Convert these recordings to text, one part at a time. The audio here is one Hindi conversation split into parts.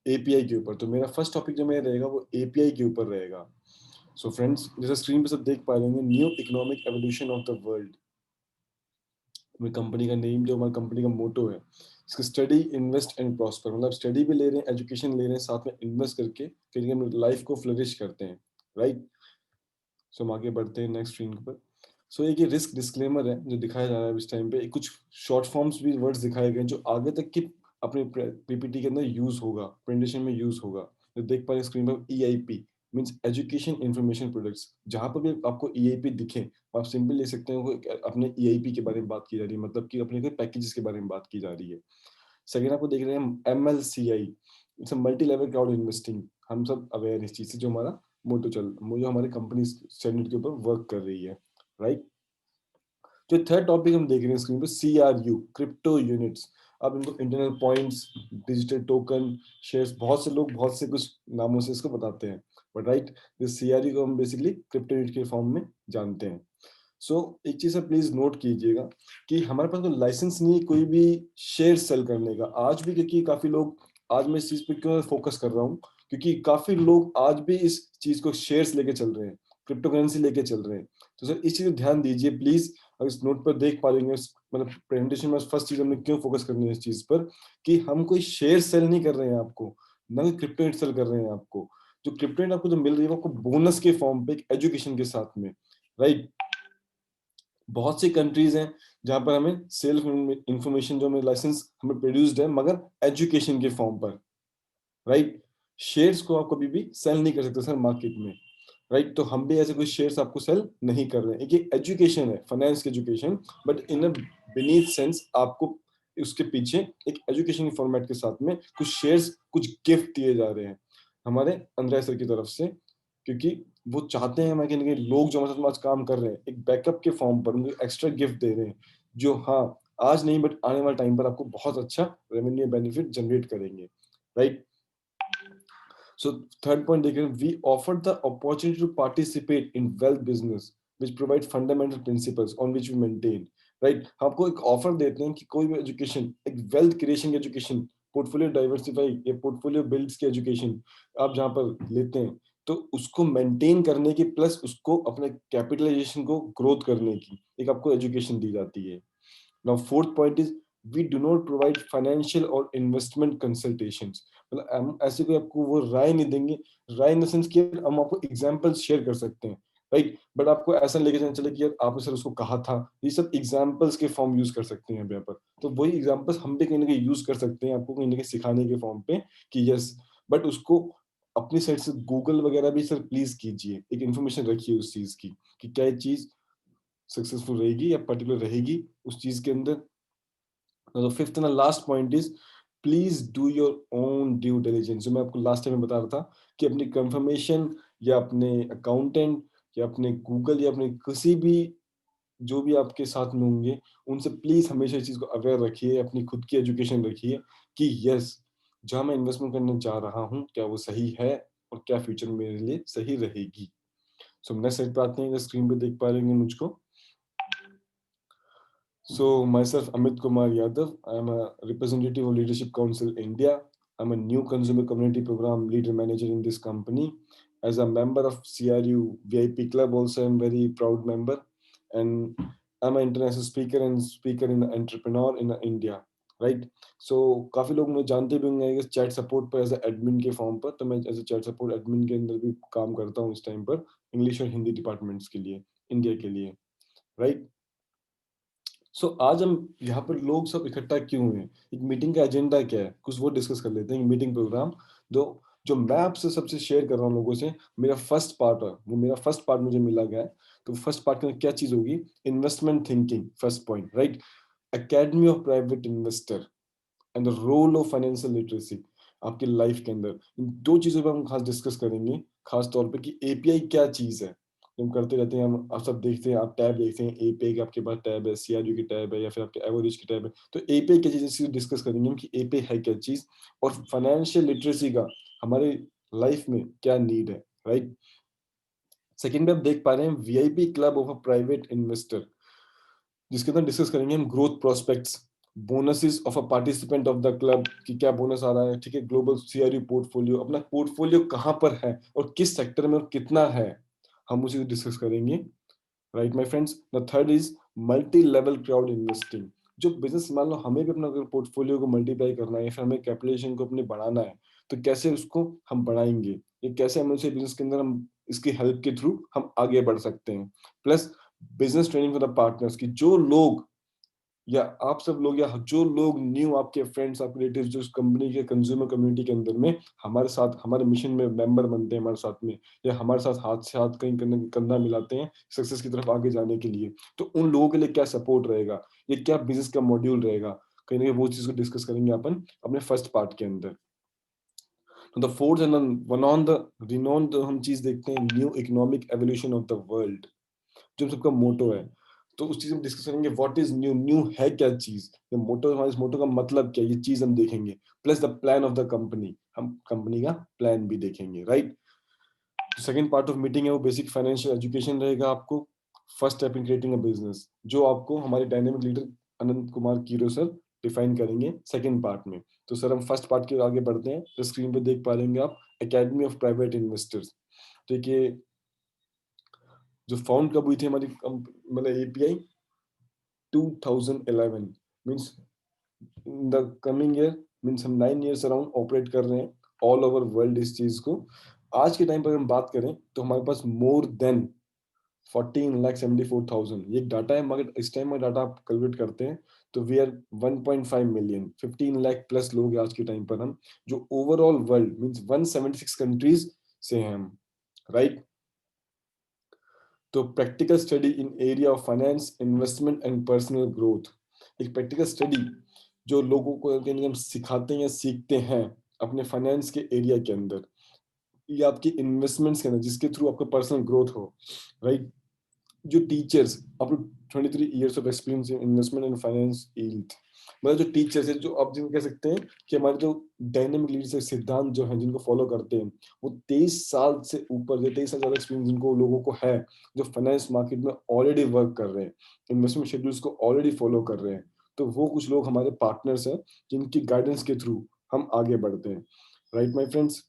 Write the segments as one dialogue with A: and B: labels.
A: एपीआई के ऊपर। तो मेरा फर्स्ट टॉपिक जो मेरा रहेगा वो एपीआई के ऊपर रहेगा। सो फ्रेंड्स, जैसे स्क्रीन पे सब देख पा रहे होंगे, new economic evolution of the world. मेरी कंपनी का नेम, जो हमारी कंपनी का मोटो है, इसका स्टडी इन्वेस्ट एंड प्रॉस्पर, मतलब स्टडी भी ले रहे हैं, एजुकेशन ले रहे हैं, साथ में इन्वेस्ट करके कहीं हम लाइफ को फ्लरिश करते हैं, राइट। सो हम आगे बढ़ते हैं नेक्स्ट स्क्रीन पर। सो एक ये रिस्क डिस्क्लेमर है जो दिखाया जा रहा है इस टाइम पे। कुछ शॉर्ट फॉर्म्स भी वर्ड्स दिखाए गए हैं जो आगे तक की अपने पीपीटी के अंदर यूज होगा, प्रेजेंटेशन में यूज होगा। जो देख पा रहे हैं स्क्रीन पर, EIP means education information products. जहां पर भी आपको ईआईपी दिखे, आप सिंपल ले सकते हो अपने ईआईपी के बारे में बात की जा रही है, मतलब कि अपने कोई पैकेजेस के बारे में बात की जा रही है। सेकेंड आपको देख रहे हैं MLCI, it's multi level crowd investing. हम सब अवेयर इस चीज से, जो हमारा मोटो जो हमारी कंपनी स्टैंडर्ड के ऊपर वर्क कर रही है, राइट। जो थर्ड टॉपिक हम देख रहे हैं स्क्रीन पे, CRU, क्रिप्टो यूनिट्स। अब इनको internal points, digital token, shares, बहुत से लोग बहुत से कुछ नामों से इसको बताते हैं, बट राइट, दिस CRU को हम बेसिकली क्रिप्टो यूनिट के फॉर्म में जानते हैं। सो एक चीज आप प्लीज नोट कीजिएगा कि हमारे पास कोई लाइसेंस नहीं है कोई भी शेयर सेल करने का आज भी, क्योंकि काफी लोग, आज मैं इस चीज पे क्यों फोकस कर रहा हूँ, क्योंकि काफी लोग आज भी इस चीज को शेयर्स लेके चल रहे हैं, क्रिप्टो करेंसी लेके चल रहे हैं। तो सर इस चीज को ध्यान दीजिए प्लीज। अगर इस नोट पर देख पा लेंगे, मतलब प्रेजेंटेशन में फर्स्ट चीज हमने क्यों फोकस करनी है इस चीज पर, कि हम कोई शेयर सेल नहीं कर रहे हैं आपको, ना कोई क्रिप्टो सेल कर रहे हैं आपको। जो क्रिप्टो आपको जो मिल रही है वो आपको बोनस के फॉर्म पे, एक एजुकेशन के साथ में, राइट। बहुत सी कंट्रीज हैं जहां पर हमें सेल्फ इंफॉर्मेशन, जो हमें लाइसेंस हमें प्रोड्यूस्ड है, मगर एजुकेशन के फॉर्म पर, राइट। शेयर्स को आप कभी भी सेल नहीं कर सकते सर मार्केट में, राइट। तो हम भी ऐसे कोई शेयर्स आपको सेल नहीं कर रहे हैं। एक एजुकेशन है, फाइनेंस की education, but in a beneath sense आपको उसके पीछे एक एजुकेशन फॉर्मेट के साथ में कुछ शेयर्स, कुछ गिफ्ट दिए जा रहे हैं हमारे अंद्रया सर की तरफ से, क्योंकि वो चाहते हैं हमारे कहीं लोग जो हमारे साथ आज काम कर रहे हैं, एक बैकअप के फॉर्म पर उनको एक्स्ट्रा गिफ्ट दे रहे हैं, जो हाँ आज नहीं बट आने वाले टाइम पर आपको बहुत अच्छा रेवेन्यू बेनिफिट जनरेट करेंगे, राइट। So third point देखें, we offer the opportunity to participate in wealth business which provide fundamental principles on which we maintain, right। हम आपको एक ऑफर देते हैं कि कोई भी एजुकेशन, एक वेल्थ क्रिएशन की एजुकेशन, पोर्टफोलियो डाइवर्सिफाई या पोर्टफोलियो बिल्ड्स की एजुकेशन आप जहाँ पर लेते हैं, तो उसको मेंटेन करने की प्लस उसको अपने कैपिटलाइजेशन को ग्रोथ करने की एक आपको एजुकेशन दी जाती है। Now, fourth point is we do not provide financial or investment consultations। मतलब हम ऐसे कोई आपको वो राय नहीं देंगे, राय इन द सेंस कि हम आपको एग्जांपल्स शेयर कर सकते हैं, राइट। बट आपको ऐसा लेके जाना चले कि यार आपने सर उसको कहा था, ये सब एग्जांपल्स के फॉर्म यूज कर सकते हैं यहाँ पर। तो वही एग्जांपल्स हम भी कहीं ना कहीं यूज कर सकते हैं आपको कहीं ना कहीं सिखाने के फॉर्म पे कि यस, बट उसको अपनी साइड से गूगल वगैरह भी सर प्लीज कीजिए, एक इन्फॉर्मेशन रखिए उस चीज की कि क्या चीज सक्सेसफुल रहेगी या पर्टिकुलर रहेगी उस चीज के अंदर। तो fifth and last point is please do your own due diligence. जो मैं आपको लास्ट टाइम में बता रहा था कि अपनी कंफर्मेशन या अपने अकाउंटेंट या अपने गूगल या अपने किसी भी जो भी आपके साथ में होंगे, उनसे प्लीज हमेशा इस चीज को अवेयर रखिए, अपनी खुद की एजुकेशन रखिए कि यस, जहां मैं इन्वेस्टमेंट करने जा रहा हूँ क्या वो सही है और क्या फ्यूचर में मेरे लिए सही रहेगी। सो नेक्स्ट साइड पे आते हैं, स्क्रीन पे देख पा रहे होंगे मुझको। So myself, Amit Kumar Yadav, I am a representative of Leadership Council India. I'm a new consumer community program leader manager in this company. As a member of CRU VIP Club, also I'm very proud member, and I'm an international speaker and speaker in entrepreneur in India. Right. So काफी लोग मुझे जानते भी होंगे चैट सपोर्ट पर एज एडमिन के फॉर्म पर, तो मैं as a chat support admin के अंदर भी काम करता हूँ इस टाइम पर, इंग्लिश और हिंदी डिपार्टमेंट्स के लिए, इंडिया के लिए, राइट। सो आज हम यहाँ पर लोग सब इकट्ठा क्यों हैं, एक मीटिंग का एजेंडा क्या है, कुछ वो डिस्कस कर लेते हैं। मीटिंग प्रोग्राम जो जो मैं आपसे सबसे शेयर कर रहा हूँ लोगों से, मेरा फर्स्ट पार्ट है, वो मेरा फर्स्ट पार्ट मुझे मिला गया है। तो फर्स्ट पार्ट में क्या चीज होगी, investment thinking, first point, right. Academy of private investor and the role of financial literacy आपकी लाइफ के अंदर, इन दो चीजों पर हम खास डिस्कस करेंगे, खास तौर पे कि एपीआई क्या चीज है। हम करते रहते हैं, हम आप सब देखते हैं, आप टैब देखते हैं, एपीआई का आपके पास टैब है, सीआरयू की टैब है, या फिर आपके एवरेज की टैब है। तो एपीआई क्या चीज है डिस्कस करेंगे हम कि एपीआई है क्या चीज, और फाइनेंशियल लिटरेसी का हमारे लाइफ में क्या नीड है, राइट। सेकंड में आप देख पा रहे हैं VIP club of a private investor, जिसके अंदर डिस्कस करेंगे हम growth prospects, bonuses of a participant of the club, कि क्या बोनस आ रहा है, ठीक है। ग्लोबल सीआरयू पोर्टफोलियो, अपना पोर्टफोलियो कहाँ पर है और किस सेक्टर में और कितना है, हम उसी को डिस्कस करेंगे, right my friends. The third is multi level crowd investing. जो बिजनेस, मान लो हमें भी अपना अगर पोर्टफोलियो को मल्टीप्लाई करना है या फिर हमें कैपिटलाइजेशन को अपने बढ़ाना है, तो कैसे उसको हम बढ़ाएंगे, ये कैसे हम उसे बिजनेस के अंदर हम इसकी हेल्प के थ्रू हम आगे बढ़ सकते हैं। Plus business training for the partners, की जो लोग या आप सब लोग या जो लोग न्यू, आपके फ्रेंड्स, आपके रिलेटिव्स जो इस कंपनी के कंज्यूमर कम्युनिटी के अंदर में हमारे साथ हमारे मिशन में मेंबर बनते हैं हमारे साथ में, या हमारे साथ हाथ से हाथ कहीं कंधा मिलाते हैं सक्सेस की तरफ आगे जाने के लिए, तो उन लोगों के लिए क्या सपोर्ट रहेगा, ये क्या बिजनेस का मॉड्यूल रहेगा, कहीं ना कहीं वो चीज को डिस्कस करेंगे अपन अपने फर्स्ट पार्ट के अंदर। तो the fourth and one on the renowned हम चीज देखते हैं, new economic evolution of the world, जो सबका मोटो है। तो उस चीज में डिस्कस करेंगे व्हाट इज न्यू, न्यू है क्या चीज, ये मोटो, हमारे इस मोटो का मतलब क्या, ये चीज हम देखेंगे। Plus the plan of the company, हम कंपनी का प्लान भी देखेंगे, right. Second part of meeting है वो बेसिक फाइनेंशियल एजुकेशन रहेगा आपको। First step in creating a business, जो आपको हमारे डायनेमिक लीडर अनंत कुमार कीरो सर डिफाइन करेंगे सेकंड पार्ट में। तो सर हम फर्स्ट पार्ट के आगे बढ़ते हैं, तो स्क्रीन पे देख पा रहे आप एकेडमी ऑफ प्राइवेट इन्वेस्टर्स। देखिए जो फाउंड कब हुई थी हमारी मतलब API, 2011, means in the coming year, means हम 9 years अराउंड ऑपरेट कर रहे हैं ऑल ओवर वर्ल्ड इस चीज को। आज के टाइम पर हम बात करें तो हमारे पास मोर देन 14,74,000 ये डाटा है, मगर इस टाइम में डाटा आप कैलकुलेट करते हैं तो we are 1.5 million, 15 lakh plus लोग हैं आज के टाइम पर हम, जो ओवरऑल वर्ल्ड मीन्स 176 कंट्रीज से हैं हम, राइट। तो practical study in area of finance, investment and personal growth, एक प्रैक्टिकल स्टडी जो लोगों को हम सिखाते हैं या सीखते हैं अपने फाइनेंस के एरिया के अंदर या आपकी इन्वेस्टमेंट्स के अंदर, जिसके थ्रू आपका पर्सनल ग्रोथ हो, राइट। जो teachers up to 23 years of experience in investment and finance field, मतलब जो टीचर्स है, जो आप जिनको कह सकते हैं कि हमारे जो डायनेमिक लीडरशिप सिद्धांत जो है जिनको फॉलो करते हैं, वो 23 साल से ऊपर, जो 23 साल ज्यादा एक्सपीरियंस जिनको लोगों को है, जो फाइनेंस मार्केट में ऑलरेडी वर्क कर रहे हैं, इन्वेस्टमेंट शेड्यूल्स को ऑलरेडी फॉलो कर रहे हैं, तो वो कुछ लोग हमारे पार्टनर्स हैं जिनकी गाइडेंस के थ्रू हम आगे बढ़ते हैं, right my friends.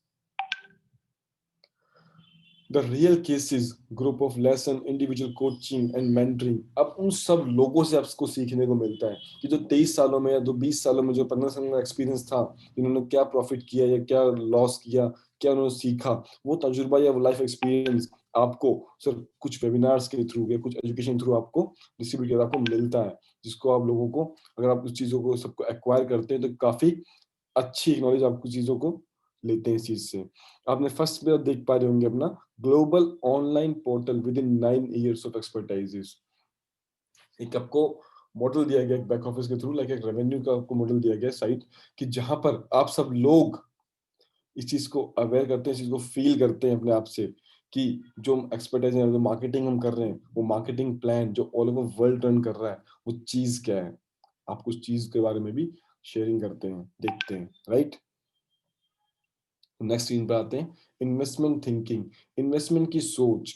A: The real cases, group of lesson, individual coaching and mentoring, अब उन सब लोगों से आपको सीखने को मिलता है कि जो 23 सालों में या 20 सालों में, जो 15 साल का एक्सपीरियंस था, जिन्होंने क्या प्रॉफिट किया या क्या लॉस किया, क्या उन्होंने सीखा, वो तजुर्बा या वो लाइफ एक्सपीरियंस आपको सर कुछ वेबिनार्स के थ्रू या कुछ एजुकेशन थ्रू आपको डिस्ट्रीब्यूट किया, आपको मिलता है, जिसको आप लोगों को, अगर आप उस चीजों को सबको एक्वायर करते हैं तो काफी अच्छी नॉलेज आपको चीजों को लेते हैं इस चीज से। आपने फर्स्ट में देख पा रहे होंगे अपना global online portal with in 9 years of expertises, एक आपको मॉडल दिया गया बैक ऑफिस के थ्रू, लाइक एक रेवेन्यू का आपको मॉडल दिया गया साइट, कि जहां पर आप सब लोग इस चीज को अवेयर करते हैं, इस चीज को फील करते हैं अपने आप से, कि जो एक्सपर्टाइज है, जो मार्केटिंग हम कर रहे हैं, वो मार्केटिंग प्लान जो ऑल ओवर वर्ल्ड रन कर रहा है, वो चीज क्या है, आप उस चीज के बारे में भी शेयरिंग करते हैं, देखते हैं, राइट। नेक्स्ट स्क्रीन पर आते हैं, इन्वेस्टमेंट थिंकिंग, इन्वेस्टमेंट की सोच।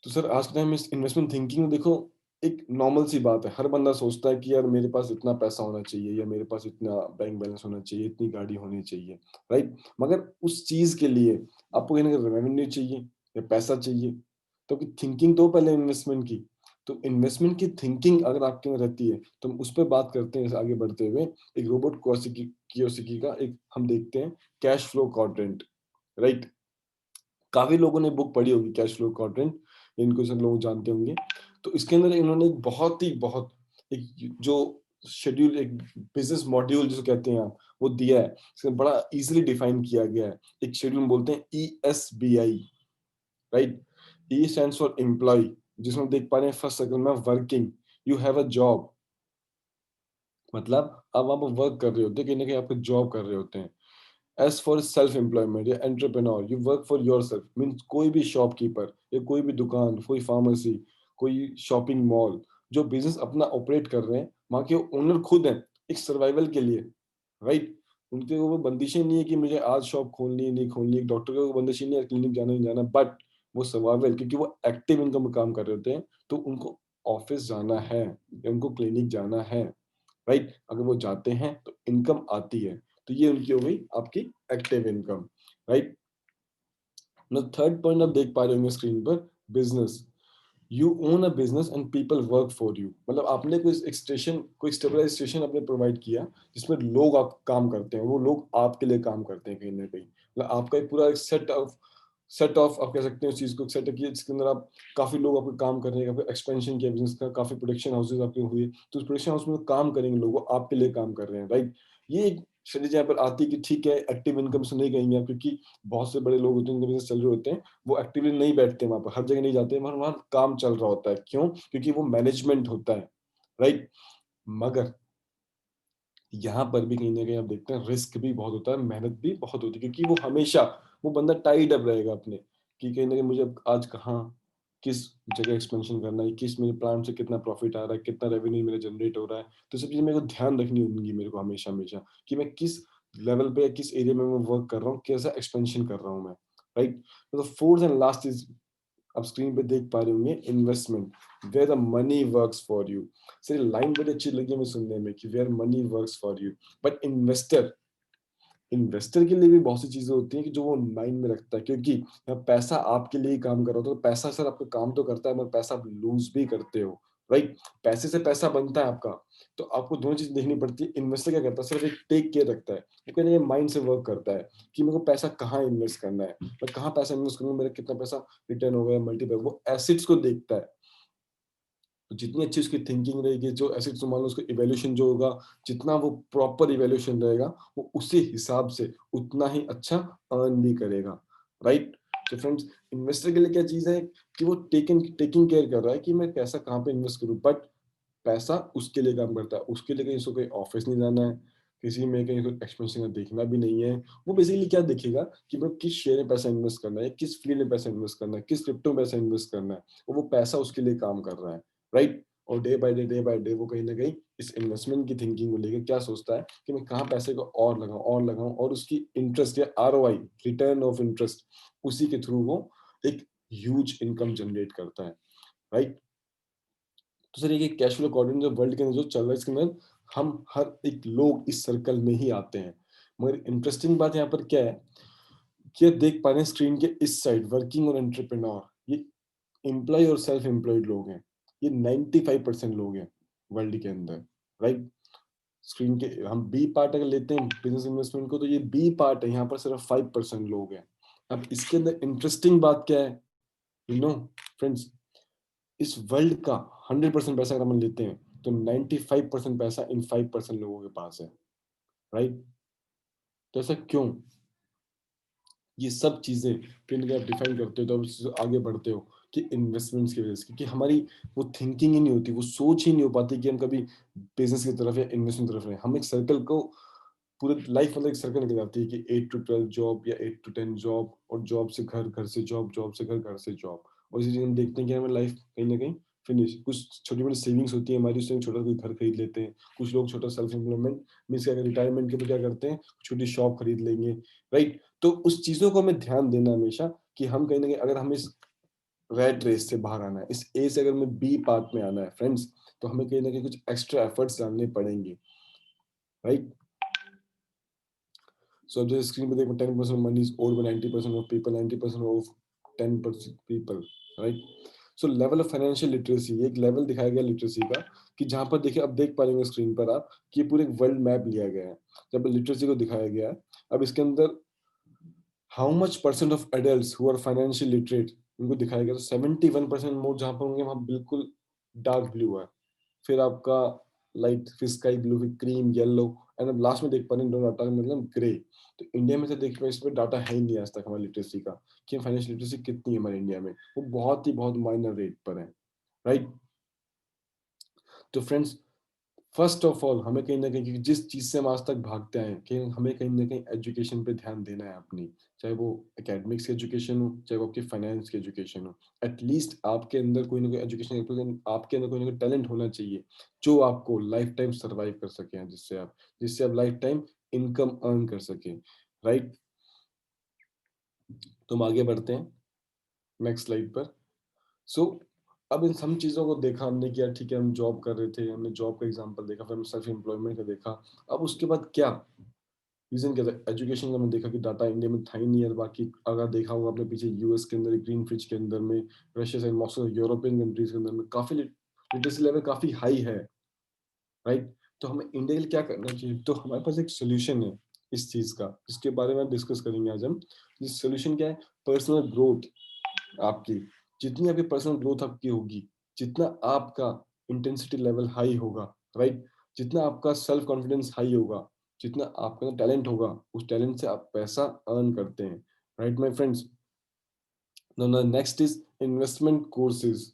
A: तो सर आज के टाइम में इन्वेस्टमेंट थिंकिंग में देखो, एक नॉर्मल सी बात है, हर बंदा सोचता है कि यार मेरे पास इतना पैसा होना चाहिए, या मेरे पास इतना बैंक बैलेंस होना चाहिए, इतनी गाड़ी होनी चाहिए, राइट। मगर उस चीज के लिए आपको कहीं ना कहीं रेवेन्यू चाहिए या पैसा चाहिए, तो थिंकिंग तो पहले इन्वेस्टमेंट की। तो इन्वेस्टमेंट की थिंकिंग अगर आपके में रहती है तो हम उस पर बात करते हैं आगे बढ़ते हुए। एक रोबोट कियोसाकी का एक हम देखते हैं, कैश फ्लो क्वाड्रेंट, राइट। काफी लोगों ने बुक पढ़ी होगी कैश फ्लो क्वाड्रेंट, इनको सब लोग जानते होंगे। तो इसके अंदर इन्होंने एक बहुत एक जो शेड्यूल, एक बिजनेस मॉड्यूल जिसे कहते हैं आप, वो दिया है, इसमें बड़ा इजीली डिफाइन किया गया है। एक शेड्यूल बोलते हैं ESBI, right. E stands for employ, जिसमें देख पा रहे हैं फर्स्ट सर्कल में working, you have a job, मतलब अब आप वर्क कर रहे होते हैं, कहीं ना कहीं आप जॉब कर रहे होते हैं। एज फॉर सेल्फ एम्प्लॉयमेंट या entrepreneur, you work for your self, means कोई भी शॉपकीपर या कोई भी दुकान, कोई फार्मेसी, कोई शॉपिंग मॉल, जो बिजनेस अपना ऑपरेट कर रहे हैं, वहाँ के ओनर खुद हैं, एक सर्वाइवल के लिए, राइट। उनके वो बंदिशें नहीं है कि मुझे आज शॉप खोलनी है नहीं खोलनी है, एक डॉक्टर का वो बंदिश नहीं है क्लिनिक जाना नहीं जाना, बट वो सर्वाइवल, क्योंकि वो एक्टिव इनकम में काम कर रहे होते हैं, तो उनको ऑफिस जाना है या उनको क्लिनिक जाना है, राइट? अगर वो जाते हैं तो इनकम आती है, तो ये उनकी हो गई आपकी active income, right? Third point आप देख पा रहे होंगे स्क्रीन पर, business. You own a business and people work for you, मतलब आपने कोई एक स्टेशन, कोई स्टेबलाइज स्टेशन आपने प्रोवाइड किया जिसमें लोग आप काम करते हैं, वो लोग आपके लिए काम करते हैं कहीं ना कहीं, मतलब आपका एक पूरा एक सेट ऑफ आप कह सकते हैं उस चीज को सेटअप किया जिसके अंदर आप काफी लोग आपको काम करने का, एक्सपेंशन किया बिजनेस का, काफी प्रोडक्शन हाउसेज आपके हुए, तो उस प्रोडक्शन हाउस में काम करेंगे लोग, वो आपके लिए काम कर रहे हैं, राइट? ये एक स्ट्रेटेजी यहाँ पर आती है कि ठीक है, एक्टिव इनकम से नहीं कहेंगे आप, क्योंकि बहुत से बड़े लोग होते हैं, उनके बिजनेस चल रहे होते हैं, वो एक्टिवली नहीं बैठते वहां पर, हर जगह नहीं जाते, वहां वहां काम चल रहा होता है, क्यों? क्योंकि वो मैनेजमेंट होता है, राइट? मगर यहाँ पर भी कहीं ना कहीं आप देखते हैं रिस्क भी बहुत होता है, मेहनत भी बहुत होती है, क्योंकि वो हमेशा, वो बंदा टाइड अप रहेगा अपने, कि कहीं ना कहीं मुझे अब आज कहाँ, किस जगह एक्सपेंशन करना है, किस मेरे प्लान से कितना प्रॉफिट आ रहा है, कितना रेवेन्यू मेरा जनरेट हो रहा है, तो सब चीजें मेरे को ध्यान रखनी होंगी मेरे को हमेशा हमेशा, कि मैं किस लेवल पे या किस एरिया में मैं वर्क कर रहा हूँ, कैसा एक्सपेंशन कर रहा हूँ मैं, राइट? तो फोर्थ एंड लास्ट इज, आप स्क्रीन पे देख पा रहे होंगे, investment, where the money works for you. Sir line बड़ी अच्छी लगी हमें सुनने में कि where money works for you, but investor, investor के लिए भी बहुत सी चीजें होती हैं कि जो वो माइंड में रखता है, क्योंकि पैसा आपके लिए ही काम कर रहा होता है, तो पैसा सर आपका काम तो करता है, मगर पैसा आप लूज भी करते हो, राइट? पैसे से पैसा बनता है आपका, तो आपको दोनों चीज देखनी पड़ती है। इन्वेस्टर क्या करता है, सिर्फ एक टेक केयर रखता है, वो कहने ये माइंड से वर्क करता है कि मेरे को पैसा कहाँ इन्वेस्ट करना है, मैं कहाँ पैसा इन्वेस्ट करूंगा, मेरा कितना पैसा रिटर्न होगा, मल्टीपल, वो एसिड्स को देखता है। तो जितनी अच्छी उसकी थिंकिंग रहेगी, जो एसेट्स मान लो उसका इवैल्यूएशन जो होगा, जितना वो प्रॉपर इवैल्यूएशन रहेगा, वो उसी हिसाब से उतना ही अच्छा अर्न भी करेगा, राइट? तो फ्रेंड्स, इन्वेस्टर के लिए क्या चीज है कि वो टेकिंग टेकिंग केयर कर रहा है कि मैं पैसा कहाँ पे इन्वेस्ट करूँ, बट पैसा उसके लिए काम करता है, उसके लिए कहीं उसको कोई ऑफिस नहीं जाना है, किसी में कहीं कोई एक्सपेंशन का देखना भी नहीं है। वो बेसिकली क्या देखेगा कि मैं किस शेयर में पैसा इन्वेस्ट करना है, किस फील्ड में पैसा इन्वेस्ट करना है, किस क्रिप्टो में पैसा इन्वेस्ट करना है, और वो पैसा उसके लिए काम कर रहा है, राइट? और डे बाय डे वो कहीं ना कहीं इस इन्वेस्टमेंट की थिंकिंग को लेकर क्या सोचता है कि मैं कहाँ पैसे को और लगाऊं, और उसकी इंटरेस्ट या आरओआई, रिटर्न ऑफ इंटरेस्ट, उसी के थ्रू वो एक ह्यूज इनकम जनरेट करता है, राइट? तो सर ये कैश फ्लो अकॉर्डिंग जो वर्ल्ड के अंदर जो चल रहा है, इसके अंदर हम हर एक लोग इस सर्कल में ही आते हैं। मगर इंटरेस्टिंग बात यहाँ पर क्या है कि आप देख पा रहे हैं स्क्रीन के इस साइड, वर्किंग और एंटरप्रेन्योर, ये एम्प्लॉय और सेल्फ एम्प्लॉयड लोग हैं, ये 95% लोग हैं वर्ल्ड के अंदर, राइट? स्क्रीन के हम बी पार्ट अगर लेते हैं बिजनेस इन्वेस्टमेंट को, तो ये बी पार्ट है, यहाँ पर सिर्फ 5% लोग हैं। अब इसके अंदर इंटरेस्टिंग बात क्या है, यू नो फ्रेंड्स, इस वर्ल्ड का 100% पैसा अगर हम लेते हैं, तो 95% पैसा इन 5% लोगों के पास है, राइट? तो ऐसा क्यों? ये सब चीजें फिर आप डिफाइन करते हो, तो आप आगे बढ़ते हो कि इन्वेस्टमेंट्स की वजह से, क्योंकि हमारी वो थिंकिंग ही नहीं होती, वो सोच ही नहीं हो पाती कि हम कभी बिजनेस की तरफ या इन्वेस्टमेंट की तरफ रहें। हम एक सर्कल को, पूरे लाइफ मतलब एक सर्कल निकल जाती है कि 8 to 12 जॉब या 8 to 10 जॉब, और जॉब से घर, घर से जॉब, जॉब से घर, घर से जॉब, और इसी चीज़ हम देखते हैं कि हमें लाइफ कहीं ना कहीं फिनिश, कुछ छोटी मोटी सेविंग्स होती है हमारी, उससे हम छोटा कोई घर खरीद लेते हैं, कुछ लोग छोटा सेल्फ एम्प्लॉयमेंट मीन्स क्या, रिटायरमेंट के लिए क्या करते हैं, छोटी शॉप खरीद लेंगे, राइट? तो उस चीजों को हमें ध्यान देना हमेशा कि हम कहीं ना कहीं, अगर हम इस रैट रेस से बाहर आना है, इस ए से अगर हमें बी पार्ट में आना है फ्रेंड्स, तो हमें कहीं ना कहीं कुछ एक्स्ट्रा एफर्ट्स डालने पड़ेंगे, राइट? So अब जैसे स्क्रीन पे देखो, 10% money is owed by 90% of people, 90% of 10% people, right? So level of financial literacy, ये एक लेवल दिखाया गया लिटरेसी का, कि जहाँ पर देखिए, अब देख पा रहे होंगे स्क्रीन पर आप कि पूरे एक वर्ल्ड मैप लिया गया है, जब लिटरेसी को दिखाया गया है। अब इसके अंदर how much percent of adult who are financial literate, उनको दिखाया गया, तो 71% मोड जहाँ पर होंगे वहाँ बिल्कुल डार्क ब्लू है, फिर आपका लाइट फिर स्काई ब्लू, फिर क्रीम येलो, एंड अब लास्ट में देख पा रहे हैं डाटा मतलब ग्रे। तो इंडिया में से देख पाए, इस पर डाटा है ही नहीं आज तक हमारी लिटरेसी का, कि फाइनेंशियल लिटरेसी कितनी है हमारे इंडिया में, वो बहुत ही बहुत माइनर रेट पर है, राइट? तो फ्रेंड्स, फर्स्ट ऑफ ऑल हमें कहीं ना कहीं, क्योंकि जिस चीज से हम आज तक भागते आए हैं, कि हमें कहीं ना कहीं एजुकेशन पे ध्यान देना है अपनी, चाहे वो एकेडमिक्स की एजुकेशन हो, चाहे वो आपकी फाइनेंस की एजुकेशन हो, एटलीस्ट आपके अंदर कोई ना कोई एजुकेशन, आपके अंदर कोई ना कोई टैलेंट होना चाहिए जो आपको लाइफ टाइम सर्वाइव कर सके, जिससे आप लाइफ टाइम इनकम अर्न कर सके, राइट? तो हम आगे बढ़ते हैं नेक्स्ट स्लाइड पर। सो अब इन सब चीज़ों को देखा हमने कि यार ठीक है, हम जॉब कर रहे थे, हमने जॉब का एग्जांपल देखा, फिर हम सेल्फ एम्प्लॉयमेंट का देखा। अब उसके बाद क्या रीज़न क्या था? एजुकेशन का हमने देखा कि डाटा इंडिया में था ही नहीं, और बाकी अगर देखा होगा आपने पीछे यूएस के अंदर, ग्रीन फ्रिज के अंदर में, रशिया से मॉस्को, यूरोपियन कंट्रीज़ के अंदर में काफ़ी लिटरेसी लेवल काफ़ी हाई है, राइट? तो हमें इंडिया के लिए क्या करना चाहिए? तो हमारे पास एक सॉल्यूशन है इस चीज़ का, जिसके बारे में डिस्कस करेंगे आज हम। ये सॉल्यूशन क्या है? पर्सनल ग्रोथ आपकी। जितनी आपकी पर्सनल ग्रोथ आपकी होगी, जितना आपका इंटेंसिटी लेवल हाई होगा, राइट? जितना आपका सेल्फ कॉन्फिडेंस हाई होगा, जितना आपका टैलेंट होगा, उस टैलेंट से आप पैसा अर्न करते हैं, right my friends? Now next is investment courses,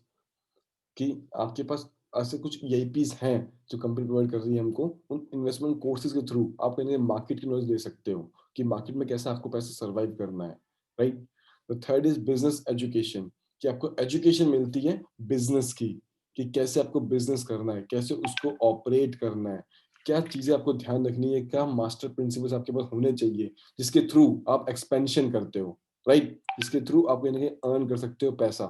A: कि आपके पास ऐसे कुछ ईआईपीज हैं जो कंपनी प्रोवाइड कर रही है हमको। उन इन्वेस्टमेंट कोर्सेज के थ्रू आप कहीं मार्केट की नॉलेज ले सकते हो कि मार्केट में कैसे आपको पैसे सर्वाइव करना है, right? The third is business education, कि आपको एजुकेशन मिलती है बिजनेस की, कि कैसे आपको बिजनेस करना है, कैसे उसको ऑपरेट करना है, क्या चीजें आपको ध्यान रखनी है, क्या मास्टर प्रिंसिपल्स आपके पास होने चाहिए जिसके थ्रू आप एक्सपेंशन करते हो, राइट? जिसके थ्रू आप कहीं अर्न कर सकते हो पैसा।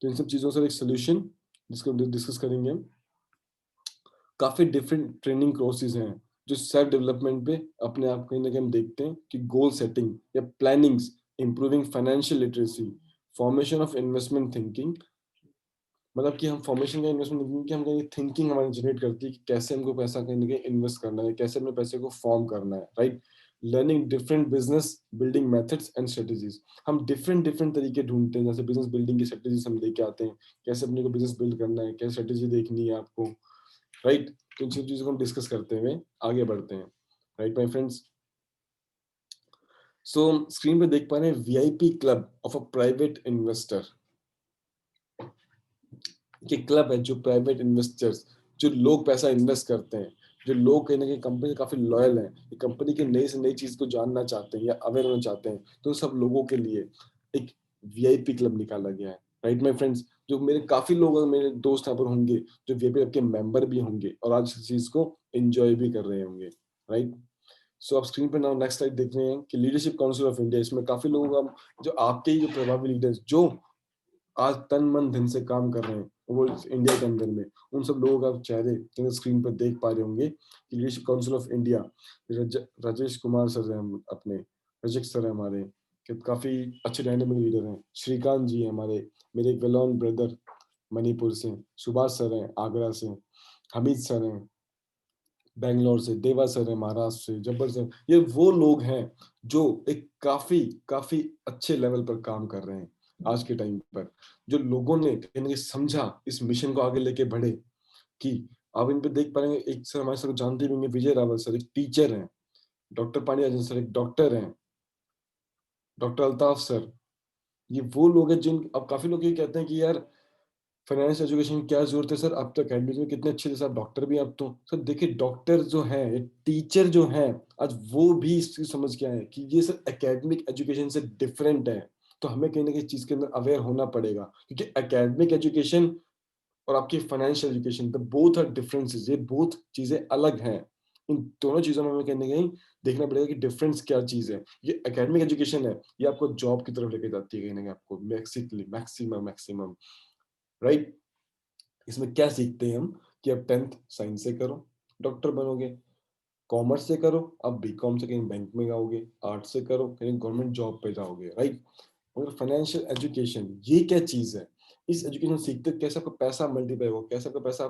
A: तो इन सब चीज़ों से एक सॉल्यूशन जिसको डिस्कस करेंगे हम। काफ़ी डिफरेंट ट्रेनिंग कोर्सेज हैं जो सेल्फ डेवलपमेंट पे अपने आप कहीं ना कहीं हम देखते हैं कि गोल सेटिंग या plannings, improving financial literacy, formation of investment thinking, मतलब कि हम फॉर्मेशन का इन्वेस्टमेंट थिंकिंग की हम कहीं थिंकिंग हमारी जनरेट करती है कि कैसे हमको पैसा कहीं ना कहीं इन्वेस्ट करना है, कैसे अपने पैसे को फॉर्म करना है, right? Learning different business building methods and strategies, हम डिफरेंट डिफरेंट तरीके ढूंढते हैं, जैसे बिजनेस बिल्डिंग की स्ट्रेटेजीज हम लेके आते हैं, कैसे अपने को बिजनेस बिल्ड करना है, क्या स्ट्रेटेजी देखनी है आपको, राइट? तो इन सब चीजों को हम डिस्कस करते हुए आगे बढ़ते हैं, right my friends? So screen पे देख पा रहे हैं VIP club of a private investor, ये क्लब है जो प्राइवेट इन्वेस्टर्स, जो लोग पैसा इन्वेस्ट करते हैं, जो लोग कहीं ना कहीं कंपनी से काफी लॉयल हैं, ये कंपनी की नई से नई चीज को जानना चाहते हैं या अवेयर होना चाहते हैं, तो सब लोगों के लिए एक वीआईपी क्लब निकाला गया है, राइट माय फ्रेंड्स? जो मेरे काफी लोग, मेरे दोस्त यहाँ पर होंगे जो वीआईपी क्लब के मेंबर भी होंगे और आज इस चीज को एंजॉय भी कर रहे होंगे, राइट? सो आप स्क्रीन पे नाउ नेक्स्ट स्लाइड देख रहे हैं कि लीडरशिप काउंसिल ऑफ इंडिया, इसमें काफी लोगों का, जो आपके ही जो प्रभावी लीडर्स जो आज तन मन धन से काम कर रहे हैं वो इंडिया के अंदर में, उन सब लोगों का चेहरे स्क्रीन पर देख पा रहे होंगे कि leadership council of India, Rajesh Kumar sir हैं अपने, रजक सर हैं हमारे, कि काफी अच्छे डायनेमिक लीडर हैं, श्रीकांत जी हैं हमारे, मेरे एक वेल नोन ब्रदर मणिपुर से, सुभाष सर हैं आगरा से, हमीद सर हैं बैंगलोर से, देवा सर है महाराष्ट्र से, जब्बर सर, ये वो लोग हैं जो एक काफी काफी अच्छे लेवल पर काम कर रहे हैं आज के टाइम पर, जो लोगों ने कहीं ना कहीं समझा इस मिशन को आगे लेके बढ़े, कि आप इन पे देख पाएंगे, एक सर हमारे सर को जानते भी होंगे, विजय रावल सर एक टीचर हैं, डॉक्टर पांड्या सर एक डॉक्टर हैं, डॉक्टर अल्ताफ सर, ये वो लोग हैं जिन, अब काफी लोग ये कहते हैं कि यार फाइनेंस एजुकेशन की क्या जरूरत है सर, आप तो एकेडमिक में कितने अच्छे थे सर, डॉक्टर भी आप तो सर, देखिए डॉक्टर जो है, एक टीचर जो है, आज वो भी इस चीज समझ के आए हैं कि ये सर एकेडमिक एजुकेशन से डिफरेंट है, तो हमें कहीं ना कहीं चीज के अंदर अवेयर होना पड़ेगा, क्योंकि एकेडमिक एजुकेशन और आपकी financial education, the both are differences, ये बोथ चीजें अलग हैं, इन दोनों चीजों में हमें कहीं ना कहीं देखना पड़ेगा कि डिफरेंस क्या चीज है। ये एकेडमिक एजुकेशन है, ये आपको जॉब की तरफ लेके जाती है कहीं ना कहीं, आपको मैक्सिमम मैक्सिमम, राइट? इसमें क्या सीखते हैं हम, कि अब 10th साइंस से करो डॉक्टर बनोगे, कॉमर्स से करो अब बीकॉम से कहीं बैंक में जाओगे, आर्ट्स से करो कहीं गवर्नमेंट जॉब पे जाओगे, राइट? और फाइनेंशियल एजुकेशन ये क्या चीज है, इस एजुकेशन सीखते हैं कैसे आपका पैसा मल्टीप्लाई होगा, कैसे आपका पैसा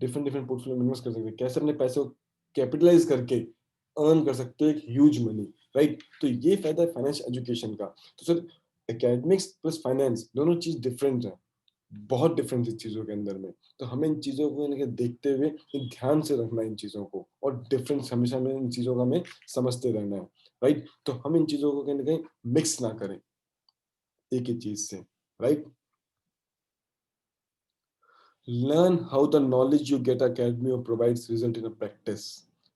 A: डिफरेंट डिफरेंट पोर्टफोलियो में इन्वेस्ट कर सकते हैं, कैसे अपने पैसे को कैपिटलाइज करके अर्न कर सकते हो एक ह्यूज मनी, राइट? तो ये फायदा है फाइनेंशियल एजुकेशन का। तो सर एकेडमिक्स प्लस फाइनेंस दोनों चीज डिफरेंट है, बहुत डिफरेंस इस चीजों के अंदर में, तो हमें इन चीजों को देखते हुए ध्यान से रखना है इन चीजों को, और डिफरेंस हमेशा हमें इन चीजों का हमें समझते रहना है, राइट? तो हम इन चीजों को कहीं ना कहीं मिक्स ना करें एक ही चीज से, right? Learn how the knowledge you get academy और provides result in a practice.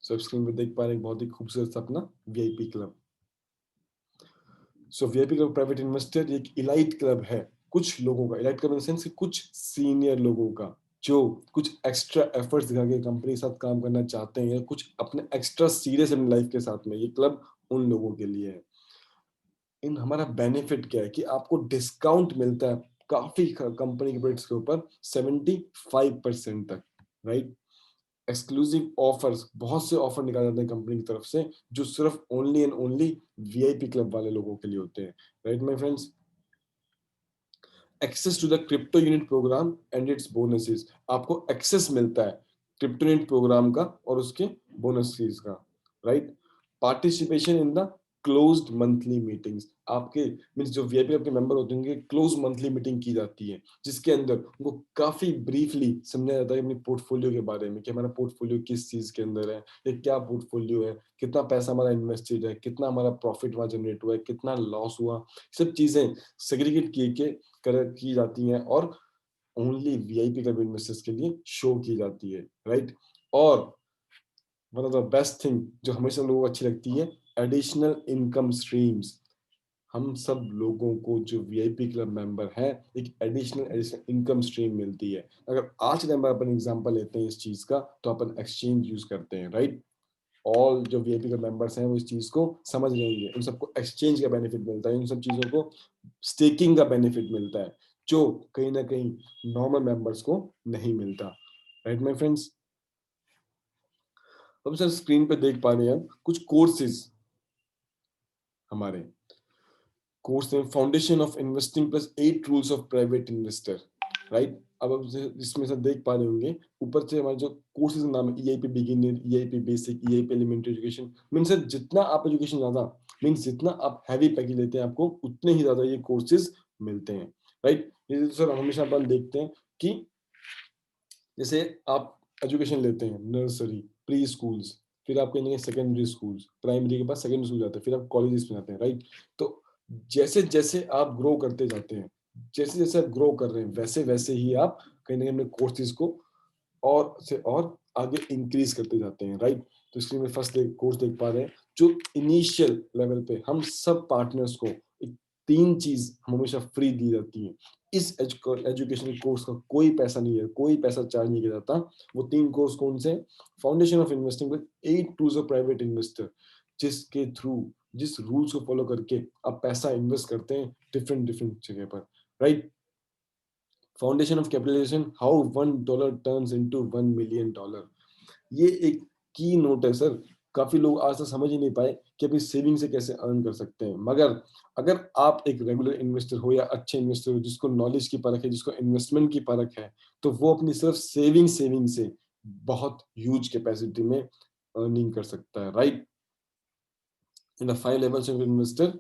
A: So screen पे देख पा रहे हैं एक बहुत ही खूबसूरत सा अपना वीआईपी क्लब। सो वीआईपी क्लब प्राइवेट इन्वेस्टर एक इलाइट क्लब है, कुछ लोगों का, इलाइट क्लब इन सेंस कुछ सीनियर लोगों का, जो कुछ एक्स्ट्रा एफर्ट्स दिखा के कंपनी के साथ काम करना चाहते हैं, या कुछ अपने एक्स्ट्रा सीरियस अपनी लाइफ के साथ में, ये क्लब उन लोगों के लिए है। इन हमारा बेनिफिट क्या है कि आपको डिस्काउंट मिलता है काफी कंपनी के प्रोडक्ट्स के ऊपर 75% तक, राइट। एक्सक्लूसिव ऑफर्स, बहुत से ऑफर निकाले जाते हैं कंपनी की तरफ से जो सिर्फ only and only VIP club वाले लोगों के लिए होते हैं, right my friends. Access to the crypto unit program and its bonuses, आपको एक्सेस मिलता है क्रिप्टो यूनिट प्रोग्राम का और उसके बोनसेस का, right. Participation in the closed monthly meetings, आपके मींस जो वीआईपी आपके मेंबर होते हैं क्लोज मंथली मीटिंग की जाती है जिसके अंदर उनको काफी ब्रीफली समझाया जाता है अपनी पोर्टफोलियो के बारे में कि हमारा पोर्टफोलियो किस चीज के अंदर है, ये क्या पोर्टफोलियो है, कितना पैसा हमारा इन्वेस्टेड है, कितना हमारा प्रॉफिट वहां जनरेट हुआ है, कितना लॉस हुआ, सब चीजें सेग्रीगेट की जाती हैं और ओनली वीआईपी क्लब इन्वेस्टर्स के लिए शो की जाती है, राइट। और one of the best thing जो हमेशा लोगों को अच्छी लगती है, एडिशनल इनकम स्ट्रीम्स। हम सब लोगों को जो वीआईपी क्लब मेंबर है एक एडिशनल इनकम स्ट्रीम मिलती है। अगर आज के टाइम पर अपन एग्जांपल लेते हैं इस चीज का तो अपन एक्सचेंज यूज करते हैं, राइट। ऑल जो वीआईपी के मेंबर्स हैं वो इस चीज को समझ लेंगे, उन सबको एक्सचेंज का बेनिफिट मिलता है, उन सब चीजों को स्टेकिंग का बेनिफिट मिलता है जो कहीं ना कहीं नॉर्मल मेंबर्स को नहीं मिलता, राइट माय फ्रेंड्स। अब सर स्क्रीन पे देख पा रहे हैं कुछ कोर्सेज हमारे कोर्स में, foundation of investing plus 8 rules of private investor, right. अब आप जिसमें से देख पा रहे होंगे ऊपर से हमारे जो कोर्सेज का नाम है EIP beginner, EIP basic, EIP elementary education. Mean sir जितना आप एजुकेशन ज्यादा मीन जितना आप हैवी पैकेज लेते हैं आपको उतने ही ज्यादा ये कोर्सेज मिलते हैं, राइट। ये सर हमेशा अपन देखते हैं कि जैसे आप एजुकेशन लेते हैं नर्सरी, प्री स्कूल्स, फिर आप कहेंगे सेकेंडरी स्कूल्स, प्राइमरी के बाद सेकेंडरी स्कूल जाते हैं, फिर आप कॉलेजेस में जाते हैं, राइट। तो जैसे जैसे आप ग्रो करते जाते हैं, जैसे जैसे आप ग्रो कर रहे हैं वैसे वैसे ही आप कहीं ना कहीं अपने कोर्सेज को और से और आगे इंक्रीज करते जाते हैं, राइट। तो इसलिए मैं फर्स्ट कोर्स देख पा रहे हैं जो इनिशियल लेवल पे हम सब पार्टनर्स को एक 3 चीज हमेशा फ्री दी जाती है। इस एजुकेशनल कोर्स का कोई पैसा नहीं है, कोई पैसा चार्ज नहीं किया जाता। वो 3 कोर्स कौन से? Foundation of investing with 8 tools of private investor, जिसके थ्रू जिस रूल्स को फॉलो करके आप पैसा इन्वेस्ट करते हैं डिफरेंट डिफरेंट जगह पर, right. Foundation of capitalization, how $1 turns into $1 million. ये एक की नोट है सर। काफी लोग आज तक समझ ही नहीं पाए कि अपनी सेविंग से कैसे अर्न कर सकते हैं, मगर अगर आप एक रेगुलर इन्वेस्टर हो या अच्छे इन्वेस्टर हो जिसको नॉलेज की परख है, जिसको इन्वेस्टमेंट की परख है, तो वो अपनी सिर्फ सेविंग से बहुत ह्यूज कैपेसिटी में अर्निंग कर सकता है, right. In the 5 levels of investor,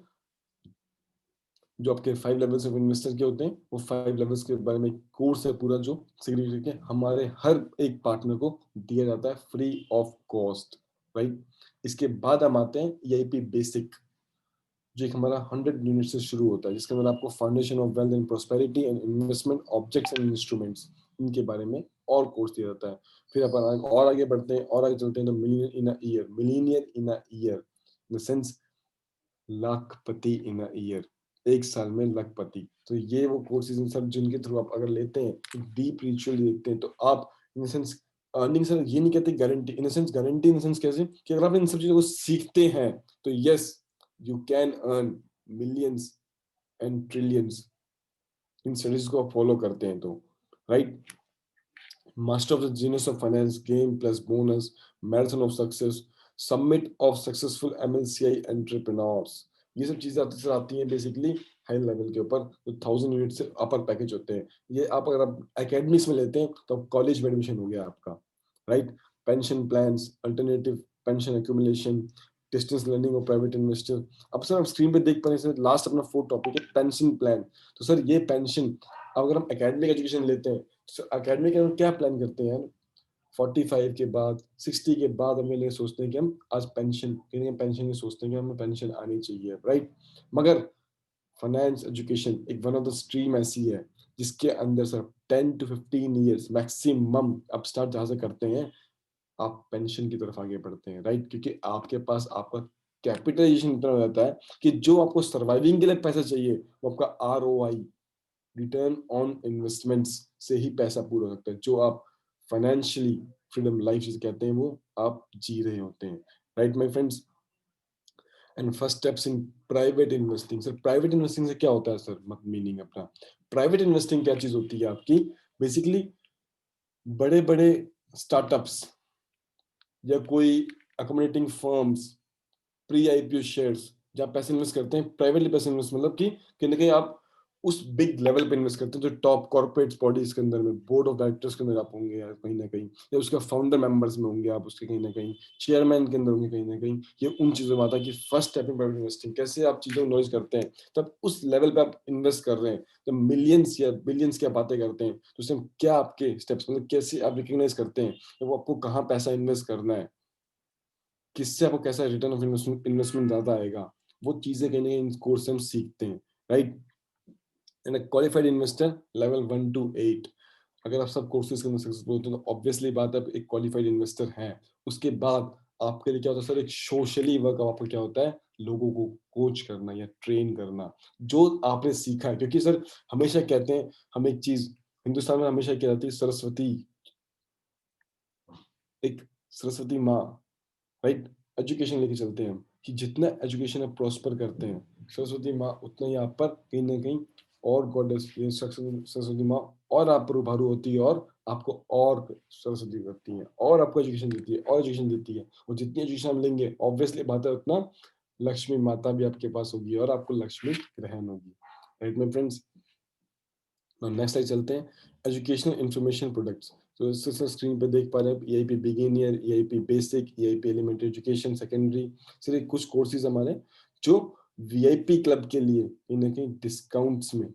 A: जो आपके 5 लेवल्स ऑफ इन्वेस्टर के होते हैं वो 5 लेवल्स के बारे में कोर्स है पूरा जो सिग्निफिकेंट है हमारे हर एक पार्टनर को दिया जाता है फ्री ऑफ कॉस्ट, राइट। इसके बाद हम आते हैं ईआईपी बेसिक, जो एक हमारा 100 यूनिट से शुरू होता है जिसके अंदर आपको foundation of wealth and prosperity and investment objects and instruments इनके बारे में और कोर्स दिया जाता है। फिर अपन और आगे बढ़ते हैं और आगे चलते हैं तो millionaire in a year, millionaire in a year in the sense लाखपति इन अ ईयर, एक साल में लाखपति। तो ये वो कोर्सेज इन सब जिनके थ्रू आप अगर लेते हैं डीप रिचुअल देखते हैं तो आप इन सेंस अर्निंग, सर ये नहीं कहते guarantee, in sense guarantee in sense कैसे कि अगर आप इन सब चीजों को सीखते हैं तो yes you can earn millions and trillions in studies को आप फॉलो करते हैं तो, right. Master of the genius of finance, game plus bonus, marathon of success, summit of successful MNCI entrepreneurs. ये सब चीजें आती आती हैं बेसिकली हाई लेवल के ऊपर, जो 1000 यूनिट से अपर पैकेज होते हैं। ये आप अगर आप एकेडमिक्स में लेते हैं तो कॉलेज में एडमिशन हो गया आपका, right. Pension plans, alternative pension accumulation, distance learning और प्राइवेट इन्वेस्टर। अब सर आप स्क्रीन पे देख पा रहे हैं लास्ट अपना 4 टॉपिक है पेंशन प्लान। तो सर ये पेंशन अगर हम एकेडमिक एजुकेशन लेते हैं अकेडमी के हम क्या प्लान करते हैं, 45 के बाद 60 के बाद हम ये सोचते हैं कि हम आज पेंशन पेंशन ये सोचते हैं कि हमें पेंशन आनी चाहिए, राइट। मगर फाइनेंस एजुकेशन एक वन ऑफ द स्ट्रीम ऐसी है जिसके अंदर सर 10 to 15 ईयर्स मैक्सिमम आप स्टार्ट जहां से करते हैं आप पेंशन की तरफ आगे बढ़ते हैं, राइट। क्योंकि आपके पास आपका कैपिटलाइजेशन इतना हो जाता है कि जो आपको सर्वाइविंग के लिए पैसा चाहिए वो आपका ROI, रिटर्न ऑन इन्वेस्टमेंट्स से ही पैसा पूरा हो सकता है। जो आप फाइनेंशियली फ्रीडम लाइफ जिसे कहते हैं वो आप जी रहे होते हैं, right my friends. And first steps in private investing. Sir private investing से क्या होता है सर, मतलब मीनिंग अपना, प्राइवेट इन्वेस्टिंग क्या चीज होती है आपकी, बेसिकली बड़े बड़े स्टार्टअप्स या कोई accommodating firms, pre IPO shares, जहाँ पैसे इन्वेस्ट करते हैं, प्राइवेटली पैसे इन्वेस्ट, मतलब कि कहीं ना कहीं आप उस बिग लेवल पे इन्वेस्ट करते हैं जो टॉप कॉर्पोरेट बॉडीज के अंदर में, बोर्ड ऑफ डायरेक्टर्स के अंदर आप होंगे या कहीं ना कहीं, या उसका फाउंडर मेंबर्स में होंगे आप, उसके कहीं ना कहीं चेयरमैन के अंदर होंगे कहीं ना कहीं। ये उन चीजों में आता है कि first step in private investing, कैसे आप चीजों को नॉलेज करते हैं, तब उस लेवल पे आप इन्वेस्ट कर रहे हैं, जब मिलियंस या बिलियंस की आप बातें करते हैं, तो उसमें क्या आपके स्टेप्स, मतलब कैसे आप रिकॉग्नाइज करते हैं कि वो आपको कहाँ पैसा इन्वेस्ट करना है, किससे आपको कैसा रिटर्न ऑफ इन्वेस्टमेंट ज्यादा आएगा, वो चीजें कहीं ना कहीं इन कोर्स से हम सीखते हैं, right. And qualified investor level 1 to 8, अगर आप सब कोर्सेज के अंदर सक्सेसफुल होते हैं तो ऑब्वियसली बात है आप एक क्वालिफाइड इन्वेस्टर हैं। उसके बाद आपके लिए क्या होता है सर, एक सोशली वर्क आपका क्या होता है, लोगों को कोच करना या ट्रेन करना, जो आपने सीखा है। क्योंकि सर हमेशा कहते हैं, हम एक चीज हिंदुस्तान में हमेशा क्या जाती है, सरस्वती, एक सरस्वती माँ, राइट, एजुकेशन लेके चलते हैं हम, कि जितना एजुकेशन आप प्रॉस्पर करते हैं, सरस्वती माँ उतना ही आप पर कहीं ना कहीं और गॉडेस सरस्वती माँ और आप पर उभारू होती है, और आपको और सरस्वती करती है, और आपको एजुकेशन देती है, और एजुकेशन देती है, और जितनी एजुकेशन हम लेंगे ऑब्वियसली बात है उतना लक्ष्मी माता भी आपके पास होगी और आपको लक्ष्मी ग्रहण होगी, right my friends. Next slide चलते हैं, एजुकेशनल इंफॉर्मेशन प्रोडक्ट्स। तो इससे स्क्रीन पे देख पा रहे हैं, EIP beginner, EIP basic, EIP elementary education secondary, सिर्फ कुछ कोर्सेज हमारे जो वीआईपी क्लब के लिए कहीं ना कहीं डिस्काउंट्स में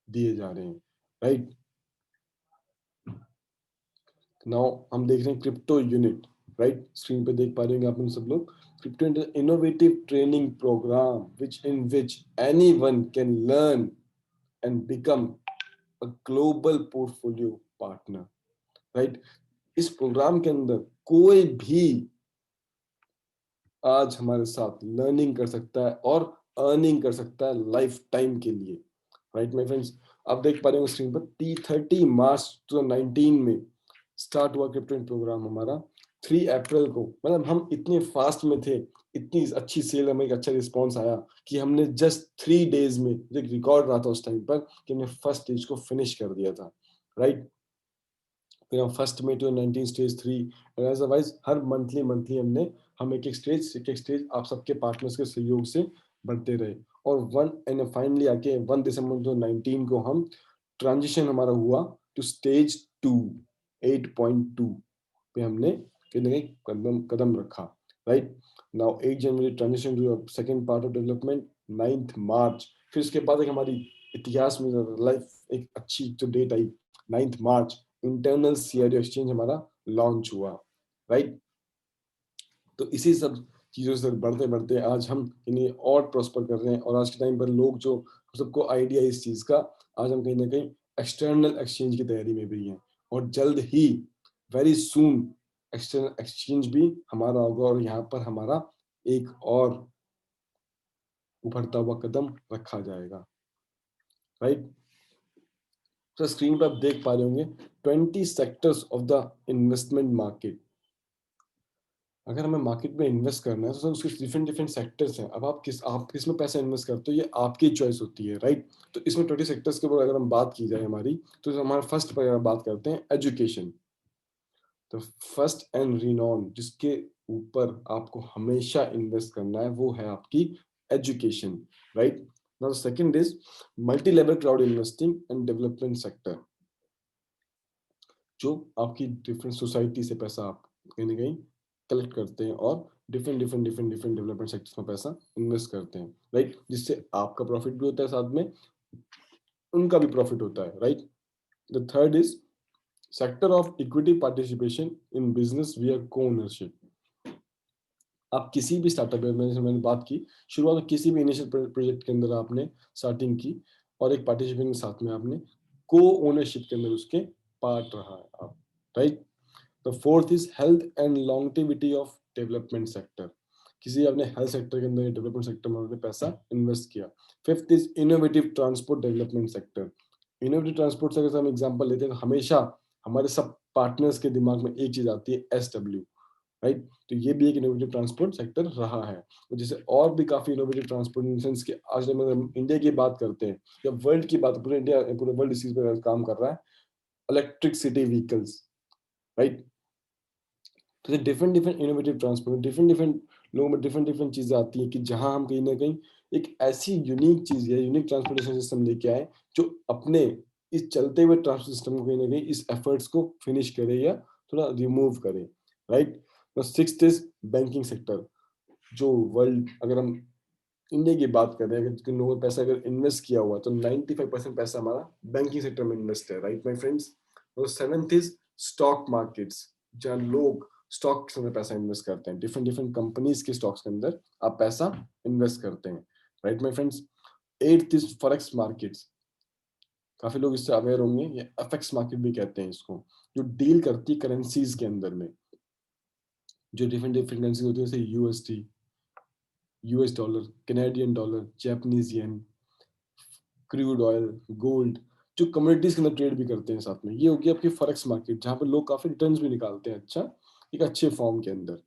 A: दिए जा रहे हैं, राइट। नाउ हम देख रहे हैं क्रिप्टो यूनिट, राइट, स्क्रीन पे देख पा रहे हैं आप सब लोग, crypto innovative training program which anyone can learn and become a global portfolio partner, right. इस प्रोग्राम के अंदर कोई भी आज हमारे साथ लर्निंग कर सकता है और अर्निंग कर सकता है लाइफ टाइम के लिए, राइट माय फ्रेंड्स। आप देख पा रहे हो स्क्रीन पर, 30 मार्च 2019 में स्टार्ट हुआ क्रिप्टो प्रोग्राम हमारा, 3 अप्रैल को, मतलब हम इतने फास्ट में थे, इतनी अच्छी सेल, हमें एक अच्छा रिस्पॉन्स आया कि हमने जस्ट 3 डेज में, एक रिकॉर्ड रहा था उस टाइम पर कि हमने फर्स्ट स्टेज को फिनिश कर दिया था, राइट। फिर हम फर्स्ट में टू 19 स्टेज 3, अदरवाइज हर मंथली मंथली हम एक एक स्टेज आप सबके पार्टनर्स के सहयोग से बढ़ते रहे, और वन एंड फाइनली आके 1 दिसंबर 2019 को हम ट्रांजिशन हमारा हुआ टू स्टेज 2, 8.2 पे हमने कहीं ना कहीं कदम कदम रखा, right. Now 8 January transition to second part of development, 9 March, फिर उसके बाद एक हमारी इतिहास में लाइफ एक अच्छी जो डेट आई, 9 मार्च, इंटरनल सीआरओ एक्सचेंज हमारा लॉन्च हुआ, राइट। तो इसी सब चीजों से बढ़ते बढ़ते आज हम इन्हें और प्रॉस्पर कर रहे हैं, और आज के टाइम पर लोग जो सबको आइडिया इस चीज का, आज हम कहीं ना कहीं एक्सटर्नल एक्सचेंज की तैयारी में भी हैं, और जल्द ही वेरी सून एक्सटर्नल एक्सचेंज भी हमारा होगा, और यहाँ पर हमारा एक और उभरता हुआ कदम रखा जाएगा, राइट। तो स्क्रीन पर आप देख पा रहे होंगे 20 sectors of the investment market. अगर हमें मार्केट में इन्वेस्ट करना है तो सर उसके डिफरेंट डिफरेंट सेक्टर्स हैं। अब आप किस में पैसा इन्वेस्ट करते हो ये आपकी चॉइस होती है, राइट। तो इसमें 20 सेक्टर्स के ऊपर अगर हम बात की जाए हमारी, तो हमारा फर्स्ट पर अगर बात करते हैं एजुकेशन, तो फर्स्ट एंड रिनॉन जिसके ऊपर आपको हमेशा इन्वेस्ट करना है वो है आपकी education, right. Now second is multi level cloud investing and development sector, जो आपकी डिफरेंट सोसाइटी से पैसा आप कहीं ना कहीं कलेक्ट करते हैं और डिफरेंट डेवलपमेंट सेक्टर्स में पैसा इन्वेस्ट करते हैं, राइट, जिससे आपका प्रॉफिट भी होता है, साथ में उनका भी प्रॉफिट होता है, right. The third is sector of equity participation in business wear को ओनरशिप। आप किसी भी स्टार्टअप में, मैंने बात की शुरुआत में, किसी भी इनिशियल प्रोजेक्ट के अंदर आपने स्टार्टिंग की और एक पार्टिसिपेंट के साथ में आपने को ओनरशिप के अंदर उसके पार्ट रहा है आप, right. The fourth is health and longevity of development sector, किसी आपने हेल्थ सेक्टर के अंदर, डेवलपमेंट सेक्टर में आपने पैसा इन्वेस्ट किया। Fifth is innovative transport development sector, innovative transport से अगर हम एग्जांपल लेते हैं तो हमेशा हमारे सब पार्टनर्स के दिमाग में एक चीज आती है, SW, राइट। तो ये भी एक इनोवेटिव ट्रांसपोर्ट सेक्टर रहा है। तो जैसे और भी काफी इनोवेटिव ट्रांसपोर्ट इन सेंस कि आज अगर हम इंडिया की बात करते हैं या वर्ल्ड की बात, पूरे इंडिया पूरे वर्ल्ड इस चीज पर काम कर रहा है, इलेक्ट्रिक सिटी व्हीकल्स, राइट। तो different different innovative transport, different different लोगों में डिफरेंट डिफरेंट चीजें आती हैं कि जहां हम कहीं ना कहीं एक ऐसी यूनिक चीज है, यूनिक ट्रांसपोर्टेशन सिस्टम लेके आए जो अपने इस चलते हुए ट्रांसपोर्ट सिस्टम को कहीं ना कहीं इस एफर्ट्स को फिनिश करे या थोड़ा रिमूव करे, right. Sixth is banking sector. जो वर्ल्ड, अगर हम इंडिया की बात करें, अगर जिन लोगों ने पैसा अगर इन्वेस्ट किया हुआ तो 95% पैसा हमारा बैंकिंग सेक्टर में इन्वेस्ट है, राइट माय फ्रेंड्स। और सेवेंथ इज स्टॉक मार्केट्स, जहाँ लोग स्टॉक्स में पैसा इन्वेस्ट करते हैं, डिफरेंट डिफरेंट कंपनीज के स्टॉक्स के अंदर आप पैसा इन्वेस्ट करते हैं, right my friends. Eighth is forex markets, काफी लोग इससे अवेयर होंगे, ये एफएक्स मार्केट भी कहते हैं इसको, जो डील करती है करेंसीज के अंदर में, जो डिफरेंट डिफरेंट करेंसीज होती है, जैसे USD, US dollar, Canadian dollar, Japanese yen, crude oil, gold, जो कमोडिटीज के अंदर ट्रेड भी करते हैं साथ में। ये होगी आपकी फॉरेक्स मार्केट, जहां पर लोग काफी रिटर्न्स भी निकालते हैं, अच्छा, एक अच्छे फॉर्म के अंदर।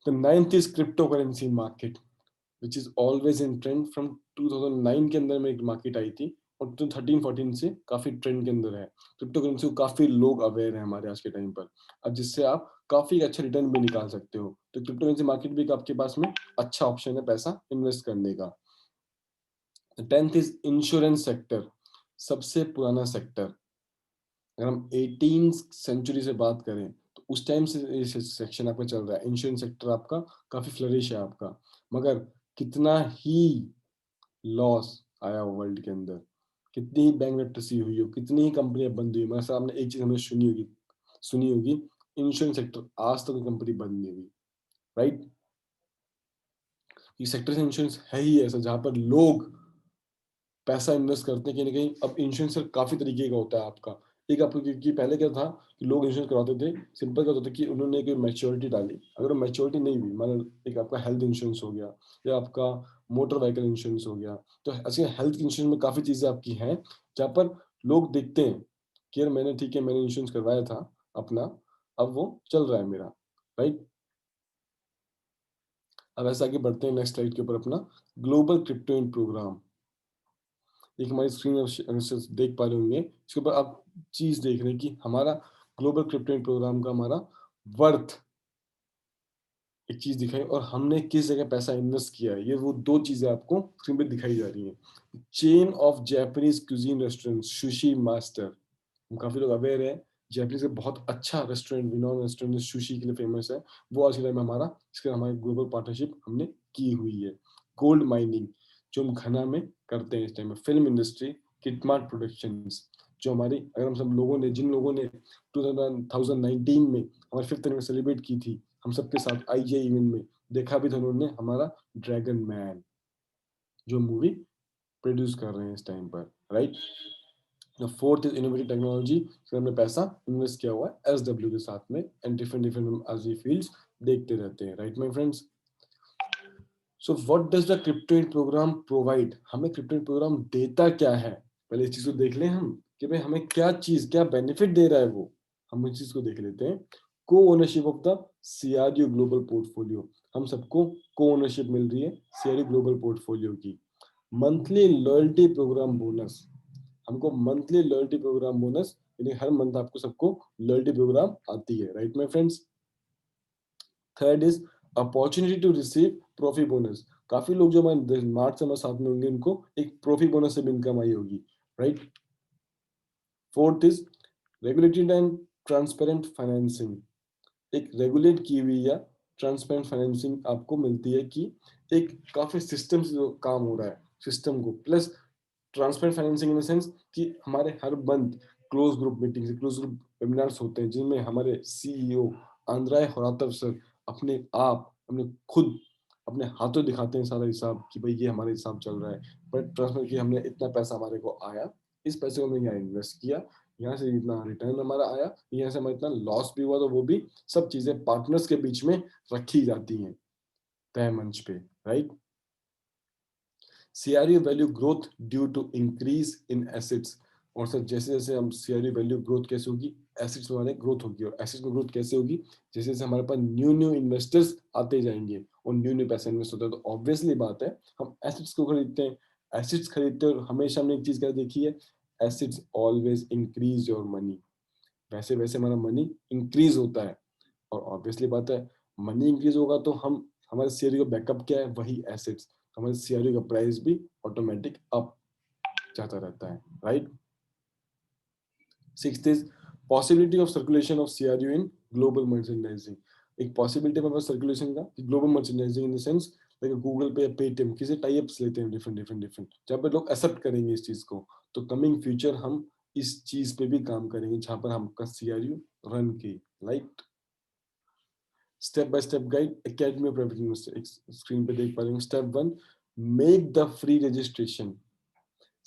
A: The ninth is crypto currency market, which is always in trend. From 2009 के अंदर में एक मार्केट आई थी और 2013-14 से काफी ट्रेंड के अंदर है। क्रिप्टो करेंसी को काफी लोग अवेयर है हमारे आज के टाइम पर, अब जिससे आप काफी अच्छा रिटर्न भी निकाल सकते हो। तो क्रिप्टो करेंसी मार्केट भी आपके पास में अच्छा ऑप्शन है पैसा इन्वेस्ट करने का। टेंथ इज इंश्योरेंस सेक्टर, सबसे पुराना सेक्टर। अगर हम 18 सेंचुरी से बात करें तो उस टाइम से ये सेक्शन आपका चल रहा है, इंश्योरेंस सेक्टर आपका काफी फ्लरिश है आपका। मगर कितना ही लॉस आया हो वर्ल्ड के अंदर, कितनी ही बैंकरप्सी हुई हो, कितनी ही कंपनियां बंद हुई, मगर आपने एक चीज हमें सुनी होगी, इंश्योरेंस सेक्टर आज तक कंपनी बंद नहीं हुई, राइट। ये सेक्टर से इंश्योरेंस है ही ऐसा जहां पर लोग पैसा इन्वेस्ट करते हैं कहीं ना कहीं। अब इंश्योरेंस काफी तरीके का होता है आपका, एक आपको, क्योंकि पहले क्या था कि लोग इंश्योरेंस करवाते थे, सिंपल क्या होता था कि उन्होंने एक मैच्योरिटी डाली, अगर मैच्योरिटी नहीं हुई, मतलब एक आपका हेल्थ इंश्योरेंस हो गया या आपका मोटर व्हीकल इंश्योरेंस हो गया, तो ऐसे हेल्थ इंश्योरेंस में काफी चीजें आपकी हैं जहाँ पर लोग देखते हैं कि यार मैंने, ठीक है, मैंने इंश्योरेंस करवाया था अपना, अब वो चल रहा है मेरा, राइट। अब ऐसे आगे बढ़ते हैं नेक्स्ट स्लाइड के ऊपर अपना, ग्लोबल क्रिप्टो इन प्रोग्राम। एक हमारी स्क्रीन अगर से देख पा रहे होंगे, इसके ऊपर आप चीज देख रहे हैं कि हमारा ग्लोबल क्रिप्टो प्रोग्राम का हमारा वर्थ, एक चीज दिखाई, और हमने किस जगह पैसा इन्वेस्ट किया है, ये वो दो चीजें आपको स्क्रीन पे दिखाई जा रही हैं। Chain of Japanese cuisine restaurant sushi master, हम काफी लोग अवेयर है, जापानीज का बहुत अच्छा रेस्टोरेंट, विनोन रेस्टोरेंट सुशी के लिए फेमस है, वो आज के टाइम में हमारा, इसके हमारे ग्लोबल पार्टनरशिप हमने की हुई है। गोल्ड माइनिंग, जो हम घना में करते हैं इस टाइम में। फिल्म इंडस्ट्री, किटमार्ट प्रोडक्शंस, जो हमारी, अगर हम सब लोगों ने, जिन लोगों ने 2019 में हमारी 5th एनिवर्सरी सेलिब्रेट की थी हम सबके साथ आईजीआई इवेंट में, देखा भी था उन्होंने हमारा ड्रैगन मैन, जो मूवी प्रोड्यूस कर रहे हैं इस टाइम पर, right. Fourth is innovative technology, हमने पैसा इन्वेस्ट किया हुआ है एसडब्ल्यू के साथ में, and different different as we fields देखते रहते हैं, right my friends. So what does the crypto in program provide, हमें क्रिप्टो इन प्रोग्राम देता क्या है, पहले इस चीज को देख लें हम कि भाई हमें क्या चीज, क्या बेनिफिट दे रहा है वो, हम इस चीज को देख लेते हैं। को ownership of the CRU global portfolio, हम सबको को ओनरशिप मिल रही है सीआरयू ग्लोबल पोर्टफोलियो की। मंथली लॉयल्टी प्रोग्राम बोनस, हमको मंथली लॉयल्टी प्रोग्राम बोनस, यानी हर मंथ आपको सबको लॉयल्टी प्रोग्राम आती है, right my friends. Third is opportunity to receive profit bonus, काफी लोग जो हमारे मार्च से हमारे साथ में होंगे उनको एक प्रॉफिट बोनस से भी इनकम आई होगी, right. Fourth is regulated and transparent financing, एक रेगुलेट की हुई या ट्रांसपेरेंट फाइनेंसिंग आपको मिलती है कि एक काफी सिस्टम से जो काम हो रहा है सिस्टम को, plus transparent financing in the sense कि हमारे हर month close group meeting, close group webinars होते हैं जिनमें हमारे सीईओ आंद्राय होरातव सर अपने आप, अपने खुद, अपने हाथों दिखाते हैं सारा हिसाब कि भाई ये हमारा हिसाब चल रहा है, बट ट्रांसफर कि हमने इतना पैसा हमारे को आया, इस पैसे को हमने यहाँ इन्वेस्ट किया, यहाँ से इतना रिटर्न हमारा आया, यहाँ से हमारा इतना लॉस भी हुआ, तो वो भी सब चीजें पार्टनर्स के बीच में रखी जाती हैं तय मंच पे, right. CRU value growth due to increase in assets, और सर जैसे जैसे हम सीआरयू वैल्यू ग्रोथ कैसे होगी, एसेट्स हमारे ग्रोथ होगी। और एसेट्स में ग्रोथ कैसे होगी? जैसे जैसे हमारे पास न्यू न्यू इन्वेस्टर्स आते जाएंगे और न्यू न्यू पैसा इन्वेस्ट होता है, तो ऑब्वियसली बात है हम एसेट्स को खरीदते हैं। एसेट्स खरीदते हैं और हमेशा हमने एक चीज क्या देखी है, assets always increase your money. वैसे वैसे हमारा मनी इंक्रीज होता है, और ऑब्वियसली बात है मनी इंक्रीज होगा तो हम हमारे शेयर का बैकअप क्या है, वही एसेट्स। हमारे शेयर का प्राइस भी ऑटोमेटिक अप जाता रहता है, right. Sixth is possibility of circulation of CRU in global merchandising. एक पॉसिबिलिटी है सर्कुलेशन का global merchandising in the sense like Google पे या पेटीएम किसी टाई अप्स लेते हैं डिफरेंट डिफरेंट डिफरेंट, जहाँ पे लोग एक्सेप्ट करेंगे इस चीज को। तो कमिंग फ्यूचर हम इस चीज पे भी काम करेंगे जहां पर हमका सीआरयू रन की, right. Step by step guide academy of private investor, screen पे देख पा रहे हैं। Step one, make the free registration.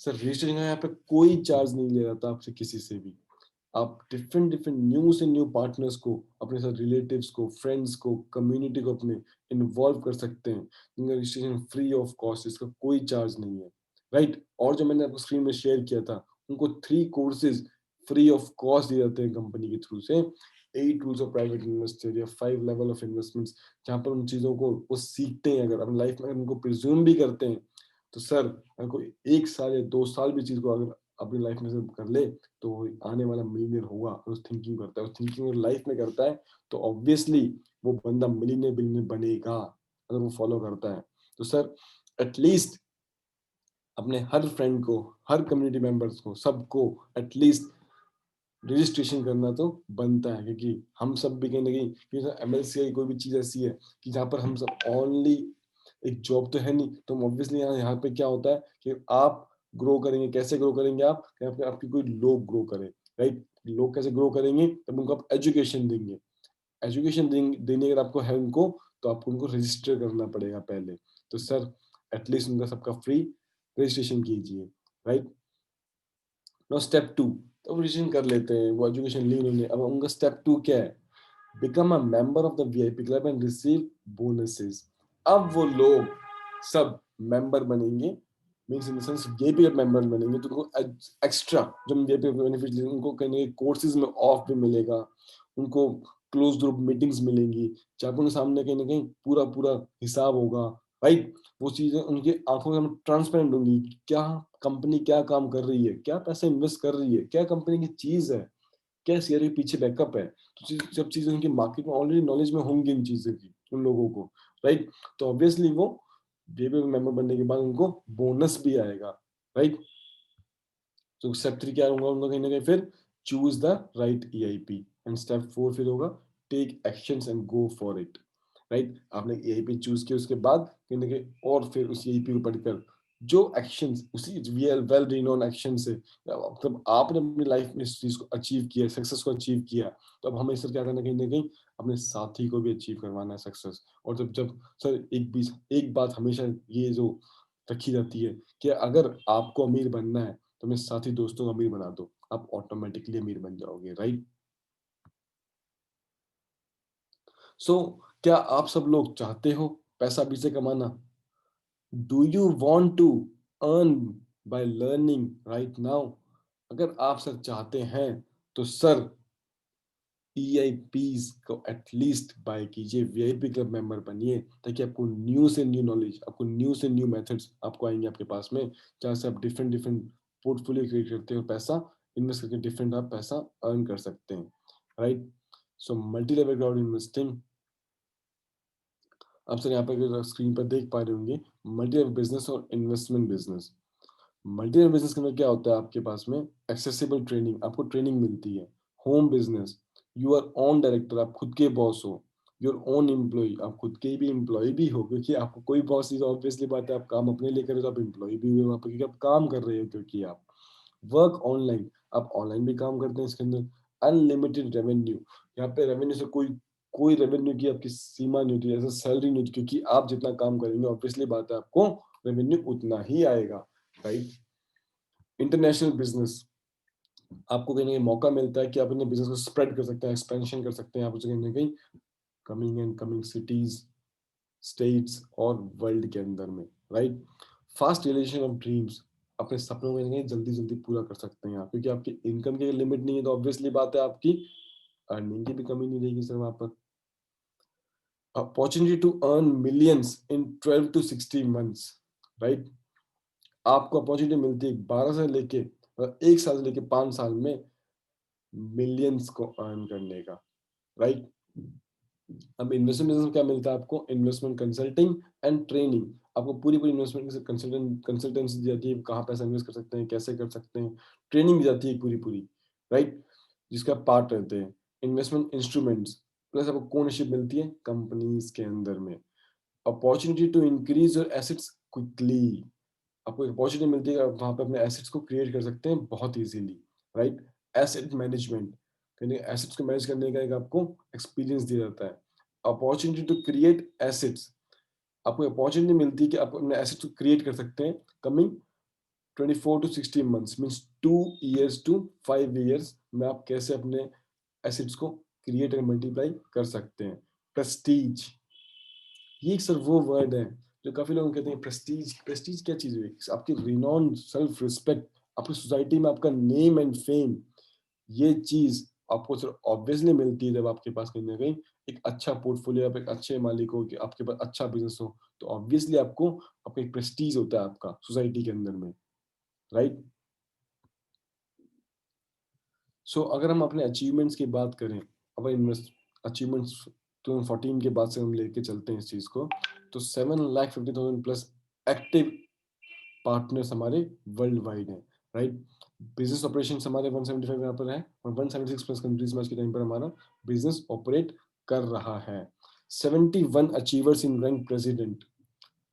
A: Sir registration का यहाँ पे कोई चार्ज नहीं ले रहा था आपसे किसी से भी। आप डिफरेंट डिफरेंट न्यू से न्यू पार्टनर्स को, अपने साथ रिलेटिव्स को, फ्रेंड्स को, कम्युनिटी को अपने इन्वॉल्व कर सकते हैं। इनका रजिस्ट्रेशन फ्री ऑफ कॉस्ट, इसका कोई चार्ज नहीं है, राइट। और जो मैंने आपको स्क्रीन में शेयर किया था, उनको 3 कोर्सेज फ्री ऑफ कॉस्ट दिए जाते हैं कंपनी के थ्रू से। 8 रूल्स ऑफ प्राइवेट इन्वेस्टर या 5 लेवल ऑफ इन्वेस्टमेंट्स, जहाँ पर उन चीजों को वो सीखते हैं। अगर अपनी लाइफ में उनको प्रिज्यूम भी करते हैं तो सर अगर कोई 1 साल या 2 साल भी चीज को अगर अपनी लाइफ में से कर ले तो वो आने वाला मिलीनियर होगा। उस थिंकिंग करता है, उस थिंकिंग और लाइफ में करता है, तो ऑब्वियसली वो बंदा मिलीनियर बिलीनियर बनेगा अगर वो फॉलो करता है। तो सर एटलीस्ट अपने हर फ्रेंड को, हर कम्युनिटी मेंबर्स को, सबको एटलीस्ट रजिस्ट्रेशन करना तो बनता है, क्योंकि हम सब भी कहीं ना कहीं, क्योंकि एमएलसी कोई भी चीज ऐसी है कि जहाँ पर हम सब ओनली, एक जॉब तो है नहीं, तो ऑब्वियसली यहाँ पे क्या होता है कि आप ग्रो करेंगे, कैसे ग्रो करेंगे आप, आपकी कोई लोग ग्रो करें, राइट। लोग कैसे ग्रो करेंगे, तब उनको आप एजुकेशन देंगे। एजुकेशन देने अगर आपको है उनको, तो आपको उनको रजिस्टर करना पड़ेगा पहले। तो सर एटलीस्ट उनका सबका फ्री रजिस्ट्रेशन कीजिए, राइट। नो स्टेप टू, तो रजिस्ट्रेशन कर लेते हैं, वो एजुकेशन ली उन्होंने। अब उनका स्टेप टू क्या है, become a member of the VIP club and receive bonuses. अब वो लोग सब मेंबर बनेंगे, means in the sense VIP club member बनेंगे, तो उनको एक्स्ट्रा जो वीआईपी बेनिफिट, उनको कहीं कोर्सेज में ऑफ भी मिलेगा, उनको क्लोज ग्रुप मीटिंग्स मिलेंगी, जहाँ पर उनके सामने कहीं ना कहीं पूरा पूरा हिसाब होगा, राइट। वो चीजें उनकी आंखों के सामने ट्रांसपेरेंट होंगी, क्या कंपनी क्या काम कर रही है, क्या पैसा इन्वेस्ट कर रही है, क्या कंपनी की चीज है, क्या शेयर के पीछे बैकअप है। तो जब चीजें उनकी मार्केट में ऑलरेडी नॉलेज में होंगी इन चीजों की उन लोगों को, राइट। तो ऑब्वियसली वो जेबी मेंबर बनने के बाद उनको बोनस भी आएगा, राइट। तो स्टेप 3 क्या होगा उनका, कहीं ना कहीं फिर choose the right EIP. And step 4 फिर होगा take actions and go for it, right. आपने ईआईपी चूज किया, उसके बाद कहीं ना कहीं और फिर उस ईआईपी को पढ़कर जो एक्शंस, उसी वेल रिनोन एक्शन से, मतलब आपने अपनी लाइफ में इस चीज को अचीव किया, सक्सेस को अचीव किया, तो अब हमें सर क्या करना, कहीं ना कहीं अपने साथी को भी अचीव करवाना है सक्सेस। और जब जब सर एक बात हमेशा ये जो रखी जाती है कि अगर आपको अमीर बनना है तो अपने साथी दोस्तों को अमीर बना दो, आप ऑटोमेटिकली अमीर बन जाओगे, राइट। सो क्या आप सब लोग चाहते हो पैसा भी से कमाना? Do you want to earn by learning right now? अगर आप सर चाहते हैं तो सर ईआईपीज को एटलीस्ट बाय कीजिए, वीआईपी क्लब मेंबर बनिए, ताकि आपको न्यू से न्यू नॉलेज, आपको न्यू से न्यू मेथड्स आपको आएंगे आपके पास में, जहाँ से आप डिफरेंट डिफरेंट पोर्टफोलियो क्रिएट करते हो, पैसा इन्वेस्ट करके डिफरेंट आप पैसा अर्न कर सकते हैं, right. So multi level crowd investing, आप सर यहाँ पर स्क्रीन पर देख पा रहे होंगे, मल्टी लेवल बिजनेस और investment business. Multi level business के अंदर क्या होता है, आपके पास में एक्सेसिबल ट्रेनिंग, आपको ट्रेनिंग मिलती है। Home business, you our own director, आप खुद के बॉस हो। योर ओन एम्प्लॉय, आप खुद के भी एम्प्लॉय भी हो, क्योंकि आपको कोई बॉस नहीं, ऑब्वियसली बात है, आप काम अपने लिए करें तो आप एम्प्लॉय भी हुए वहाँ पर, क्योंकि आप काम कर रहे हो, क्योंकि आप वर्क ऑनलाइन, आप ऑनलाइन भी काम करते हैं इसके अंदर। अनलिमिटेड रेवेन्यू, यहाँ पे रेवेन्यू से कोई कोई रेवेन्यू की आपकी सीमा नहीं होती, जैसे सैलरी नहीं होती, क्योंकि आप जितना काम करेंगे ऑब्वियसली बात है आपको रेवेन्यू उतना ही आएगा, राइट। इंटरनेशनल बिजनेस, आपको कहीं ना कहीं मौका मिलता है कि आप अपने बिजनेस को स्प्रेड कर सकते हैं, एक्सपेंशन कर सकते हैं आप उसे कहीं ना कहीं coming and coming cities, states और वर्ल्ड के अंदर में, right. Fast realization of dreams, अपने सपनों को कहीं जल्दी जल्दी पूरा कर सकते हैं आप, क्योंकि आपकी इनकम की लिमिट नहीं है तो ऑब्वियसली बात है आपकी अर्निंग की भी कमी नहीं रहेगी सर वहां पर। Opportunity to earn millions in 12 to 16 months, right. आपको अपॉर्चुनिटी मिलती है 12 से लेके 1 साल से लेके 5 साल में मिलियंस को अर्न करने का, राइट। अब इन्वेस्टमेंट बिजनेस में क्या मिलता है आपको? Investment consulting and training. आपको पूरी पूरी इन्वेस्टमेंट कंसल्टेंसी दी जाती है, कहाँ पैसा इन्वेस्ट कर सकते हैं, कैसे कर सकते हैं, ट्रेनिंग दी जाती है पूरी पूरी, राइट, जिसका पार्ट रहते हैं इन्वेस्टमेंट इंस्ट्रूमेंट्स। प्लस आपको कोनशिप मिलती है कंपनीज के अंदर में। Opportunity to increase your assets quickly. आपको अपॉर्चुनिटी मिलती है, आप वहां पे अपने एसेट्स को क्रिएट कर सकते हैं बहुत इजीली, राइट। एसेट मैनेजमेंट, यानी एसेट्स को मैनेज करने का एक आपको एक्सपीरियंस दिया जाता है। अपॉर्चुनिटी टू क्रिएट एसेट्स, आपको अपॉर्चुनिटी मिलती है कि आप अपने एसेट्स को क्रिएट कर सकते हैं coming 24 to 16 months, means 2 years to 5 years में आप कैसे अपने एसेट्स को क्रिएट और मल्टीप्लाई कर सकते हैं। प्रेस्टीज, ये एक सर वो वर्ड है जो काफी लोग कहते हैं प्रेस्टीज। प्रेस्टीज क्या चीज है? आपकी रिनॉन, सेल्फ रिस्पेक्ट, आपकी सोसाइटी में आपका नेम एंड फेम, ये चीज आपको सिर्फ ऑब्वियसली मिलती है जब आपके पास कहीं ना कहीं एक अच्छा पोर्टफोलियो, आप एक अच्छे मालिक हो, कि आपके पास अच्छा बिजनेस हो, तो ऑब्वियसली आपको आपका एक प्रेस्टीज होता है आपका सोसाइटी के अंदर में, राइट। सो अगर हम अपने अचीवमेंट्स की बात करें, अब इन्वेस्ट अचीवमेंट्स 2014 के बाद से हम लेके चलते हैं इस चीज को, तो 7,50,000 प्लस एक्टिव पार्टनर्स हमारे वर्ल्ड वाइड हैं, राइट। बिजनेस ऑपरेशन हमारे 175 यहाँ पर है और 176 प्लस कंट्रीज में आज के टाइम पर हमारा बिजनेस ऑपरेट कर रहा है। 71 अचीवर्स इन रैंक प्रेसिडेंट।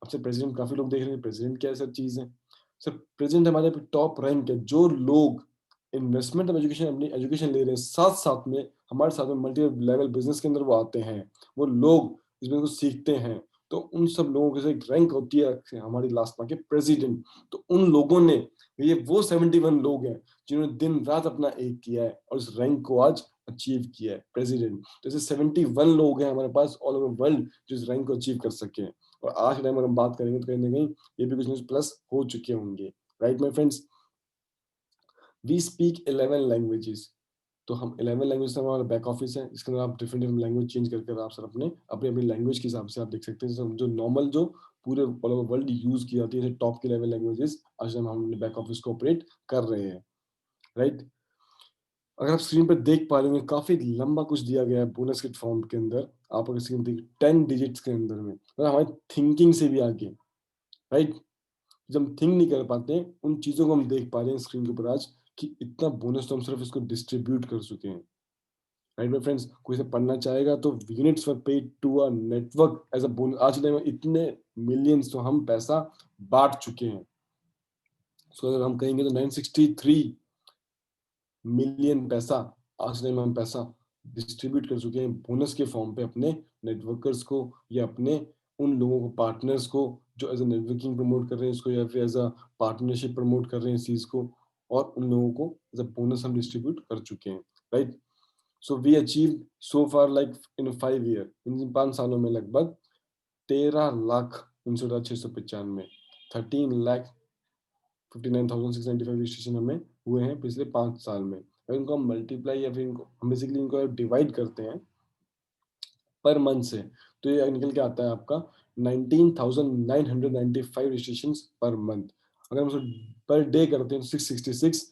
A: अब से प्रेसिडेंट काफी लोग देख रहे हैं, प्रेसिडेंट क्या सर चीज है? सर प्रेसिडेंट हमारे टॉप रैंक है, जो लोग इन्वेस्टमेंट ऑफ एजुकेशन, अपनी एजुकेशन ले रहे हैं, साथ साथ में हमारे साथ में मल्टी लेवल बिजनेस के अंदर वो आते हैं, वो लोग इस बिजनेस को सीखते हैं, तो उन सब लोगों के एक रैंक होती है हमारी लास्ट में के प्रेसिडेंट। तो उन लोगों ने, ये वो 71 लोग हैं जिन्होंने दिन रात अपना एक किया है और इस रैंक को आज अचीव किया है प्रेसिडेंट। तो ऐसे 71 लोग हैं हमारे पास ऑल ओवर वर्ल्ड जो इस रैंक को अचीव कर सके। और आज के टाइम में हम बात करेंगे तो कहीं ना कहीं ये भी कुछ न्यूज प्लस हो चुके होंगे, right my friends. We speak 11 languages. तो हम 11 लैंग्वेज हमारा बैक ऑफिस है, इसके अंदर आप डिफरेंट डिफरेंट लैंग्वेज चेंज करके आप सर अपने अपनी अपनी लैंग्वेज के हिसाब से आप देख सकते हैं जो नॉर्मल जो पूरे ऑल ओवर वर्ल्ड यूज की जाती है टॉप के लेवल लैंग्वेजेस आज हम अपने बैक ऑफिस को ऑपरेट कर रहे हैं, राइट। अगर आप स्क्रीन पर देख पा रहे होंगे काफी लंबा कुछ दिया गया है बोनस के फॉर्म के अंदर। आप अगर स्क्रीन देख 10 डिजिट्स के अंदर में, मतलब हमारी थिंकिंग से भी आगे, राइट। जब हम थिंक नहीं कर पाते हैं उन चीजों को हम देख पा रहे हैं स्क्रीन के ऊपर आज कि इतना बोनस तो हम सिर्फ इसको डिस्ट्रीब्यूट कर चुके हैं, राइट माय फ्रेंड्स। कोई इसे पढ़ना चाहेगा तो units were paid to a network as a bonus. आज के टाइम में इतने मिलियंस तो हम पैसा बांट चुके हैं। सो अगर हम कहेंगे तो 963 मिलियन पैसा आज के टाइम में हम पैसा डिस्ट्रीब्यूट कर चुके हैं बोनस के फॉर्म पे अपने नेटवर्कर्स को या अपने उन लोगों को, पार्टनर्स को जो एज अ नेटवर्किंग प्रमोट कर रहे हैं इसको या फिर एज अ पार्टनरशिप प्रमोट कर रहे हैं इस चीज को, और उन लोगों को एज अ बोनस हम डिस्ट्रीब्यूट कर चुके हैं, right. So we achieve so far like in 5 year, in 5 सालों में लगभग 13,59,695 13,59,695 रजिस्ट्रेशन हमें हुए हैं पिछले 5 साल में। अगर इनको हम मल्टीप्लाई या फिर इनको हम बेसिकली इनको डिवाइड करते हैं पर मंथ से, तो ये निकल के आता है आपका 19,995 रजिस्ट्रेशन पर मंथ। अगर हम उसको पर डे करते हैं तो 666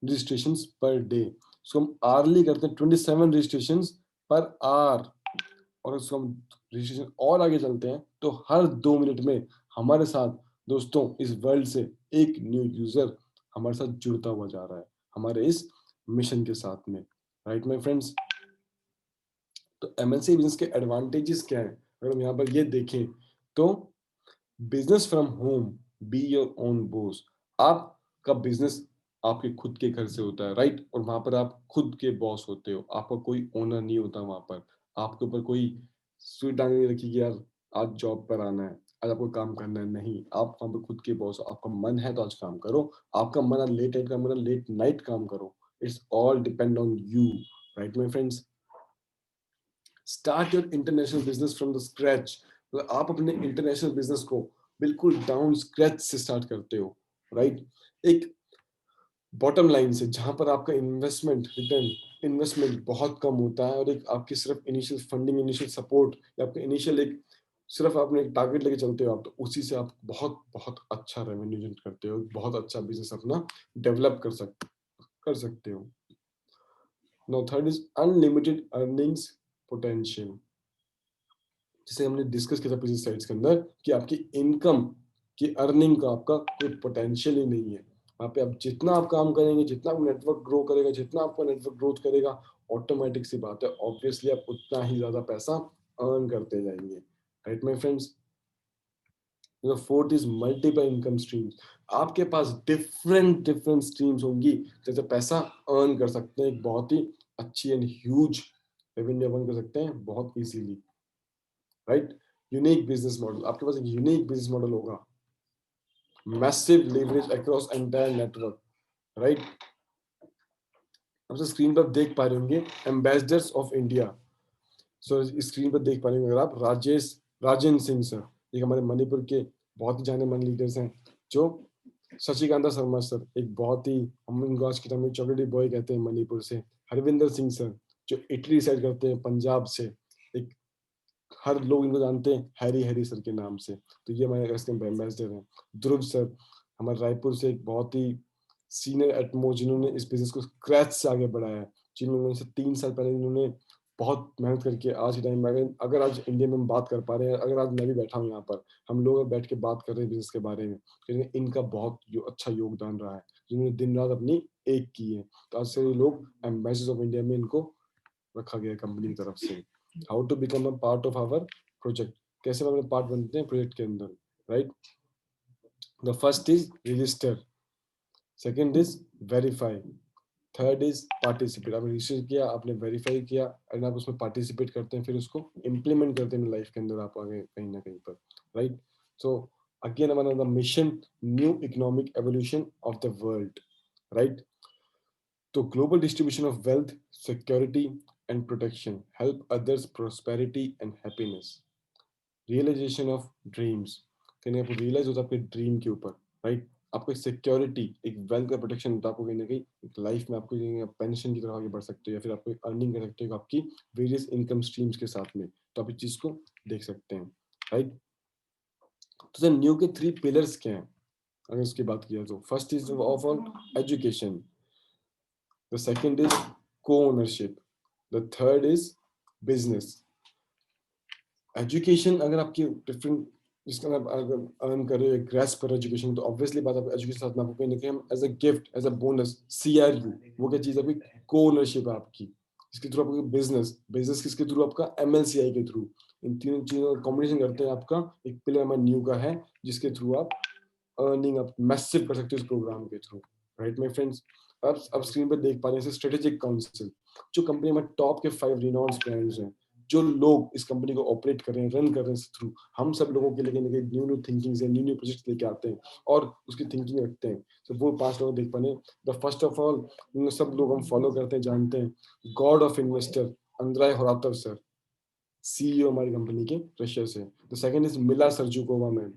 A: रजिस्ट्रेशन पर डे। उसको हम आर्ली करते हैं 27 रजिस्ट्रेशन पर आवर। और उसको हम रजिस्ट्रेशन और आगे चलते हैं तो हर 2 मिनट में हमारे साथ दोस्तों इस वर्ल्ड से एक न्यू यूजर हमारे साथ जुड़ता हुआ जा रहा है हमारे इस मिशन के साथ में, राइट माय फ्रेंड्स। तो एमएनसी बिजनेस के एडवांटेजेस क्या है अगर हम यहाँ पर ये देखें तो business from home, be your own boss. आपका बिजनेस आपके खुद के घर से होता है, राइट। और वहां पर आप खुद के बॉस होते हो, आपका कोई ओनर नहीं होता वहां पर। आपके ऊपर कोई सुई टांग नहीं रखी कि यार आज जॉब पर आना है, आज आपको काम करना है, नहीं। आप वहां पर खुद के बॉस हो, आपका मन है तो आज काम करो, आपका मन है लेट नाइट काम करो, लेट नाइट काम करो। It's all depend on you, right my friends. Start your international business from the scratch. मतलब आप अपने इंटरनेशनल बिजनेस को बिल्कुल डाउन स्क्रैच से स्टार्ट करते हो, राइट। एक बॉटम लाइन से जहां पर आपका इन्वेस्टमेंट बहुत कम होता है, और एक आपकी सिर्फ इनिशियल फंडिंग, इनिशियल सपोर्ट, या आपका इनिशियल एक सिर्फ आपने एक टारगेट लेके चलते हो आप, तो उसी से आप बहुत बहुत अच्छा रेवेन्यू जनरेट करते हो, बहुत अच्छा बिजनेस अपना डेवलप कर सकते हो। Now third is unlimited earnings potential. जैसे हमने डिस्कस किया था पिछली स्लाइड्स के अंदर कि आपकी इनकम की अर्निंग का आपका कोई पोटेंशियल ही नहीं है। वहाँ पे आप जितना आप काम करेंगे, जितना आप नेटवर्क ग्रो करेगा, जितना आपका नेटवर्क ग्रोथ करेगा, ऑटोमेटिक सी बात है, ऑब्वियसली आप उतना ही ज्यादा पैसा अर्न करते जाएंगे। Right my friends. Fourth is multiple income streams. आपके पास डिफरेंट डिफरेंट स्ट्रीम्स होंगी जैसे पैसा अर्न कर सकते हैं, एक बहुत ही अच्छी एंड ह्यूज रेवेन्यू अर्न कर सकते हैं बहुत easily. Right. Unique business model, आपके पास एक यूनिक बिजनेस मॉडल होगा। Massive leverage across entire network. Right. आप स्क्रीन पर देख पा रहे होंगे ambassadors of India. So screen पर देख पा रहे होंगे अगर आप, राजेंद्र सिंह सर, एक हमारे मणिपुर के बहुत ही जाने माने लीडर्स हैं। जो शशिकांता शर्मा सर, एक बहुत ही, हम इनको आज के टाइम में चॉकलेटी बॉय कहते हैं मणिपुर से। हरविंदर सिंह सर जो इटली साइड करते हैं, पंजाब से, एक हर लोग इनको जानते हैं हैरी हैरी सर के नाम से, तो ये हमारे एम्बेसडर हैं। ध्रुव सर हमारे रायपुर से, एक बहुत ही सीनियर एटमो, जिन्होंने इस बिजनेस को स्क्रैच से आगे बढ़ाया है, जिन्होंने से 3 साल पहले इन्होंने बहुत मेहनत करके आज के टाइम में, अगर आज इंडिया में हम बात कर पा रहे हैं, अगर आज मैं भी बैठा हूँ यहाँ पर, हम लोग बैठ के बात कर रहे हैं बिजनेस के बारे में, क्योंकि इनका बहुत अच्छा योगदान रहा है, जिन्होंने दिन रात अपनी एक की है। तो आज से ये लोग एम्बेसडर्स ऑफ इंडिया में इनको रखा गया कंपनी की तरफ से। How to become a part of our project, कैसे हम अपने पार्ट बनते हैं प्रोजेक्ट के अंदर। Right. The first is register, second is verify, third is participate. आपने रजिस्टर किया, आपने वेरीफाई किया, एंड आप उसमें पार्टिसिपेट करते हैं, फिर उसको इम्प्लीमेंट करते हैं लाइफ के अंदर आप आगे कहीं ना कहीं पर। राइट। सो अगेन हमारा the mission, new economic evolution of the world. Right. तो global distribution of wealth, security and protection, help others prosperity and happiness, realisation of dreams, कहीं आपको रियलाइज होता है आपके ड्रीम के ऊपर। राइट। आपको एक सिक्योरिटी, एक वेल्थ का प्रोटेक्शन होता है, आपको कहीं ना कहीं एक लाइफ में आपको पेंशन की तरफ आगे बढ़ सकते हो, या फिर आपको अर्निंग कर सकते हो आपकी वेरियस इनकम स्ट्रीम्स के साथ में, तो आप इस चीज को देख सकते हैं। राइट। तो सर न्यू के 3 पिलर्स क्या हैं अगर उसकी बात किया तो, first is of all education, the second is co ownership, the third is business. Education अगर आपकी डिफरेंट, जिसका आप अगर अर्न कर रहे हो, ग्रेस्प कर रहे हो एजुकेशन, तो ऑब्वियसली बात है एजुकेशन साथ में आपको कहीं ना कहीं हम as a gift, as a bonus, CRU, वो क्या चीज है आपकी, को ओनरशिप है आपकी, इसके थ्रू आपको बिजनेस, बिजनेस किसके थ्रू, आपका MLCI के थ्रू। इन तीनों चीजों का कॉम्बिनेशन करते हैं, आपका एक पिलर हमारा न्यू का है, जिसके थ्रू आप अर्निंग आप मैसिव कर सकते हो इस प्रोग्राम के थ्रू। Right my friends. अब स्क्रीन पर देख पा रहे हैं स्ट्रेटेजिक काउंसिल, जो कंपनी में टॉप के 5 रिनॉन्ड ब्रांड्स हैं, जो लोग इस कंपनी को ऑपरेट कर रहे हैं, रन कर रहे हैं थ्रू, हम सब लोगों के लिए न्यू न्यू थिंकिंग से न्यू न्यू प्रोजेक्ट लेके आते हैं और उसकी थिंकिंग रखते हैं। तो वो 5 लोग देख पा रहे हैं। द फर्स्ट ऑफ ऑल सब लोग हम फॉलो करते हैं, जानते हैं, गॉड ऑफ इन्वेस्टर अंद्राय होरातव सर, CEO हमारी कंपनी के रशिया से। द सेकंड इज मिला सरजुकोवा ma'am,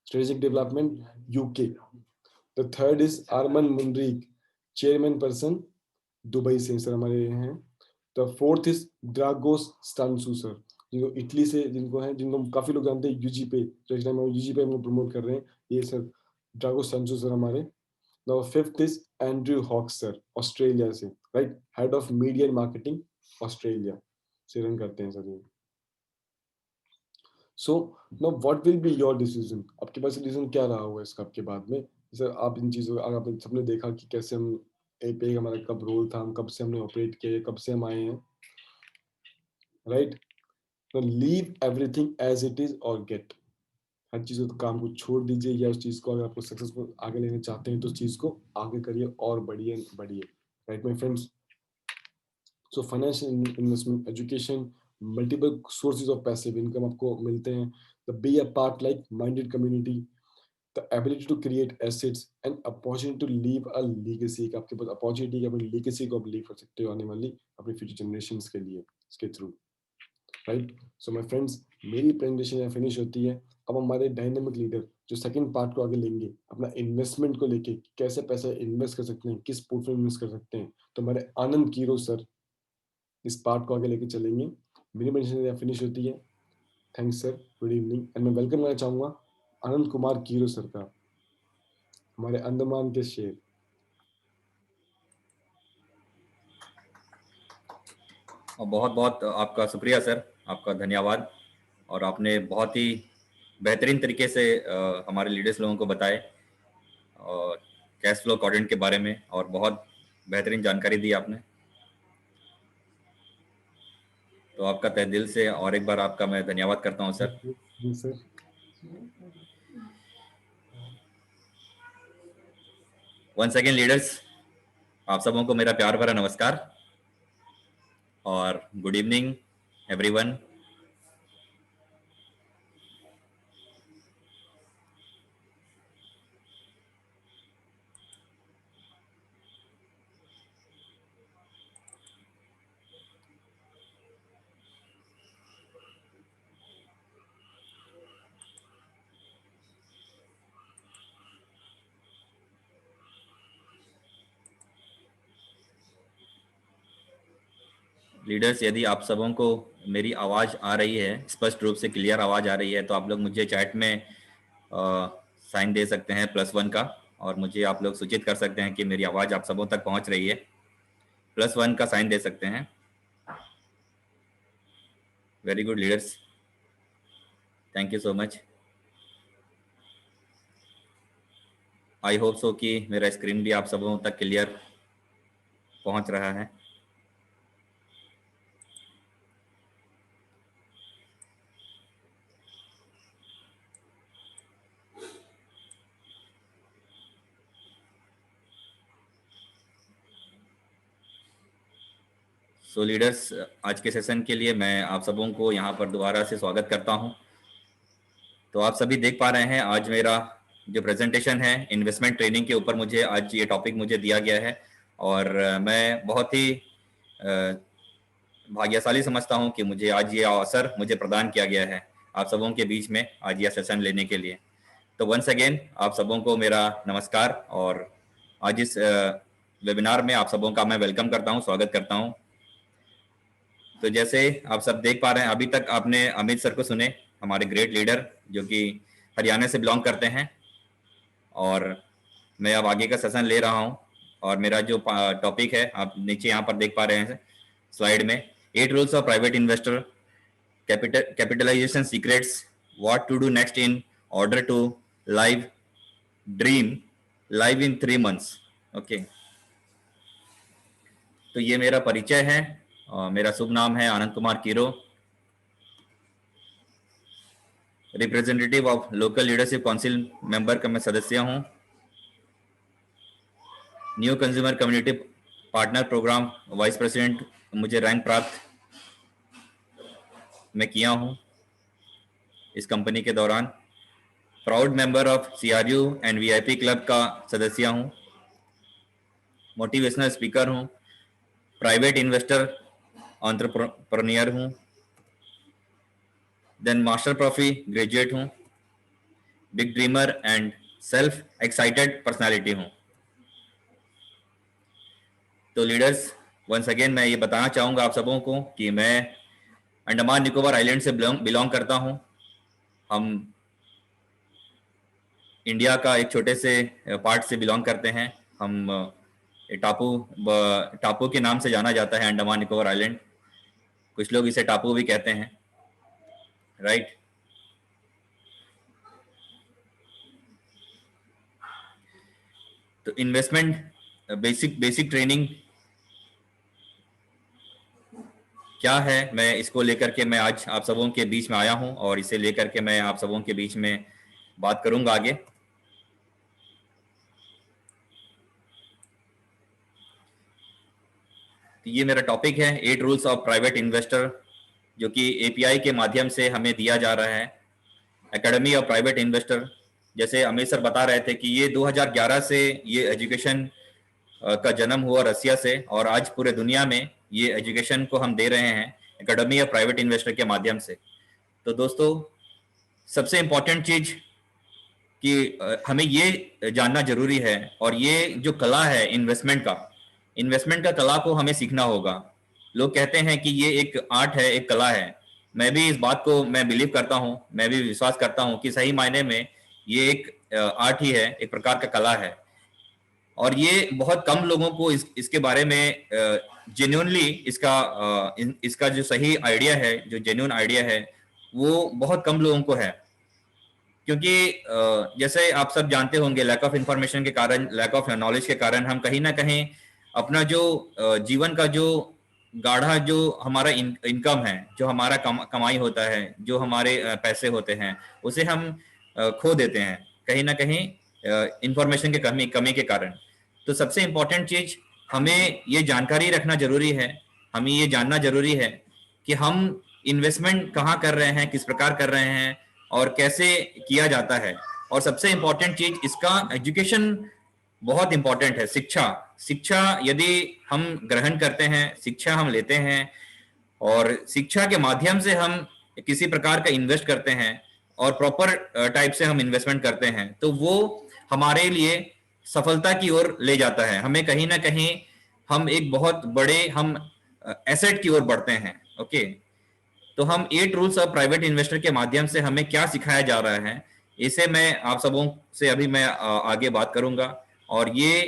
A: strategic development UK। The third is Arman मुनरीक, चेयरमैन पर्सन दुबई से सर हमारे हैं। द फोर्थ इज ड्रागोस स्टानसू सर, जिनको इटली से, जिनको है, जिनको काफी लोग जानते हैं यूजी पे, जो इस टाइम यूजी पे हम प्रमोट कर रहे हैं, ये सर ड्रागोस स्टानसू सर हमारे। The fifth is Andrew Hawk sir, Australia से, right, head of media and marketing Australia से रन करते हैं सर ये। So now what will be your decision, आपके पास डिसीजन क्या रहा होगा इसका आपके बाद में। सर आप इन चीज़ों, अगर आप सबने देखा कि कैसे हम एपीआई हमारा कब रोल था, हम कब से हमने ऑपरेट किया, कब से हम आए हैं। राइट। तो leave everything as it is और गेट, हर चीज़ को, काम को छोड़ दीजिए, या उस चीज़ को अगर आपको सक्सेसफुल आगे लेना चाहते हैं तो उस चीज़ को आगे करिए और बढ़िए बढ़िए। Right my friends. So financial investment, education, multiple sources of passive income आपको मिलते हैं। The be a part like minded community, the ability to create assets and opportunity to leave a legacy, आपके पास अपॉर्चुनिटी है अपनी लीगेसी को आप लीव कर सकते हो आने वाली अपनी फ्यूचर जनरेशंस के लिए, इसके through. Right. So my friends, मेरी प्रेजेंटेशन यहाँ फिनिश होती है। अब हमारे डायनेमिक लीडर जो सेकंड पार्ट को आगे लेंगे, अपना इन्वेस्टमेंट को लेके कैसे पैसा इन्वेस्ट कर सकते हैं, किस पोर्टफोलियो में इन्वेस्ट कर सकते हैं, तो हमारे आनंद कीरो सर इस पार्ट को आगे लेके चलेंगे। मेरी मेंशन फिनिश होती है। Thanks sir, good evening, and मैं वेलकम करना चाहूंगा आनंद कुमार कीरो सर का, हमारे अंडमान के शेर।
B: और बहुत बहुत आपका शुक्रिया सर, आपका धन्यवाद। और आपने बहुत ही बेहतरीन तरीके से हमारे लीडर्स लोगों को बताए और कैश फ्लो क्वाड्रेंट के बारे में, और बहुत बेहतरीन जानकारी दी आपने। तो आपका तहे दिल से और एक बार आपका मैं धन्यवाद करता हूं सर।
A: जी सर।
B: वंस अगेन लीडर्स, आप सबों को मेरा प्यार भरा नमस्कार और गुड इवनिंग एवरीवन। लीडर्स, यदि आप सबों को मेरी आवाज़ आ रही है, स्पष्ट रूप से क्लियर आवाज़ आ रही है, तो आप लोग मुझे चैट में साइन दे सकते हैं +1 का, और मुझे आप लोग सूचित कर सकते हैं कि मेरी आवाज़ आप सबों तक पहुंच रही है। +1 का साइन दे सकते हैं। Very good leaders, thank you so much. I hope so कि मेरा स्क्रीन भी आप सबों तक क्लियर पहुंच रहा है। सो लीडर्स, आज के सेशन के लिए मैं आप सबों को यहाँ पर दोबारा से स्वागत करता हूँ। तो आप सभी देख पा रहे हैं, आज मेरा जो प्रेजेंटेशन है इन्वेस्टमेंट ट्रेनिंग के ऊपर, मुझे आज ये टॉपिक मुझे दिया गया है, और मैं बहुत ही भाग्यशाली समझता हूँ कि मुझे आज ये अवसर मुझे प्रदान किया गया है आप सबों के बीच में आज यह सेशन लेने के लिए। तो वंस अगेन आप सबों को मेरा नमस्कार, और आज इस वेबिनार में आप सबों का मैं वेलकम करता हूँ, स्वागत करता हूँ। तो जैसे आप सब देख पा रहे हैं, अभी तक आपने अमित सर को सुने, हमारे ग्रेट लीडर जो कि हरियाणा से बिलोंग करते हैं, और मैं अब आगे का सेशन ले रहा हूं। और मेरा जो टॉपिक है आप नीचे यहाँ पर देख पा रहे हैं स्लाइड में, 8 rules of private investor, capitalisation secrets, what to do next in order to live dream live in 3 months। Okay, तो ये मेरा परिचय है। मेरा शुभ नाम है आनंद कुमार कीरो, representative of local leadership council member का मैं सदस्य हूं। New consumer community partner program vice president मुझे रैंक प्राप्त मैं किया हूं इस कंपनी के दौरान। Proud member of CRU and VIP club का सदस्य हूं, मोटिवेशनल स्पीकर हूं, प्राइवेट इन्वेस्टर एंटरप्रेन्योर हूं, देन मास्टर प्रॉफी ग्रेजुएट हूं, big dreamer and self excited personality हूं। तो लीडर्स, वंस अगेन मैं ये बताना चाहूँगा आप सबों को कि मैं अंडमान निकोबार आइलैंड से बिलोंग करता हूँ। हम इंडिया का एक छोटे से पार्ट से बिलोंग करते हैं। हम टापू के नाम से जाना जाता है अंडमान निकोबार आइलैंड, कुछ लोग इसे टापू भी कहते हैं, राइट। तो इन्वेस्टमेंट बेसिक ट्रेनिंग क्या है, मैं इसको लेकर के मैं आज आप सबों के बीच में आया हूं, और इसे लेकर के मैं आप सबों के बीच में बात करूंगा आगे। तो ये मेरा टॉपिक है 8 रूल्स ऑफ प्राइवेट इन्वेस्टर, जो कि API के माध्यम से हमें दिया जा रहा है, एकेडमी ऑफ प्राइवेट इन्वेस्टर। जैसे अमित सर बता रहे थे कि ये 2011 से ये एजुकेशन का जन्म हुआ रसिया से, और आज पूरे दुनिया में ये एजुकेशन को हम दे रहे हैं एकेडमी ऑफ प्राइवेट इन्वेस्टर के माध्यम से। तो दोस्तों, सबसे इम्पोर्टेंट चीज कि हमें ये जानना जरूरी है, और ये जो कला है इन्वेस्टमेंट का कला को हमें सीखना होगा। लोग कहते हैं कि ये एक आर्ट है, एक कला है। मैं भी इस बात को मैं बिलीव करता हूँ, मैं भी विश्वास करता हूँ कि सही मायने में ये एक आर्ट ही है, एक प्रकार का कला है। और ये बहुत कम लोगों को इसके बारे में जेन्युइनली इसका जो सही आइडिया है, जो जेन्युइन आइडिया है, वो बहुत कम लोगों को है। क्योंकि जैसे आप सब जानते होंगे, लैक ऑफ इंफॉर्मेशन के कारण, लैक ऑफ नॉलेज के कारण हम कहीं ना कहीं अपना जो जीवन का जो गाढ़ा जो हमारा इनकम है, जो हमारा कमाई होता है, जो हमारे पैसे होते हैं, उसे हम खो देते हैं कहीं ना कहीं इंफॉर्मेशन के कमी के कारण। तो सबसे इम्पोर्टेंट चीज, हमें ये जानकारी रखना जरूरी है, हमें ये जानना जरूरी है कि हम इन्वेस्टमेंट कहाँ कर रहे हैं, किस प्रकार कर रहे हैं और कैसे किया जाता है। और सबसे इम्पोर्टेंट चीज, इसका एजुकेशन बहुत इंपॉर्टेंट है। शिक्षा यदि हम ग्रहण करते हैं, शिक्षा हम लेते हैं और शिक्षा के माध्यम से हम किसी प्रकार का इन्वेस्ट करते हैं और प्रॉपर टाइप से हम इन्वेस्टमेंट करते हैं, तो वो हमारे लिए सफलता की ओर ले जाता है। हमें कहीं ना कहीं हम एक बहुत बड़े हम एसेट की ओर बढ़ते हैं। ओके, तो हम 8 रूल्स ऑफ प्राइवेट इन्वेस्टर के माध्यम से हमें क्या सिखाया जा रहा है, इसे मैं आप सबों से अभी मैं आगे बात करूंगा। और ये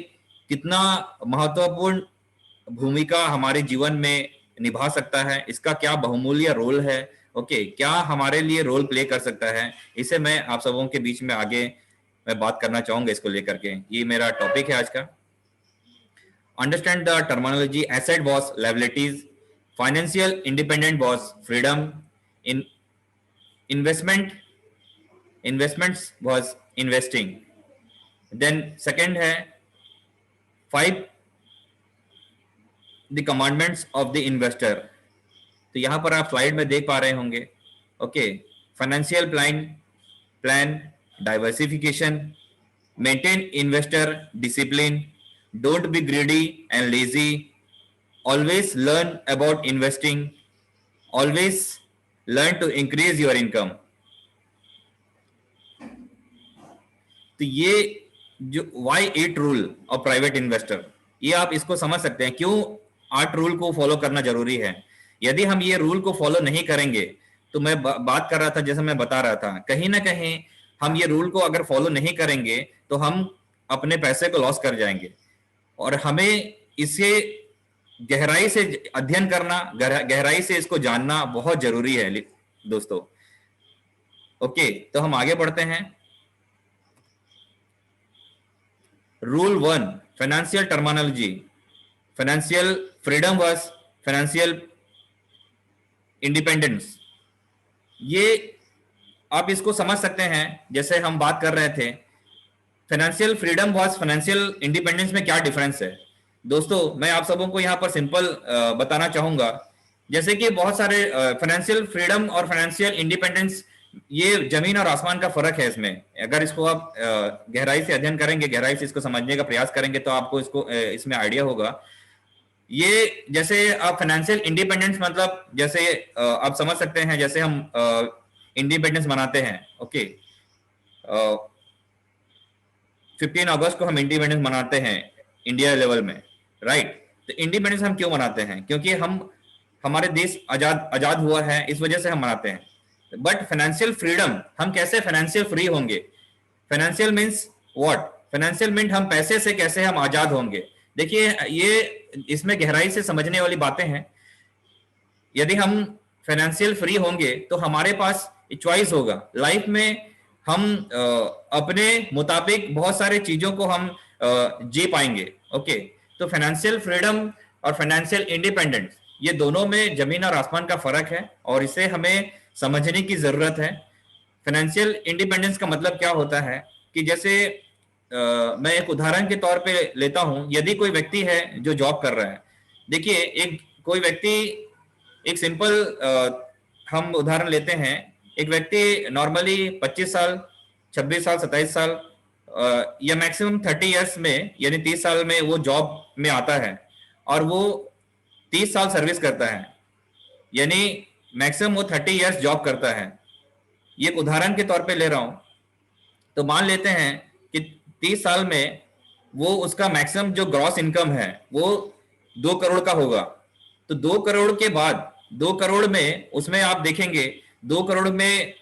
B: कितना महत्वपूर्ण भूमिका हमारे जीवन में निभा सकता है, इसका क्या बहुमूल्य रोल है, ओके, क्या हमारे लिए रोल प्ले कर सकता है, इसे मैं आप सबों के बीच में आगे मैं बात करना चाहूंगा इसको लेकर के। ये मेरा टॉपिक है आज का। Understand the terminology. Asset was liabilities, financial independent was freedom, in investments was investing. Then second है 5 the commandments of the investor. तो यहां पर आप स्लाइड में देख पा रहे होंगे। Okay, financial plan, diversification, maintain investor discipline, don't be greedy and lazy, always learn about investing, always learn to increase your income. तो ये जो Y 8 rule of private investor, ये आप इसको समझ सकते हैं क्यों 8 रूल को फॉलो करना जरूरी है। यदि हम ये रूल को फॉलो नहीं करेंगे, तो मैं बात कर रहा था, जैसे मैं बता रहा था, कहीं ना कहीं हम ये रूल को अगर फॉलो नहीं करेंगे तो हम अपने पैसे को लॉस कर जाएंगे। और हमें इसे गहराई से अध्ययन करना, गहराई से इसको जानना बहुत जरूरी है दोस्तों। ओके, तो हम आगे बढ़ते हैं। Rule 1, financial terminology. Financial freedom verse financial independence. ये आप इसको समझ सकते हैं, जैसे हम बात कर रहे थे financial freedom verse financial independence में क्या डिफरेंस है। दोस्तों, मैं आप सबों को यहाँ पर सिंपल बताना चाहूंगा, जैसे कि बहुत सारे फाइनेंशियल फ्रीडम और फाइनेंशियल इंडिपेंडेंस, ये जमीन और आसमान का फर्क है इसमें। अगर इसको आप गहराई से अध्ययन करेंगे, गहराई से इसको समझने का प्रयास करेंगे, तो आपको इसको इसमें आइडिया होगा। ये जैसे आप फाइनेंशियल इंडिपेंडेंस मतलब, जैसे आप समझ सकते हैं, जैसे हम इंडिपेंडेंस मनाते हैं। ओके, 15 अगस्त को हम इंडिपेंडेंस मनाते हैं इंडिया लेवल में, राइट। तो इंडिपेंडेंस हम क्यों मनाते हैं? क्योंकि हमारे देश आजाद हुआ है, इस वजह से हम मनाते हैं। बट फाइनेंशियल फ्रीडम, हम कैसे फाइनेंशियल फ्री होंगे? Financial means what? Financial means हम पैसे से कैसे हम आजाद होंगे। देखिए, ये इसमें गहराई से समझने वाली बातें हैं। यदि हम फाइनेंशियल फ्री होंगे तो हमारे पास चॉइस होगा लाइफ में। हम अपने मुताबिक बहुत सारे चीजों को हम जी पाएंगे। ओके, तो फाइनेंशियल फ्रीडम और फाइनेंशियल इंडिपेंडेंस, ये दोनों में जमीन और आसमान का फर्क है, और इसे हमें समझने की जरूरत है। फाइनेंशियल इंडिपेंडेंस का मतलब क्या होता है कि जैसे मैं एक उदाहरण के तौर पे लेता हूं। यदि कोई व्यक्ति है जो जॉब कर रहा है, देखिए कोई व्यक्ति, एक सिंपल हम उदाहरण लेते हैं। एक व्यक्ति नॉर्मली 25 साल, 26 साल, 27 साल या मैक्सिमम 30 इयर्स में, यानी 30 साल में वो जॉब में आता है और वो 30 साल सर्विस करता है, यानी मैक्सिमम वो 30 इयर्स जॉब करता है। ये एक उदाहरण के तौर पे ले रहा हूं। तो मान लेते हैं कि 30 साल में वो उसका मैक्सिमम जो ग्रॉस इनकम है वो 2 करोड़ का होगा। तो 2 करोड़ के बाद 2 करोड़ में उसमें आप देखेंगे 2 करोड़ में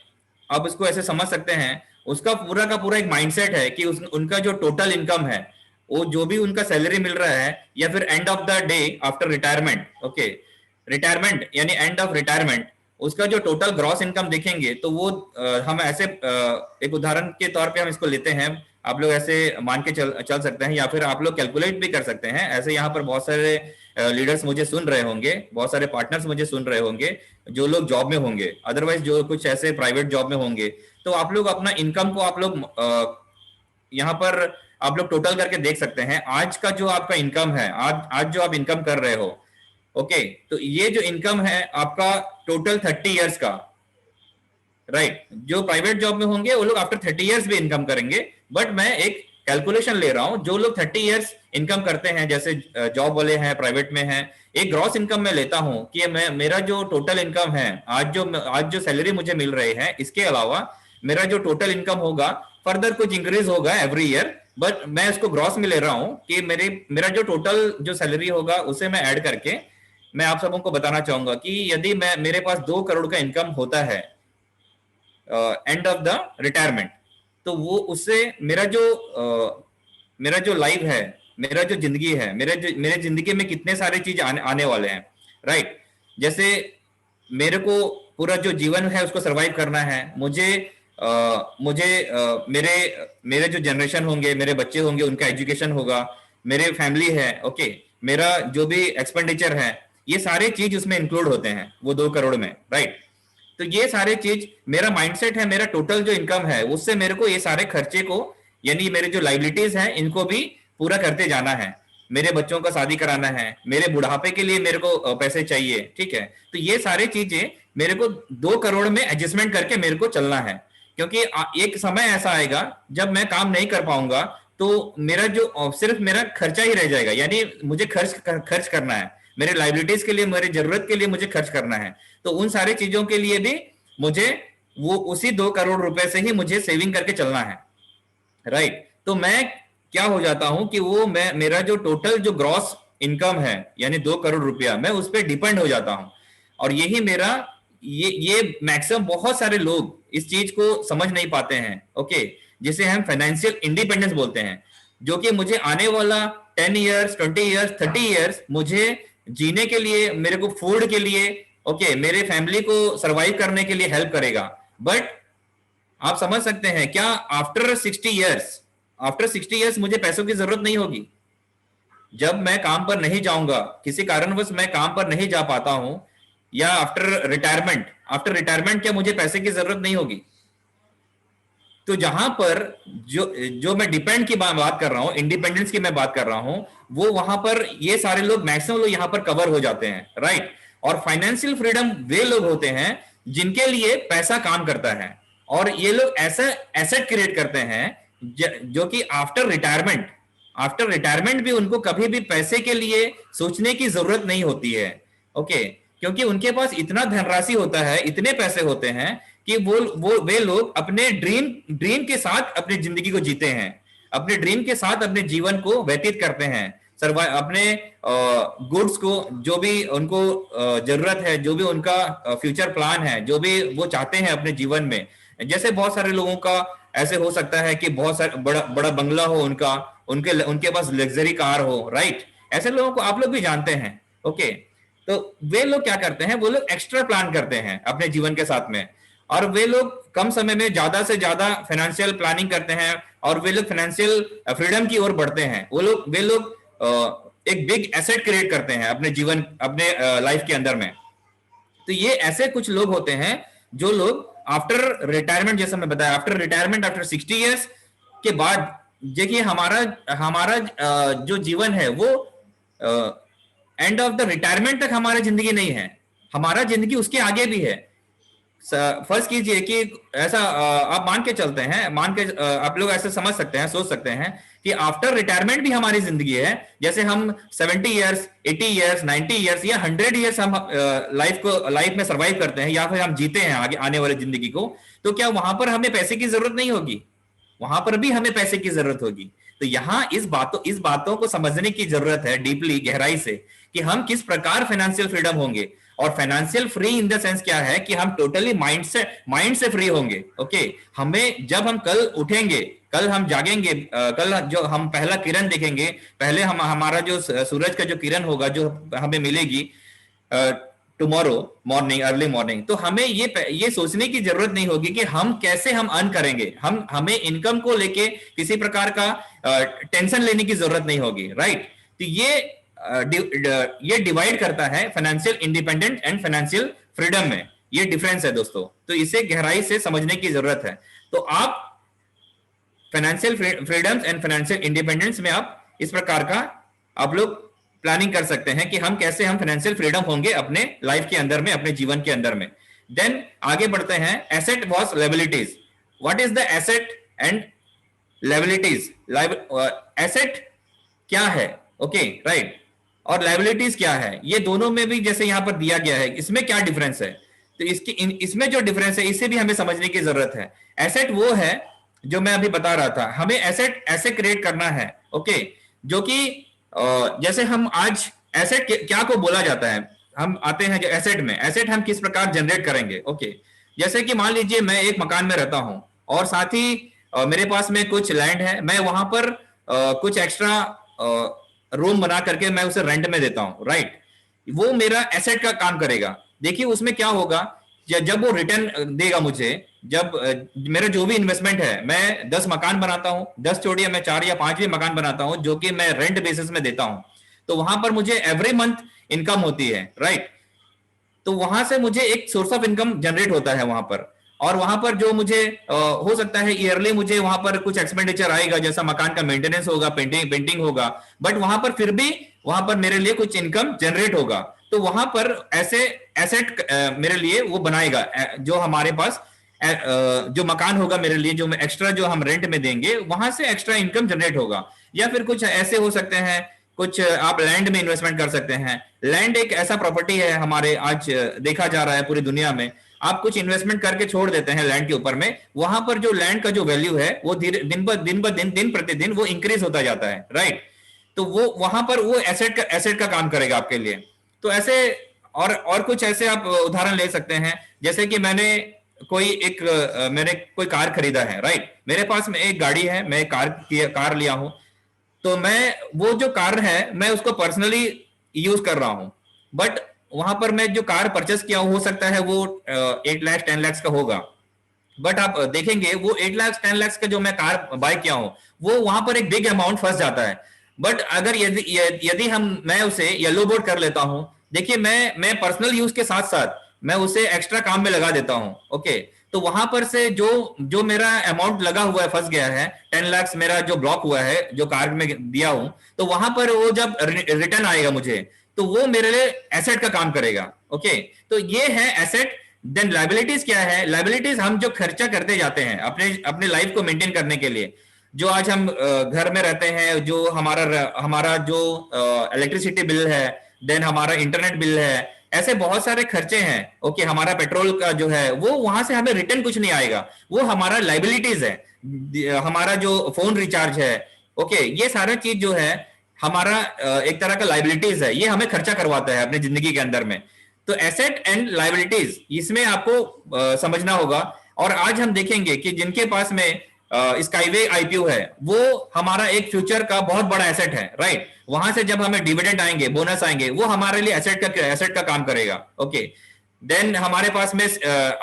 B: आप इसको ऐसे समझ सकते हैं, उसका पूरा का पूरा एक माइंडसेट है कि उनका जो टोटल इनकम है वो जो भी उनका सैलरी मिल रहा है या फिर end of the day after retirement, okay, retirement यानी एंड ऑफ रिटायरमेंट, उसका जो टोटल ग्रॉस इनकम देखेंगे तो वो हम ऐसे एक उदाहरण के तौर पे हम इसको लेते हैं। आप लोग ऐसे मान के चल सकते हैं या फिर आप लोग कैलकुलेट भी कर सकते हैं। ऐसे यहाँ पर बहुत सारे लीडर्स मुझे सुन रहे होंगे, बहुत सारे पार्टनर्स मुझे सुन रहे होंगे जो लोग जॉब में होंगे, अदरवाइज जो कुछ ऐसे प्राइवेट जॉब में होंगे। तो आप लोग अपना इनकम को आप लोग यहाँ पर आप लोग टोटल करके देख सकते हैं। आज का जो आपका इनकम है, आज जो आप इनकम कर रहे हो, ओके, तो ये जो इनकम है आपका टोटल 30 इयर्स का, राइट। जो प्राइवेट जॉब में होंगे वो लोग आफ्टर 30 इयर्स भी इनकम करेंगे, बट मैं एक कैलकुलेशन ले रहा हूं। जो लोग 30 इयर्स इनकम करते हैं, जैसे जॉब वाले हैं, प्राइवेट में हैं, एक ग्रॉस इनकम में लेता हूं कि मैं मेरा जो टोटल इनकम है, आज जो सैलरी मुझे मिल रही है, इसके अलावा मेरा जो टोटल इनकम होगा फर्दर कुछ इंक्रीज होगा एवरी ईयर, बट मैं इसको ग्रॉस में ले रहा हूं कि मेरा जो टोटल जो सैलरी होगा उसे मैं ऐड करके मैं आप सबों को बताना चाहूंगा कि यदि मेरे पास 2 करोड़ का इनकम होता है एंड ऑफ द रिटायरमेंट, तो वो उससे मेरा जो लाइफ है, मेरा जो जिंदगी है, मेरे जिंदगी में कितने सारे चीज आने वाले हैं, राइट। जैसे मेरे को पूरा जो जीवन है उसको सरवाइव करना है, मेरे जो जनरेशन होंगे, मेरे बच्चे होंगे, उनका एजुकेशन होगा, मेरे फैमिली है, ओके, मेरा जो भी एक्सपेंडिचर है, ये सारे चीज उसमें इंक्लूड होते हैं वो 2 करोड़ में, राइट। तो ये सारे चीज मेरा माइंडसेट है, मेरा टोटल जो इनकम है उससे मेरे को ये सारे खर्चे को, यानी मेरे जो लाइबिलिटीज हैं, इनको भी पूरा करते जाना है। मेरे बच्चों का शादी कराना है, मेरे बुढ़ापे के लिए मेरे को पैसे चाहिए, ठीक है। तो ये सारे चीजें मेरे को 2 करोड़ में एडजस्टमेंट करके मेरे को चलना है, क्योंकि एक समय ऐसा आएगा जब मैं काम नहीं कर पाऊंगा तो मेरा जो सिर्फ मेरा खर्चा ही रह जाएगा, यानी मुझे खर्च करना है, मेरे लाइबिलिटीज के लिए, मेरी जरूरत के लिए मुझे खर्च करना है। तो उन सारी चीजों के लिए भी मुझे वो उसी 2 करोड़ रुपए से ही मुझे सेविंग करके चलना है, राइट। तो मैं क्या हो जाता हूं कि वो मेरा जो टोटल जो ग्रॉस इनकम है यानी 2 करोड़ रुपया, मैं उस पर डिपेंड हो जाता हूं। और यही मेरा ये मैक्सिमम बहुत सारे लोग इस चीज को समझ नहीं पाते हैं, ओके, जिसे हम फाइनेंशियल इंडिपेंडेंस बोलते हैं, जो कि मुझे आने वाला 10 इयर्स, 20 इयर्स, 30 इयर्स मुझे जीने के लिए, मेरे को फूड के लिए, ओके, मेरे फैमिली को सरवाइव करने के लिए हेल्प करेगा। बट आप समझ सकते हैं क्या, आफ्टर 60 इयर्स मुझे पैसों की जरूरत नहीं होगी। जब मैं काम पर नहीं जाऊंगा, किसी कारणवश मैं काम पर नहीं जा पाता हूं, या आफ्टर रिटायरमेंट क्या मुझे पैसे की जरूरत नहीं होगी। तो जहां पर जो मैं डिपेंड की बात कर रहा हूं, इंडिपेंडेंस की मैं बात कर रहा हूं, वो वहां पर ये सारे लोग, मैक्सिमम लोग यहां पर कवर हो जाते हैं, राइट। और फाइनेंशियल फ्रीडम वे लोग होते हैं जिनके लिए पैसा काम करता है, और ये लोग ऐसा एसेट क्रिएट करते हैं जो कि आफ्टर रिटायरमेंट भी उनको कभी भी पैसे के लिए सोचने की जरूरत नहीं होती है, ओके, क्योंकि उनके पास इतना धनराशि होता है, इतने पैसे होते हैं कि वे लोग अपने ड्रीम के साथ अपनी जिंदगी को जीते हैं, अपने ड्रीम के साथ अपने जीवन को व्यतीत करते हैं, अपने गुड्स को, जो भी उनको जरूरत है, जो भी उनका फ्यूचर प्लान है, जो भी वो चाहते हैं अपने जीवन में। जैसे बहुत सारे लोगों का ऐसे हो सकता है कि बहुत सारा बड़ा बंगला हो उनके पास लग्जरी कार हो, राइट। ऐसे लोगों को आप लोग भी जानते हैं, ओके। तो वे लोग क्या करते हैं, वो लोग एक्स्ट्रा प्लान करते हैं अपने जीवन के साथ में, और वे लोग कम समय में ज्यादा से ज्यादा फाइनेंशियल प्लानिंग करते हैं, और वे लोग फाइनेंशियल फ्रीडम की ओर बढ़ते हैं। वे लोग एक बिग एसेट क्रिएट करते हैं अपने लाइफ के अंदर में। तो ये ऐसे कुछ लोग होते हैं जो लोग आफ्टर रिटायरमेंट, जैसा मैं बताया, आफ्टर रिटायरमेंट, आफ्टर 60 इयर्स के बाद, देखिए हमारा जो जीवन है वो एंड ऑफ द रिटायरमेंट तक हमारी जिंदगी नहीं है, हमारा जिंदगी उसके आगे भी है। फर्ज कीजिए कि ऐसा आप मान के चलते हैं, आप लोग ऐसे समझ सकते हैं, सोच सकते हैं कि आफ्टर रिटायरमेंट भी हमारी जिंदगी है। जैसे हम 70 इयर्स, 80 इयर्स, 90 इयर्स या 100 इयर्स हम लाइफ में सर्वाइव करते हैं या फिर हम जीते हैं आगे आने वाली जिंदगी को, तो क्या वहां पर हमें पैसे की जरूरत नहीं होगी? वहां पर भी हमें पैसे की जरूरत होगी। तो यहाँ इस बातों को समझने की जरूरत है डीपली, गहराई से, कि हम किस प्रकार फाइनेंशियल फ्रीडम होंगे। और financial free in the sense क्या है कि हम टोटली माइंड से फ्री होंगे। ओके, हमें जब हम कल उठेंगे, कल हम जागेंगे, कल जो हम पहला किरण देखेंगे, पहले हमारा जो सूरज का जो किरण होगा जो हमें मिलेगी टुमारो मॉर्निंग, अर्ली मॉर्निंग, तो हमें ये सोचने की जरूरत नहीं होगी कि हम कैसे हम अर्न करेंगे। हमें इनकम को लेके किसी प्रकार का टेंशन लेने की जरूरत नहीं होगी, राइट। तो ये डिवाइड करता है financial independent and financial freedom में, ये डिफरेंस है दोस्तों। तो इसे गहराई से समझने की जरूरत है। तो आप financial freedoms and financial independence में आप इस प्रकार का आप लोग प्लानिंग कर सकते हैं कि हम कैसे हम फाइनेंशियल फ्रीडम होंगे अपने लाइफ के अंदर में, अपने जीवन के अंदर में। देन आगे बढ़ते हैं, asset versus liabilities. What is the asset and liabilities? Asset क्या है, ओके, राइट, और लायबिलिटीज क्या है? ये दोनों में भी जैसे यहां पर दिया गया है, इसमें क्या डिफरेंस है? तो इसमें जो डिफरेंस है इसे भी हमें समझने की जरूरत है। एसेट वो है जो मैं अभी बता रहा था, हमें एसेट ऐसे क्रिएट करना है, ओके, जो कि जैसे हम आज एसेट क्या को बोला जाता है, हम आते हैं जो एसेट में, एसेट हम किस प्रकार जनरेट करेंगे। ओके, जैसे कि मान लीजिए मैं एक मकान में रहता हूं और साथ ही मेरे पास में कुछ लैंड है, मैं वहां पर कुछ एक्स्ट्रा रूम बना करके मैं उसे रेंट में देता हूं, राइट। वो मेरा एसेट का काम करेगा। देखिए उसमें क्या होगा, जब वो रिटर्न देगा मुझे, जब मेरा जो भी इन्वेस्टमेंट है, मैं 10 मकान बनाता हूं, 10 छोड़िए मैं 4 या 5 भी मकान बनाता हूं जो कि मैं रेंट बेसिस में देता हूं, तो वहां पर मुझे एवरी मंथ इनकम होती है, राइट। तो वहां से मुझे एक सोर्स ऑफ इनकम जनरेट होता है वहां पर। और वहां पर जो मुझे हो सकता है ईयरली मुझे वहां पर कुछ एक्सपेंडिचर आएगा, जैसा मकान का मेंटेनेंस होगा, पेंटिंग होगा, बट वहां पर फिर भी वहां पर मेरे लिए कुछ इनकम जनरेट होगा। तो वहां पर ऐसे एसेट मेरे लिए वो बनाएगा, जो हमारे पास जो मकान होगा मेरे लिए, जो एक्स्ट्रा जो हम रेंट में देंगे, वहां से एक्स्ट्रा इनकम जनरेट होगा। या फिर कुछ ऐसे हो सकते हैं, कुछ आप लैंड में इन्वेस्टमेंट कर सकते हैं। लैंड एक ऐसा प्रॉपर्टी है हमारे, आज देखा जा रहा है पूरी दुनिया में, आप कुछ इन्वेस्टमेंट करके छोड़ देते हैं लैंड के ऊपर में, वहां पर जो लैंड का जो वैल्यू है वो दिन प्रतिदिन वो इंक्रीज होता जाता है, राइट। तो वो वहां पर वो एसेट का काम करेगा आपके लिए। तो ऐसे और कुछ ऐसे आप उदाहरण ले सकते हैं, जैसे कि मैंने कोई कार खरीदा है, राइट। मेरे पास में एक गाड़ी है, मैं कार लिया हूं, तो मैं वो जो कार है मैं उसको पर्सनली यूज कर रहा हूं, बट वहां पर मैं जो कार परचेस किया हो सकता है वो 8 लाख 10 लाख का होगा, बट आप देखेंगे वो 8 लाख 10 लाख का जो मैं कार बाय किया हूं वो वहां पर एक बिग अमाउंट फंस जाता है। बट अगर यदि मैं उसे येलो बोर्ड कर लेता हूं, देखिए मैं पर्सनल यूज के साथ साथ मैं उसे एक्स्ट्रा काम में लगा देता हूं, ओके, तो वहां पर से जो मेरा अमाउंट लगा हुआ है, फंस गया है, 10 लाख मेरा जो ब्लॉक हुआ है जो कार में दिया हूं, तो वहां पर वो जब रिटर्न आएगा मुझे, तो वो मेरे लिए एसेट का काम करेगा, ओके। तो ये है एसेट। देन लायबिलिटीज क्या है? लायबिलिटीज हम जो खर्चा करते जाते हैं अपने लाइफ को मेंटेन करने के लिए, जो आज हम घर में रहते हैं, जो हमारा जो इलेक्ट्रिसिटी बिल है, देन हमारा इंटरनेट बिल है, ऐसे बहुत सारे खर्चे हैं, ओके। हमारा पेट्रोल का जो है वो वहां से हमें रिटर्न कुछ नहीं आएगा, वो हमारा लायबिलिटीज है। हमारा जो फोन रिचार्ज है, ओके, ये सारा चीज जो है हमारा एक तरह का लायबिलिटीज है, ये हमें खर्चा करवाता है अपनी जिंदगी के अंदर में। तो एसेट एंड लायबिलिटीज इसमें आपको समझना होगा। और आज हम देखेंगे कि जिनके पास में स्काईवे आईपीओ है, वो हमारा एक फ्यूचर का बहुत बड़ा एसेट है, राइट। वहां से जब हमें डिविडेंड आएंगे, बोनस आएंगे, वो हमारे लिए एसेट का काम करेगा, ओके। देन हमारे पास में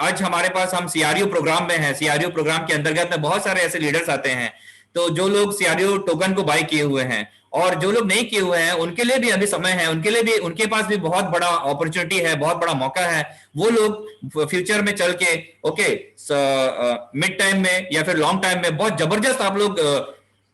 B: आज हमारे पास हम सीआरयू प्रोग्राम में है, सीआरयू प्रोग्राम के अंतर्गत में बहुत सारे ऐसे लीडर्स आते हैं, तो जो लोग सीआरयू टोकन को बाय किए हुए हैं और जो लोग नहीं किए हुए हैं उनके लिए भी अभी समय है, उनके लिए भी, उनके पास भी बहुत बड़ा अपॉर्चुनिटी है, बहुत बड़ा मौका है। वो लोग फ्यूचर में चल के, ओके, मिड टाइम में या फिर लॉन्ग टाइम में बहुत जबरदस्त आप लोग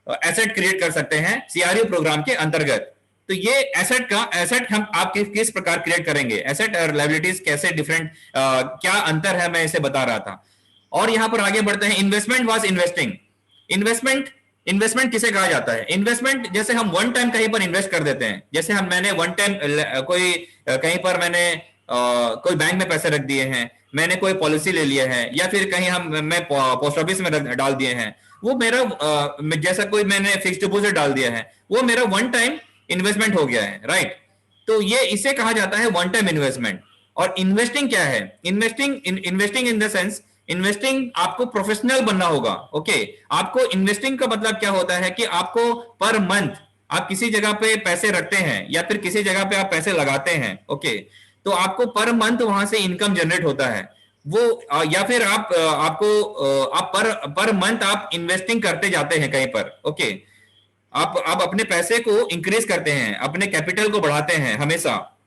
B: एसेट क्रिएट कर सकते हैं सीआरयू प्रोग्राम के अंतर्गत। तो ये एसेट हम आप किस प्रकार क्रिएट करेंगे, एसेट और लायबिलिटीज कैसे डिफरेंट, क्या अंतर है, मैं इसे बता रहा था। और यहां पर आगे बढ़ते हैं। Investment was investing. इन्वेस्टमेंट किसे कहा जाता है? इन्वेस्टमेंट जैसे हम वन टाइम कहीं पर इन्वेस्ट कर देते हैं, जैसे मैंने वन टाइम कोई कहीं पर मैंने कोई बैंक में पैसे रख दिए हैं, मैंने कोई पॉलिसी ले लिया है, या फिर कहीं मैं पोस्ट ऑफिस में डाल दिए हैं, वो मेरा जैसा कोई मैंने फिक्स डिपॉजिट डाल दिया है, वो मेरा वन टाइम इन्वेस्टमेंट हो गया है, राइट। तो ये इसे कहा जाता है वन टाइम इन्वेस्टमेंट। और इन्वेस्टिंग क्या है? Investing in the sense, investing आपको प्रोफेशनल बनना होगा। ओके, आपको इन्वेस्टिंग का मतलब क्या होता है कि आपको पर मंथ आप किसी जगह पे पैसे रखते हैं या फिर किसी जगह पे आप पैसे लगाते हैं, ओके, तो आपको पर मंथ वहां से इनकम जनरेट होता है वो, या फिर आप पर मंथ आप इन्वेस्टिंग करते जाते हैं कहीं पर, ओके, आप अपने पैसे को इंक्रीज करते हैं, अपने कैपिटल को बढ़ाते हैं हमेशा,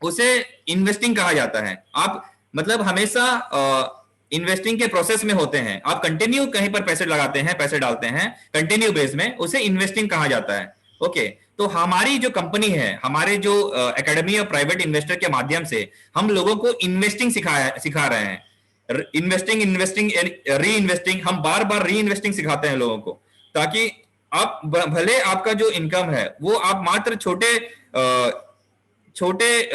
B: उसे इन्वेस्टिंग कहा जाता है। आप मतलब हमेशा इन्वेस्टिंग के प्रोसेस में होते हैं, आप कंटिन्यू कहीं पर पैसे लगाते हैं, पैसे डालते हैं कंटिन्यू बेस में, उसे इन्वेस्टिंग कहा जाता है। ओके, तो हमारी जो कंपनी है, हमारे जो एकेडमी ऑफ प्राइवेट इन्वेस्टर के माध्यम से हम लोगों को इन्वेस्टिंग सिखा रहे हैं। इन्वेस्टिंग री इन्वेस्टिंग, हम बार बार री इन्वेस्टिंग सिखाते हैं लोगों को, ताकि आप भले आपका जो इनकम है वो आप मात्र छोटे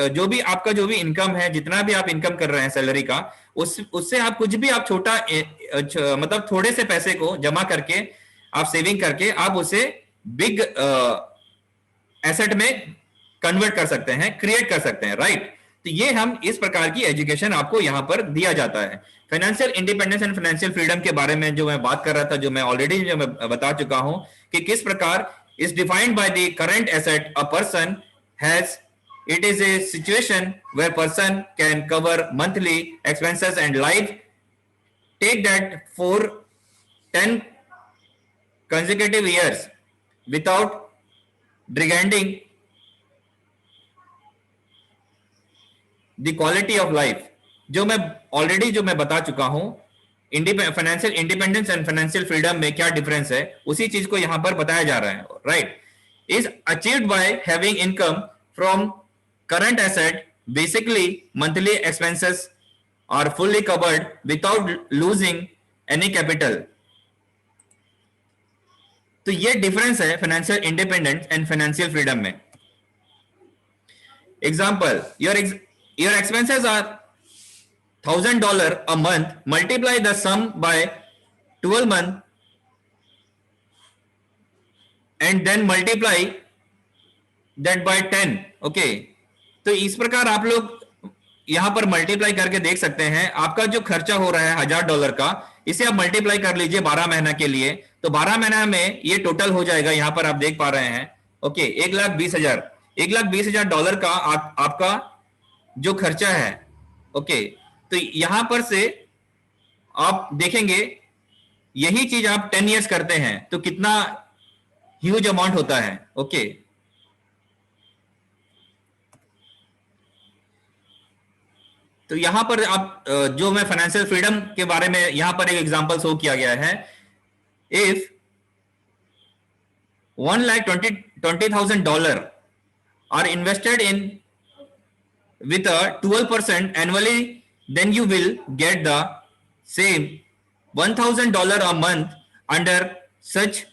B: जो भी आपका जो भी इनकम है, जितना भी आप इनकम कर रहे हैं सैलरी का, उससे आप कुछ भी आप छोटा मतलब थोड़े से पैसे को जमा करके, आप सेविंग करके, आप उसे बिग एसेट में कन्वर्ट कर सकते हैं, क्रिएट कर सकते हैं, राइट। तो ये हम इस प्रकार की एजुकेशन आपको यहां पर दिया जाता है। Financial independence and financial freedom के बारे में जो मैं बात कर रहा था, जो मैं ऑलरेडी बता चुका हूं कि किस प्रकार is defined by the current asset a person has. It is a situation where person can cover monthly expenses and life. Take that for 10 consecutive years without degrading the quality of life. जो मैं बता चुका हूं, financial independence and financial freedom में क्या डिफरेंस है, उसी चीज को यहां पर बताया जा रहा है, right. Is achieved by having income from current asset. Basically monthly expenses are fully covered without losing any capital. तो ये डिफरेंस है financial independence and financial freedom में। Example, your expenses are $1,000 a month, multiply the sum by 12 months and then multiply that by 10, okay। तो इस प्रकार आप लोग यहां पर मल्टीप्लाई करके देख सकते हैं, आपका जो खर्चा हो रहा है $1,000 का, इसे आप मल्टीप्लाई कर लीजिए 12 महीना के लिए, तो 12 महीना में ये टोटल हो जाएगा, यहां पर आप देख पा रहे हैं, ओके, $1,20,000 का आपका जो खर्चा है, ओके। तो यहां पर से आप देखेंगे, यही चीज आप 10 इयर्स करते हैं तो कितना ह्यूज अमाउंट होता है, ओके। तो यहां पर आप जो मैं फाइनेंशियल फ्रीडम के बारे में यहां पर एक एग्जांपल शो किया गया है। If $1,20,000 are invested in with a 12% annually, then you will get the same $1,000 a month. Under such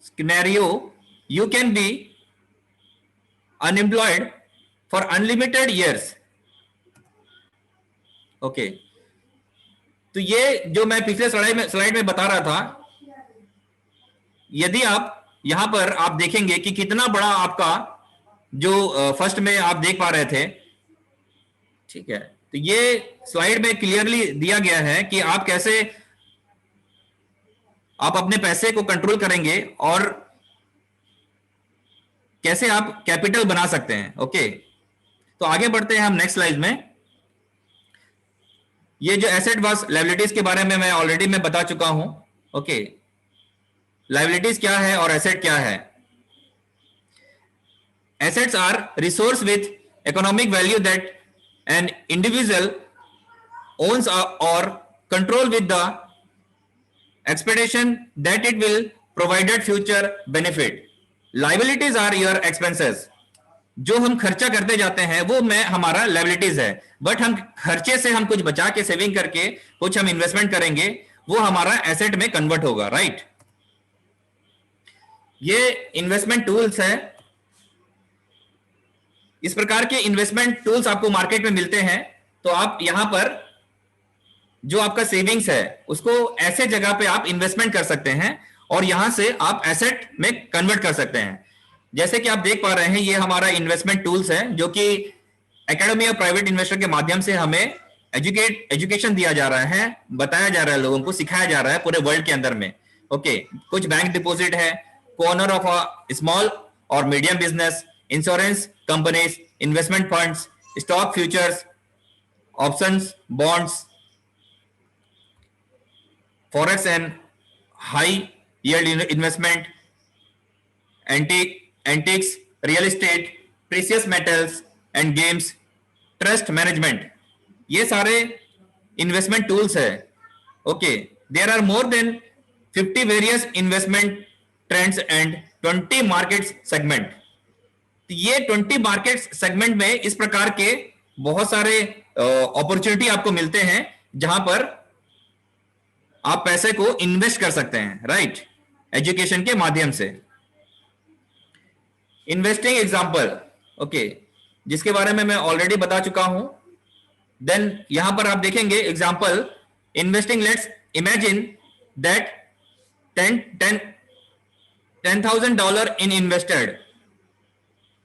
B: scenario, you can be unemployed for unlimited years, okay। तो ये जो मैं पिछले स्लाइड में बता रहा था, यदि आप यहां पर आप देखेंगे कि कितना बड़ा आपका जो फर्स्ट में आप देख पा रहे थे, ठीक है। तो ये स्लाइड में क्लियरली दिया गया है कि आप कैसे आप अपने पैसे को कंट्रोल करेंगे और कैसे आप कैपिटल बना सकते हैं, ओके। तो आगे बढ़ते हैं हम नेक्स्ट स्लाइड में। ये जो एसेट वर्सेस लायबिलिटीज के बारे में मैं ऑलरेडी बता चुका हूं, ओके। लायबिलिटीज क्या है और एसेट क्या है? Assets are resource with economic value that an individual owns or control with the expectation that it will provided future benefit. Liabilities are your expenses. जो हम खर्चा करते जाते हैं वो मैं हमारा लाइबिलिटीज है, बट हम खर्चे से हम कुछ बचा के सेविंग करके कुछ हम इन्वेस्टमेंट करेंगे, वो हमारा एसेट में कन्वर्ट होगा, राइट। ये इन्वेस्टमेंट टूल्स है। इस प्रकार के इन्वेस्टमेंट टूल्स आपको मार्केट में मिलते हैं, तो आप यहां पर जो आपका सेविंग्स है उसको ऐसे जगह पे आप इन्वेस्टमेंट कर सकते हैं और यहां से आप एसेट में कन्वर्ट कर सकते हैं। जैसे कि आप देख पा रहे हैं, ये हमारा इन्वेस्टमेंट टूल्स है जो कि एकेडमी ऑफ प्राइवेट इन्वेस्टर के माध्यम से हमें एजुकेशन दिया जा रहा है, बताया जा रहा है, लोगों को सिखाया जा रहा है पूरे वर्ल्ड के अंदर में। ओके, कुछ बैंक डिपॉजिट है, कॉर्नर ऑफ अ स्मॉल और medium business, insurance companies, investment funds, stock futures, options, bonds, forex and high yield investment, antiques, real estate, precious metals and gems, trust management, ये सारे इन्वेस्टमेंट टूल्स है। Okay, there are more than 50 various investment trends and 20 market segment. ये 20 मार्केट सेगमेंट में इस प्रकार के बहुत सारे अपॉर्चुनिटी आपको मिलते हैं जहां पर आप पैसे को इन्वेस्ट कर सकते हैं, राइट, एजुकेशन के माध्यम से। इन्वेस्टिंग एग्जांपल, ओके, जिसके बारे में मैं ऑलरेडी बता चुका हूं। देन यहां पर आप देखेंगे example investing. Let's imagine that $10,000 in invested,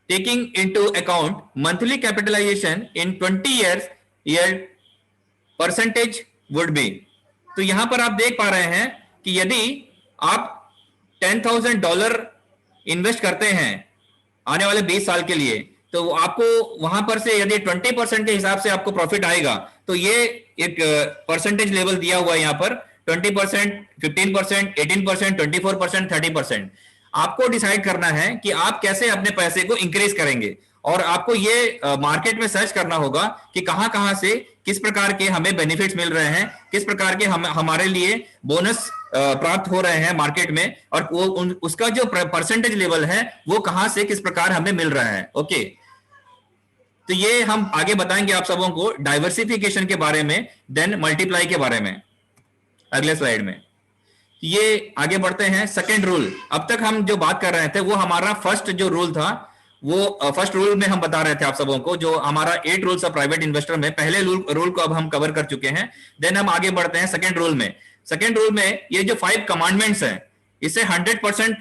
B: taking into account monthly capitalization in 20 years, yield percentage would be। तो यहां पर आप देख पा रहे हैं कि यदि आप $10,000 इन्वेस्ट करते हैं आने वाले 20 साल के लिए, तो आपको वहां पर से यदि 20% के हिसाब से आपको प्रॉफिट आएगा, तो ये एक परसेंटेज लेवल दिया हुआ है यहां पर 20%, 15%, 18%, 24%, 30%। आपको डिसाइड करना है कि आप कैसे अपने पैसे को इंक्रीज करेंगे, और आपको ये मार्केट में सर्च करना होगा कि कहां से किस प्रकार के हमें बेनिफिट्स मिल रहे हैं, किस प्रकार के हमारे लिए बोनस प्राप्त हो रहे हैं मार्केट में, और वो उसका जो परसेंटेज लेवल है वो कहां से किस प्रकार हमें मिल रहा है। ओके, तो ये हम आगे बताएंगे आप सबों को डाइवर्सिफिकेशन के बारे में, देन मल्टीप्लाई के बारे में अगले स्लाइड में। ये आगे बढ़ते हैं। सेकेंड रूल, अब तक हम जो बात कर रहे थे वो हमारा फर्स्ट जो रूल था, वो फर्स्ट रूल में हम बता रहे थे आप सबों को, जो हमारा 8 रूल्स ऑफ प्राइवेट इन्वेस्टर में पहले रूल को अब हम कवर कर चुके हैं। देन हम आगे बढ़ते हैं सेकेंड रूल में। सेकेंड रूल में ये जो 5 कमांडमेंट्स हैं, इसे 100%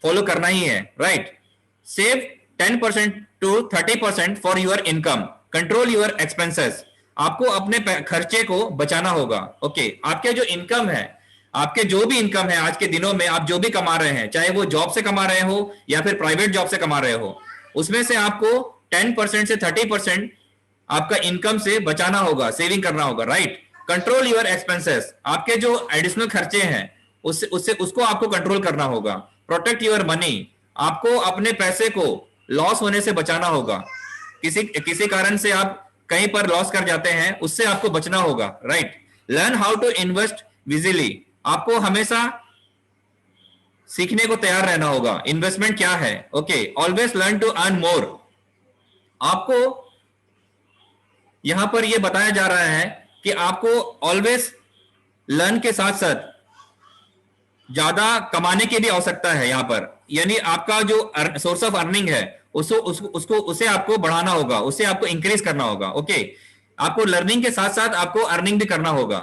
B: फॉलो करना ही है, right. Save 10% to 30% for your income, control your expenses. आपको अपने खर्चे को बचाना होगा। ओके, आपके जो इनकम है, आपके जो भी इनकम है आज के दिनों में, आप जो भी कमा रहे हैं, चाहे वो जॉब से कमा रहे हो या फिर प्राइवेट जॉब से कमा रहे हो, उसमें से आपको 10% से 30% आपका इनकम से बचाना होगा, सेविंग करना होगा, राइट। कंट्रोल योर एक्सपेंसेस, आपके जो एडिशनल खर्चे हैं उसको आपको कंट्रोल करना होगा। प्रोटेक्ट योर मनी, आपको अपने पैसे को लॉस होने से बचाना होगा। किसी कारण से आप कहीं पर लॉस कर जाते हैं, उससे आपको बचना होगा, right. Learn how to invest wisely, आपको हमेशा सीखने को तैयार रहना होगा इन्वेस्टमेंट क्या है। Okay, always learn to earn more, आपको यहां पर यह बताया जा रहा है कि आपको ऑलवेज लर्न के साथ साथ ज्यादा कमाने की भी आवश्यकता है यहां पर, यानी आपका जो सोर्स ऑफ अर्निंग है उसे आपको बढ़ाना होगा, उसे आपको इंक्रीज करना होगा। ओके, आपको लर्निंग के साथ साथ आपको अर्निंग भी करना होगा।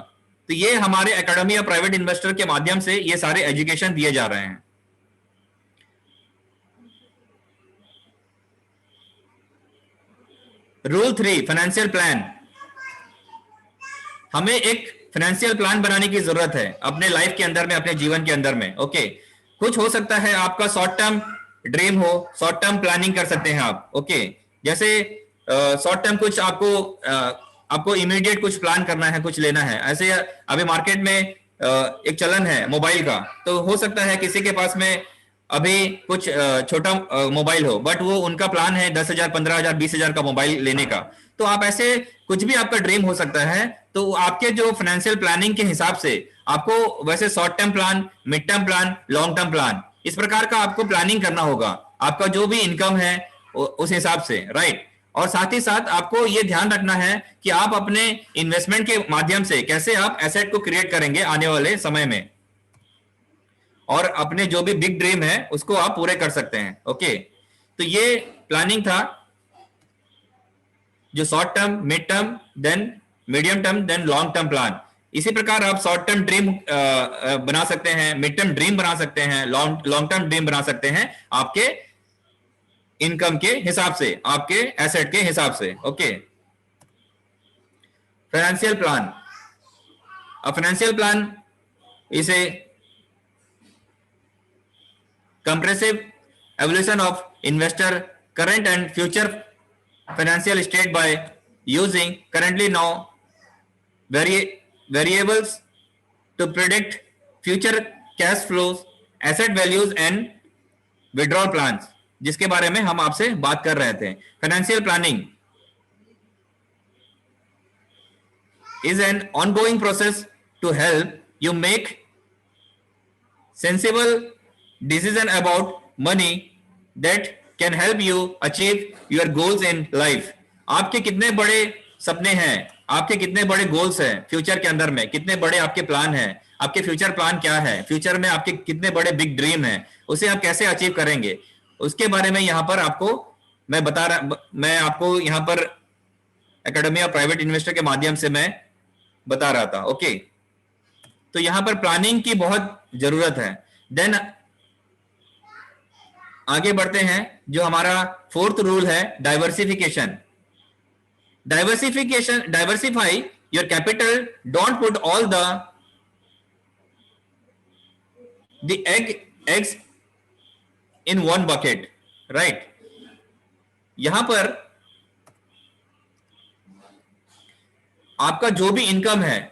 B: तो ये हमारे एकेडमी ऑफ प्राइवेट इन्वेस्टर के माध्यम से ये सारे एजुकेशन दिए जा रहे हैं। Rule 3, financial plan. हमें एक फाइनेंशियल प्लान बनाने की जरूरत है अपने लाइफ के अंदर में, अपने जीवन के अंदर में। ओके, कुछ हो सकता है आपका शॉर्ट टर्म ड्रीम हो, शॉर्ट टर्म प्लानिंग कर सकते हैं आप। ओके, जैसे शॉर्ट टर्म कुछ आपको इमीडिएट कुछ प्लान करना है, कुछ लेना है। ऐसे अभी मार्केट में एक चलन है मोबाइल का, तो हो सकता है किसी के पास में अभी कुछ छोटा मोबाइल हो, बट वो उनका प्लान है 10,000, 15,000, 20,000 का मोबाइल लेने का। तो आप ऐसे कुछ भी आपका ड्रीम हो सकता है, तो आपके जो फाइनेंशियल प्लानिंग के हिसाब से आपको वैसे short term plan, mid term plan, long term plan, इस प्रकार का आपको प्लानिंग करना होगा, आपका जो भी इनकम है उस हिसाब से, राइट। और साथ ही साथ आपको ये ध्यान रखना है कि आप अपने इन्वेस्टमेंट के माध्यम से कैसे आप एसेट को क्रिएट करेंगे आने वाले समय में, और अपने जो भी बिग ड्रीम है उसको आप पूरे कर सकते हैं। ओके, तो ये प्लानिंग था जो short term, mid term, then medium term, then long term plan. इसी प्रकार आप शॉर्ट टर्म ड्रीम बना सकते हैं, मिड टर्म ड्रीम बना सकते हैं, लॉन्ग टर्म ड्रीम बना सकते हैं आपके इनकम के हिसाब से, आपके एसेट के हिसाब से। Okay, financial plan. अब फाइनेंशियल प्लान इसे comprehensive evaluation of investor current and future financial state by using currently now variables to predict future cash flows, asset values and withdrawal plans, जिसके बारे में हम आपसे बात कर रहे थे। Financial planning is an ongoing process to help you make sensible decision about money that can help you achieve your goals in life। आपके कितने बड़े सपने हैं, आपके कितने बड़े गोल्स हैं फ्यूचर के अंदर में, कितने बड़े आपके प्लान हैं, आपके फ्यूचर प्लान क्या है, फ्यूचर में आपके कितने बड़े बिग ड्रीम हैं, उसे आप कैसे अचीव करेंगे, उसके बारे में यहाँ पर आपको मैं आपको यहाँ पर एकेडमी ऑफ प्राइवेट इन्वेस्टर के माध्यम से मैं बता रहा था। ओके, तो यहाँ पर प्लानिंग की बहुत जरूरत है। देन आगे बढ़ते हैं, जो हमारा फोर्थ रूल है diversification. Diversify your capital, don't put all the eggs in one bucket, right. यहां पर आपका जो भी इनकम है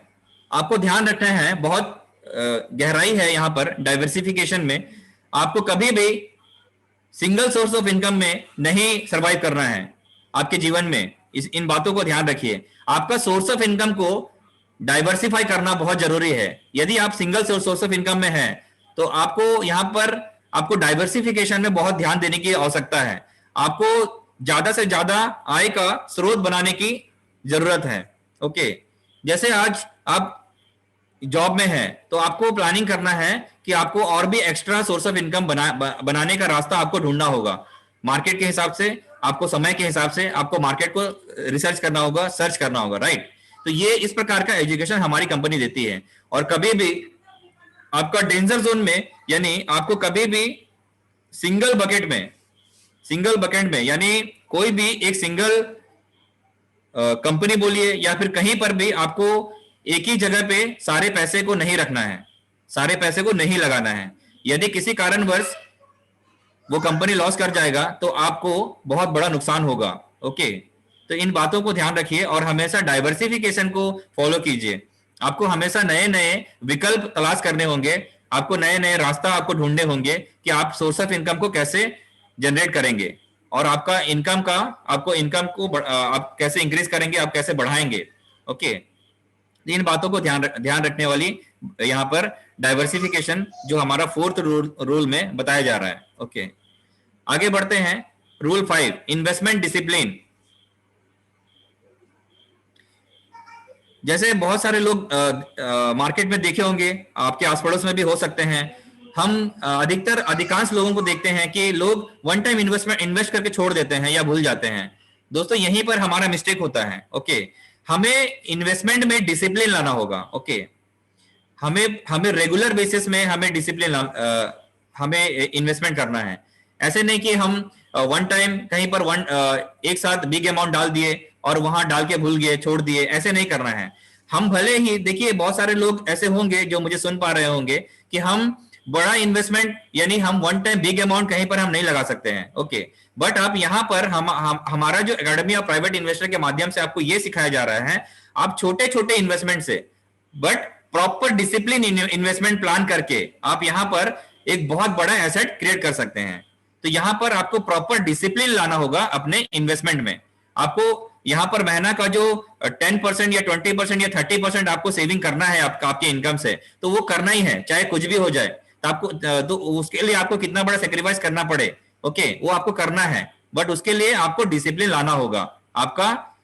B: आपको ध्यान रखना है, बहुत गहराई है यहां पर डाइवर्सिफिकेशन में। आपको कभी भी सिंगल सोर्स ऑफ इनकम में नहीं सरवाइव करना है आपके जीवन में। इन बातों को ध्यान रखिए, आपका सोर्स ऑफ इनकम को डाइवर्सिफाई करना बहुत जरूरी है। यदि आप सिंगल सोर्स ऑफ इनकम में हैं तो आपको यहां पर आपको डाइवर्सिफिकेशन में बहुत ध्यान देने की आवश्यकता है। आपको ज्यादा से ज्यादा आय का स्रोत बनाने की जरूरत है। ओके, जैसे आज आप जॉब में है तो आपको प्लानिंग करना है कि आपको और भी एक्स्ट्रा सोर्स ऑफ इनकम बनाने का रास्ता आपको ढूंढना होगा। मार्केट के हिसाब से, आपको समय के हिसाब से आपको मार्केट को रिसर्च करना होगा, सर्च करना होगा, राइट। तो ये इस प्रकार का एजुकेशन हमारी कंपनी देती है। और कभी भी आपका डेंजर जोन में, यानी आपको कभी भी सिंगल बकेट में यानी कोई भी एक सिंगल कंपनी बोलिए या फिर कहीं पर भी आपको एक ही जगह पे सारे पैसे को नहीं रखना है, सारे पैसे को नहीं लगाना है। यदि किसी कारणवश वो कंपनी लॉस कर जाएगा तो आपको बहुत बड़ा नुकसान होगा। ओके, तो इन बातों को ध्यान रखिए और हमेशा डाइवर्सिफिकेशन को फॉलो कीजिए। आपको हमेशा नए नए विकल्प तलाश करने होंगे, आपको नए नए रास्ता आपको ढूंढने होंगे कि आप सोर्स ऑफ इनकम को कैसे जनरेट करेंगे और आपका इनकम को आप कैसे इंक्रीज करेंगे, आप कैसे बढ़ाएंगे। ओके, इन बातों को ध्यान रखने वाली यहां पर डाइवर्सिफिकेशन जो हमारा फोर्थ रूल में बताया जा रहा है। ओके, आगे बढ़ते हैं। Rule 5, investment discipline. जैसे बहुत सारे लोग मार्केट में देखे होंगे, आपके आस पड़ोस में भी हो सकते हैं, हम अधिकांश लोगों को देखते हैं कि लोग वन टाइम इन्वेस्ट करके छोड़ देते हैं या भूल जाते हैं। दोस्तों, यहीं पर हमारा मिस्टेक होता है। ओके, हमें इन्वेस्टमेंट में डिसिप्लिन लाना होगा। ओके, हमें रेगुलर बेसिस में हमें डिसिप्लिन हमें इन्वेस्टमेंट करना है। ऐसे नहीं कि हम वन टाइम कहीं पर एक साथ बिग अमाउंट डाल दिए और वहां डाल के भूल गए, छोड़ दिए, ऐसे नहीं करना है। हम भले ही, देखिए बहुत सारे लोग ऐसे होंगे जो मुझे सुन पा रहे होंगे कि हम बड़ा इन्वेस्टमेंट यानी हम वन टाइम बिग अमाउंट कहीं पर हम नहीं लगा सकते हैं। ओके, बट आप यहाँ पर हमारा जो एकेडमी ऑफ प्राइवेट इन्वेस्टर के माध्यम से आपको ये सिखाया जा रहा है, आप छोटे छोटे इन्वेस्टमेंट से but proper discipline investment plan करके आप यहाँ पर एक बहुत बड़ा एसेट क्रिएट कर सकते हैं। तो यहाँ पर आपको प्रॉपर डिसिप्लिन लाना होगा अपने इन्वेस्टमेंट में। आपको यहाँ पर महीना का जो 10% या 20% या 30% आपको सेविंग करना है आपके इनकम से, तो वो करना ही है, चाहे कुछ भी हो जाए। तो आपको तो उसके लिए आपको कितना बड़ा सेक्रीफाइस करना पड़े, ओके, वो आपको करना है, बट उसके लिए आपको डिसिप्लिन लाना होगा आपका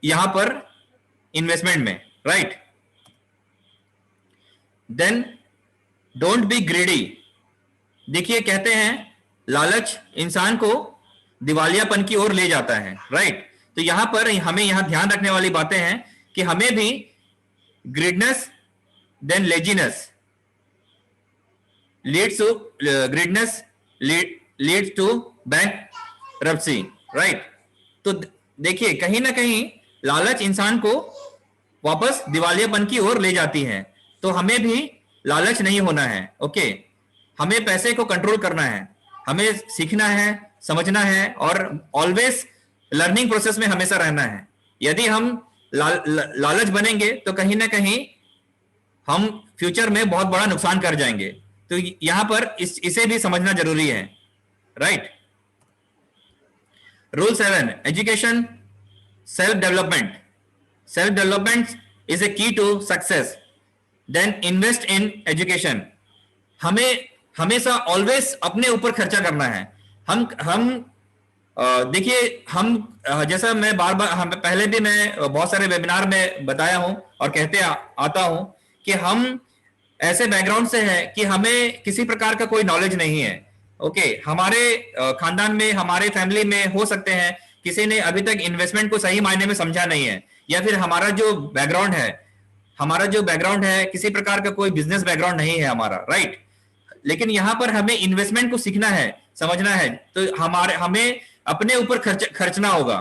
B: यहां पर इन्वेस्टमेंट में, right. Then don't be greedy. देखिए कहते हैं लालच इंसान को दिवालियापन की ओर ले जाता है, राइट। तो यहां पर हमें यहां ध्यान रखने वाली बातें हैं कि हमें भी greediness then laziness leads to greediness leads to bankruptcy, right. तो देखिए कहीं ना कहीं लालच इंसान को वापस दिवालियापन की ओर ले जाती है, तो हमें भी लालच नहीं होना है, ओके। हमें पैसे को कंट्रोल करना है, हमें सीखना है, समझना है और ऑलवेज लर्निंग प्रोसेस में हमेशा रहना है। यदि हम लालच बनेंगे तो कहीं ना कहीं हम फ्यूचर में बहुत बड़ा नुकसान कर जाएंगे। तो यहां पर इसे भी समझना जरूरी है, right. Rule 7, education self development. Self development is a key to success. Then invest in education. हमें हमेशा ऑलवेज अपने ऊपर खर्चा करना है। हम देखिए हम जैसा मैं बार बार पहले भी मैं बहुत सारे वेबिनार में बताया हूं और कहते आता हूं कि हम ऐसे बैकग्राउंड से हैं कि हमें किसी प्रकार का कोई नॉलेज नहीं है, ओके। हमारे खानदान में, हमारे फैमिली में हो सकते हैं किसी ने अभी तक इन्वेस्टमेंट को सही मायने में समझा नहीं है, या फिर हमारा जो बैकग्राउंड है किसी प्रकार का कोई बिजनेस बैकग्राउंड नहीं है हमारा, राइट। लेकिन यहां पर हमें इन्वेस्टमेंट को सीखना है, समझना है, तो हमें अपने ऊपर खर्चना होगा,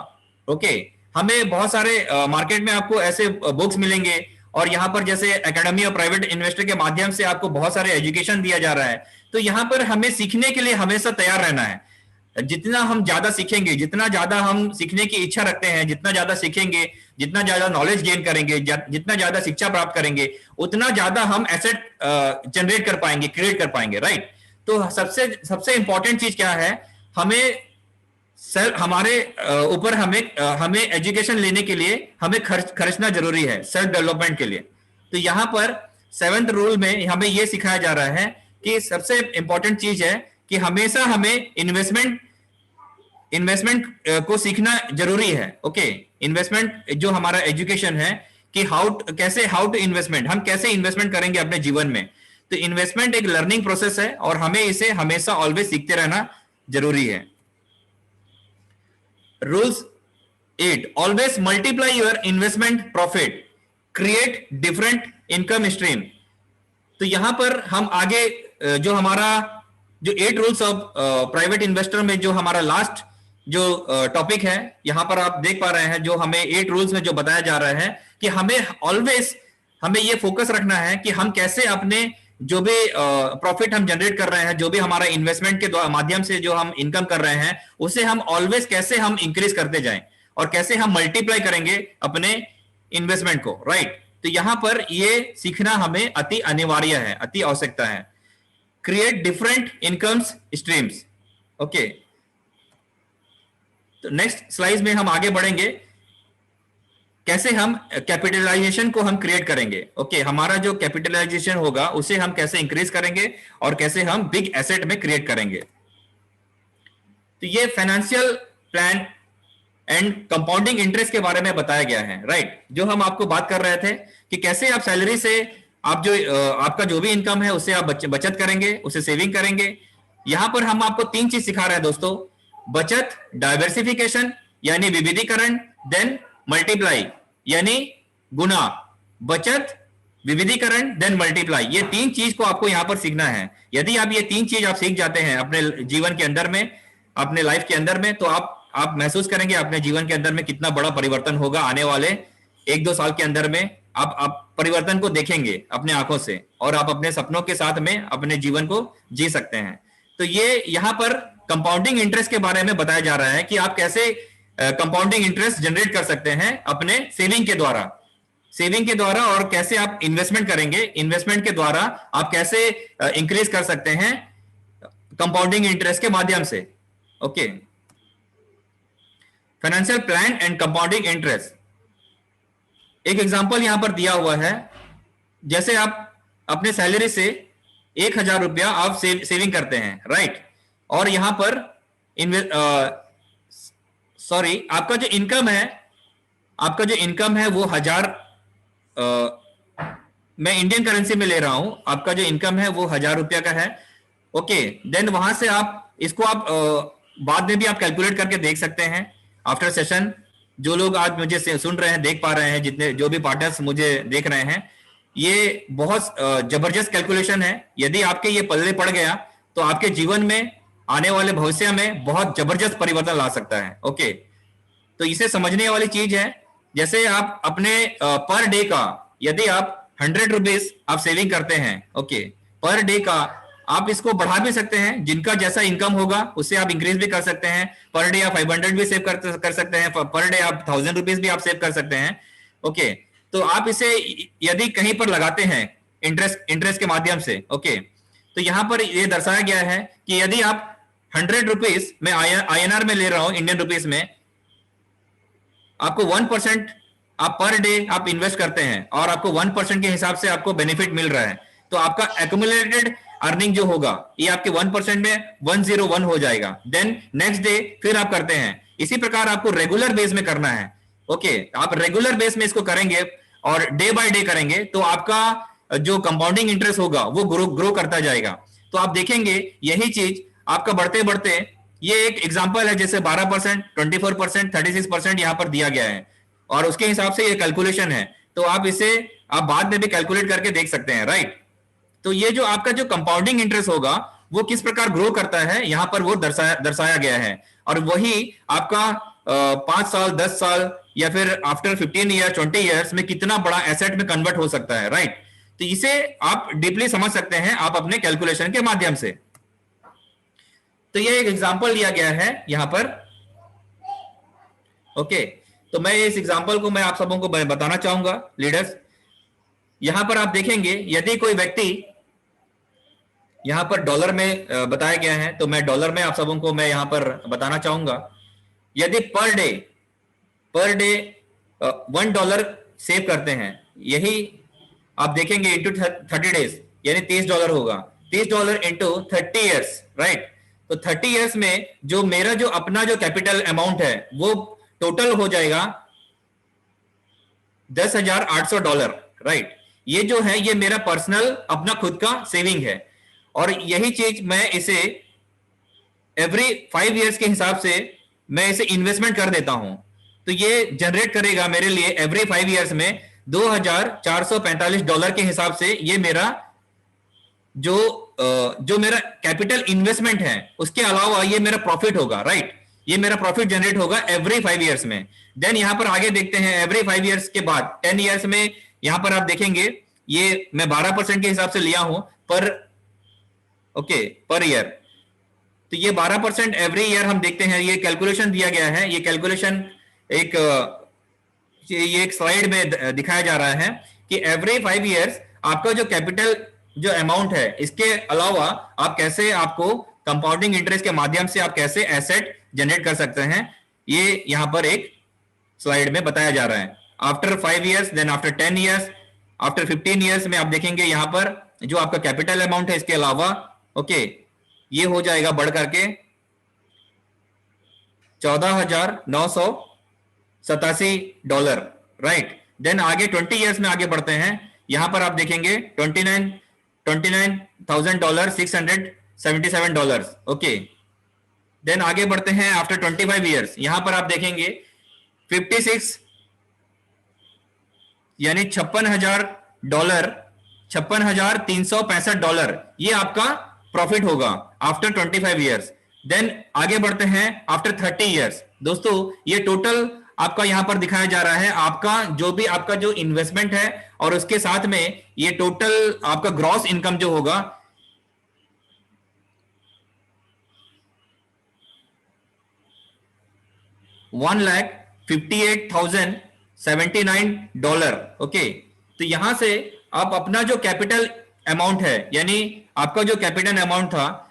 B: ओके। हमें बहुत सारे मार्केट में आपको ऐसे बुक्स मिलेंगे और यहाँ पर जैसे एकेडमी ऑफ प्राइवेट इन्वेस्टर के माध्यम से आपको बहुत सारे एजुकेशन दिया जा रहा है। तो यहाँ पर हमें सीखने के लिए हमेशा तैयार रहना है। जितना हम ज्यादा सीखेंगे, जितना ज्यादा हम सीखने की इच्छा रखते हैं, जितना ज्यादा सीखेंगे, जितना ज्यादा नॉलेज गेन करेंगे, जितना ज्यादा शिक्षा प्राप्त करेंगे, उतना ज्यादा हम एसेट जनरेट कर पाएंगे, क्रिएट कर पाएंगे, राइट। तो सबसे इंपॉर्टेंट चीज क्या है, हमारे ऊपर हमें एजुकेशन लेने के लिए हमें खर्चना जरूरी है सेल्फ डेवलपमेंट के लिए। तो यहां पर 7th रूल में हमें यह सिखाया जा रहा है कि सबसे इंपॉर्टेंट चीज है कि हमेशा हमें इन्वेस्टमेंट को सीखना जरूरी है, ओके। इन्वेस्टमेंट जो हमारा एजुकेशन है कि हाउ टू इन्वेस्टमेंट, हम कैसे इन्वेस्टमेंट करेंगे अपने जीवन में। तो इन्वेस्टमेंट एक लर्निंग प्रोसेस है और हमें इसे हमेशा ऑलवेज सीखते रहना जरूरी है। Rules 8, always multiply your investment profit, create different income stream. तो यहां पर हम आगे जो हमारा जो 8 रूल्स ऑफ प्राइवेट इन्वेस्टर में जो हमारा लास्ट जो टॉपिक है, यहां पर आप देख पा रहे हैं जो हमें 8 रूल्स में जो बताया जा रहा है कि हमें ये फोकस रखना है कि हम कैसे अपने जो भी प्रॉफिट हम जनरेट कर रहे हैं, जो भी हमारा इन्वेस्टमेंट के माध्यम से जो हम इनकम कर रहे हैं, उसे हम ऑलवेज कैसे हम इंक्रीज करते जाएं और कैसे हम मल्टीप्लाई करेंगे अपने इन्वेस्टमेंट को, राइट। तो यहां पर ये सीखना हमें अति अनिवार्य है, अति आवश्यकता है। Create different incomes streams, okay. तो नेक्स्ट स्लाइड में हम आगे बढ़ेंगे कैसे हम कैपिटलाइजेशन को हम क्रिएट करेंगे, ओके। हमारा जो कैपिटलाइजेशन होगा उसे हम कैसे इंक्रीज करेंगे और कैसे हम बिग एसेट में क्रिएट करेंगे। तो ये financial plan and compounding interest के बारे में बताया गया है, राइट। जो हम आपको बात कर रहे थे कि कैसे आप सैलरी से आप जो आपका जो भी इनकम है उससे आप बचत करेंगे, उसे सेविंग करेंगे। यहां पर हम आपको 3 चीज सिखा रहे हैं दोस्तों, बचत, डाइवर्सिफिकेशन यानी विविधीकरण, देन मल्टीप्लाई यानी गुना। बचत, विविधीकरण, देन मल्टीप्लाई, ये 3 चीज को आपको यहां पर सीखना है। यदि आप ये 3 चीज आप सीख जाते हैं अपने जीवन के अंदर में, अपने लाइफ के अंदर में, तो आप महसूस करेंगे अपने जीवन के अंदर में कितना बड़ा परिवर्तन होगा आने वाले 1-2 साल के अंदर में। आप परिवर्तन को देखेंगे अपने आंखों से और आप अपने सपनों के साथ में अपने जीवन को जी सकते हैं। तो ये यहां पर कंपाउंडिंग इंटरेस्ट के बारे में बताया जा रहा है कि आप कैसे कंपाउंडिंग इंटरेस्ट जनरेट कर सकते हैं अपने सेविंग के द्वारा और कैसे आप इन्वेस्टमेंट करेंगे, इन्वेस्टमेंट के द्वारा आप कैसे इंक्रीज कर सकते हैं कंपाउंडिंग इंटरेस्ट के माध्यम से, okay. Financial plan and compounding interest. एक एग्जांपल यहां पर दिया हुआ है, जैसे आप अपने सैलरी से 1,000 रुपया आप सेविंग करते हैं, राइट, और यहां पर सॉरी आपका जो इनकम है, वो 1,000, मैं इंडियन करेंसी में ले रहा हूं, आपका जो इनकम है वो 1,000 रुपया का है। ओके, देन वहां से आप इसको आप बाद में भी आप कैलकुलेट करके देख सकते हैं आफ्टर सेशन। जो लोग आज मुझे सुन रहे हैं, देख पा रहे हैं, जितने जो भी पार्टनर्स मुझे देख रहे हैं, ये बहुत जबरदस्त कैलकुलेशन है। यदि आपके ये पल्ले पड़ गया तो आपके जीवन में आने वाले भविष्य में बहुत जबरदस्त परिवर्तन ला सकता है। ओके, तो इसे समझने वाली चीज है। जैसे आप अपने पर डे का, यदि आप 100 रुपीज आप सेविंग करते हैं, ओके, पर डे का, आप इसको बढ़ा भी सकते हैं, जिनका जैसा इनकम होगा उससे आप इंक्रीज भी कर सकते हैं। पर डे आप 500 भी सेव कर सकते हैं, पर डे आप 1,000 रुपीज भी आप सेव कर सकते हैं। ओके, तो आप इसे यदि कहीं पर लगाते हैं इंटरेस्ट के माध्यम से, ओके, तो यहां पर ये दर्शाया गया है कि यदि आप 100 रुपीज में INR में ले रहा हूं, इंडियन रुपीज में, आपको 1% आप पर डे आप इन्वेस्ट करते हैं और आपको 1% के हिसाब से आपको बेनिफिट मिल रहा है, तो आपका एक्यूमुलेटेड अर्निंग जो होगा ये आपके 1% में 101 हो जाएगा। देन नेक्स्ट डे फिर आप करते हैं। इसी प्रकार आपको रेगुलर बेस में करना है। ओके, आप रेगुलर बेस में इसको करेंगे और डे बाय डे करेंगे तो आपका जो कंपाउंडिंग इंटरेस्ट होगा वो ग्रो करता जाएगा। तो आप देखेंगे यही चीज आपका बढ़ते बढ़ते, ये एक एग्जांपल है, जैसे 12%, 24%, 36% यहां पर दिया गया है और उसके हिसाब से ये कैलकुलेशन है। तो आप इसे आप बाद में भी कैलकुलेट करके देख सकते हैं, राइट। तो ये जो आपका जो कंपाउंडिंग इंटरेस्ट होगा वो किस प्रकार ग्रो करता है, यहां पर वो दर्शाया गया है। और वही आपका 5 साल, 10 साल या फिर आफ्टर 15 ईयर, 20 ईयर्स में कितना बड़ा एसेट में कन्वर्ट हो सकता है, राइट। तो इसे आप डीपली समझ सकते हैं आप अपने कैलकुलेशन के माध्यम से। तो ये एक एग्जांपल दिया गया है यहां पर। ओके, तो मैं इस एग्जांपल को मैं आप सबों को बताना चाहूंगा लीडर्स। यहां पर आप देखेंगे यदि कोई व्यक्ति, यहां पर डॉलर में बताया गया है, तो मैं डॉलर में आप सबों को मैं यहां पर बताना चाहूंगा। यदि पर डे $1 सेव करते हैं, यही आप देखेंगे इंटू 30 डेज यानी $30 होगा। $30 इंटू 30 ईयर्स, राइट। तो 30 ईयर्स में जो मेरा जो अपना जो कैपिटल अमाउंट है वो टोटल हो जाएगा $10,800, राइट। ये जो है ये मेरा पर्सनल अपना खुद का सेविंग है और यही चीज मैं इसे एवरी 5 ईयर्स के हिसाब से मैं इसे इन्वेस्टमेंट कर देता हूं, तो ये जनरेट करेगा मेरे लिए एवरी 5 ईयर्स में $2,445 के हिसाब से। ये मेरा जो मेरा कैपिटल इन्वेस्टमेंट है उसके अलावा ये मेरा प्रॉफिट होगा, राइट। ये मेरा प्रॉफिट जनरेट होगा एवरी 5 ईयर्स में। देन यहां पर आगे देखते हैं एवरी 5 ईयर्स के बाद 10 ईयर्स में, यहां पर आप देखेंगे ये मैं 12% के हिसाब से लिया हूं पर ईयर। तो ये 12% एवरी ईयर हम देखते हैं, ये कैलकुलेशन दिया गया है। ये कैलकुलेशन ये एक स्लाइड में दिखाया जा रहा है कि एवरी 5 ईयर्स आपका जो कैपिटल जो अमाउंट है इसके अलावा आप कैसे आपको कंपाउंडिंग इंटरेस्ट के माध्यम से आप कैसे एसेट जनरेट कर सकते हैं, ये यहां पर एक स्लाइड में बताया जा रहा है। After 5 years, then after 10 years, after 15 years में आप देखेंगे यहां पर जो आपका कैपिटल अमाउंट है इसके अलावा ये हो जाएगा बढ़ करके $14,987, राइट। देन आगे 20 ईयर्स में आगे बढ़ते हैं, यहां पर आप देखेंगे $29,677, ओके। देन आगे बढ़ते हैं आफ्टर 25 ईयर्स, यहां पर आप देखेंगे 56 यानी $56,365, ये आपका प्रॉफिट होगा आफ्टर 25 ईयर्स। देन आगे बढ़ते हैं आफ्टर 30 ईयर्स। दोस्तों ये टोटल आपका यहां पर दिखाया जा रहा है आपका जो भी आपका जो इन्वेस्टमेंट है और उसके साथ में ये टोटल आपका ग्रॉस इनकम जो होगा $1,58,079, ओके। तो यहां से आप अपना जो कैपिटल अमाउंट है यानी आपका जो कैपिटल अमाउंट था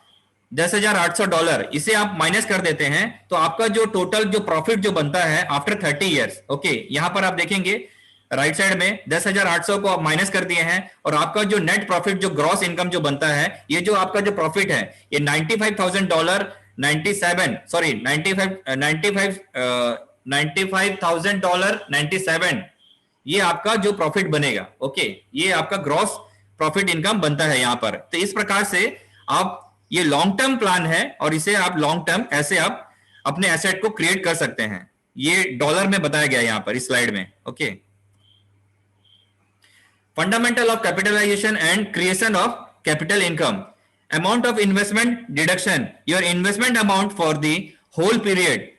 B: $10,800, इसे आप माइनस कर देते हैं तो आपका जो टोटल जो प्रॉफिट जो बनता है आफ्टर 30 ईयर्स, ओके, यहां पर आप देखेंगे राइट साइड में 10,800 को आप माइनस कर दिए हैं और आपका जो नेट प्रॉफिट जो ग्रॉस इनकम जो बनता है, ये जो आपका जो प्रॉफिट है ये $95,000 97 सॉरी 95,000 ये आपका जो प्रॉफिट बनेगा, ओके, ये आपका ग्रॉस प्रॉफिट इनकम बनता है यहां पर। तो इस प्रकार से आप, ये लॉन्ग टर्म प्लान है और इसे आप लॉन्ग टर्म ऐसे आप अपने एसेट को क्रिएट कर सकते हैं। ये डॉलर में बताया गया यहां पर इस स्लाइड में, okay. Fundamental of capitalisation and creation of capital income, amount of investment deduction your investment amount for the whole period.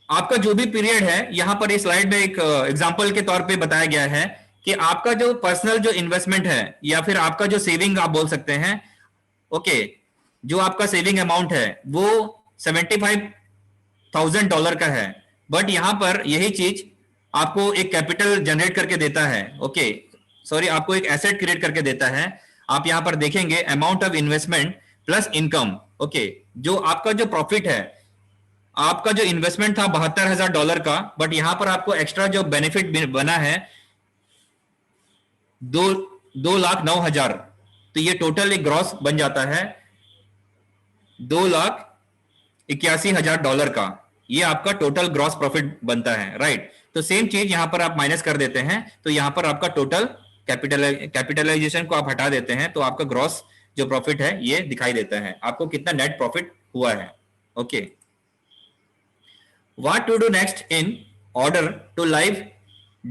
B: आपका जो भी पीरियड है, यहां पर इस स्लाइड में एक एग्जांपल के तौर पे बताया गया है कि आपका जो पर्सनल जो इन्वेस्टमेंट है या फिर आपका जो सेविंग आप बोल सकते हैं, ओके, जो आपका सेविंग अमाउंट है वो $75,000 का है, बट यहां पर यही चीज आपको एक कैपिटल जनरेट करके देता है, ओके, सॉरी, आपको एक एसेट क्रिएट करके देता है। आप यहां पर देखेंगे amount of investment plus income, okay, जो आपका जो प्रॉफिट है, आपका जो इन्वेस्टमेंट था $72,000 का, बट यहां पर आपको एक्स्ट्रा जो बेनिफिट बना है 2,09,000, तो ये टोटल एक ग्रॉस बन जाता है $2,81,000 का। ये आपका टोटल ग्रॉस प्रॉफिट बनता है, राइट। तो सेम चीज यहां पर आप माइनस कर देते हैं, तो यहां पर आपका टोटल कैपिटलाइजेशन को आप हटा देते हैं, तो आपका ग्रॉस जो प्रॉफिट है ये दिखाई देता है, आपको कितना नेट प्रॉफिट हुआ है, okay. What to do next in order to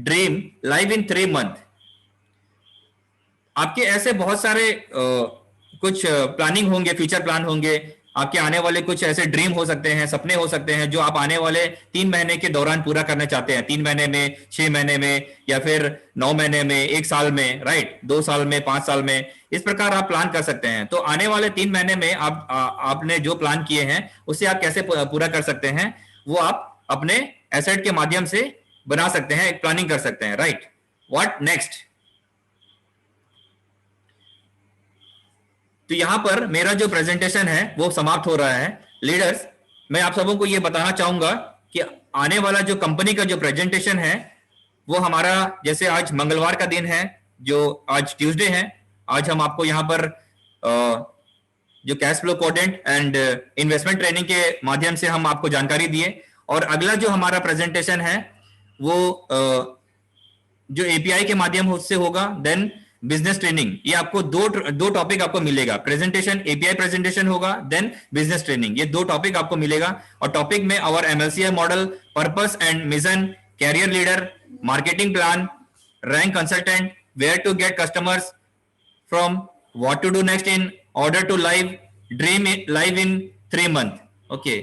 B: dream live in 3 month? आपके ऐसे बहुत सारे कुछ प्लानिंग होंगे, फ्यूचर प्लान होंगे, आपके आने वाले कुछ ऐसे ड्रीम हो सकते हैं, सपने हो सकते हैं जो आप आने वाले 3 महीने के दौरान पूरा करना चाहते हैं। 3 महीने में, 6 महीने में, या फिर 9 महीने में, 1 साल में, राइट, 2 साल में, 5 साल में, इस प्रकार आप प्लान कर सकते हैं। तो आने वाले 3 महीने में आपने जो प्लान किए हैं उसे आप कैसे पूरा कर सकते हैं, वो आप अपने एसेट के माध्यम से बना सकते हैं, एक प्लानिंग कर सकते हैं, राइट। What next? तो यहां पर मेरा जो प्रेजेंटेशन है वो समाप्त हो रहा है। लीडर्स, मैं आप सबों को ये बताना चाहूंगा कि आने वाला जो कंपनी का जो प्रेजेंटेशन है वो हमारा, जैसे आज मंगलवार का दिन है, जो आज ट्यूसडे है, आज हम आपको यहाँ पर जो cash flow quadrant and investment training के माध्यम से हम आपको जानकारी दिए। और अगला जो हमारा प्रेजेंटेशन है वो जो एपीआई के माध्यम से होगा, देन बिजनेस ट्रेनिंग। ये आपको दो टॉपिक आपको मिलेगा, प्रेजेंटेशन, एपीआई प्रेजेंटेशन होगा, देन बिजनेस ट्रेनिंग, ये 2 टॉपिक आपको मिलेगा। और टॉपिक में our MLCI model, purpose and mission, career leader, marketing plan, rank consultant, where to get customers from, what to do next in order to dream live in 3 month, okay.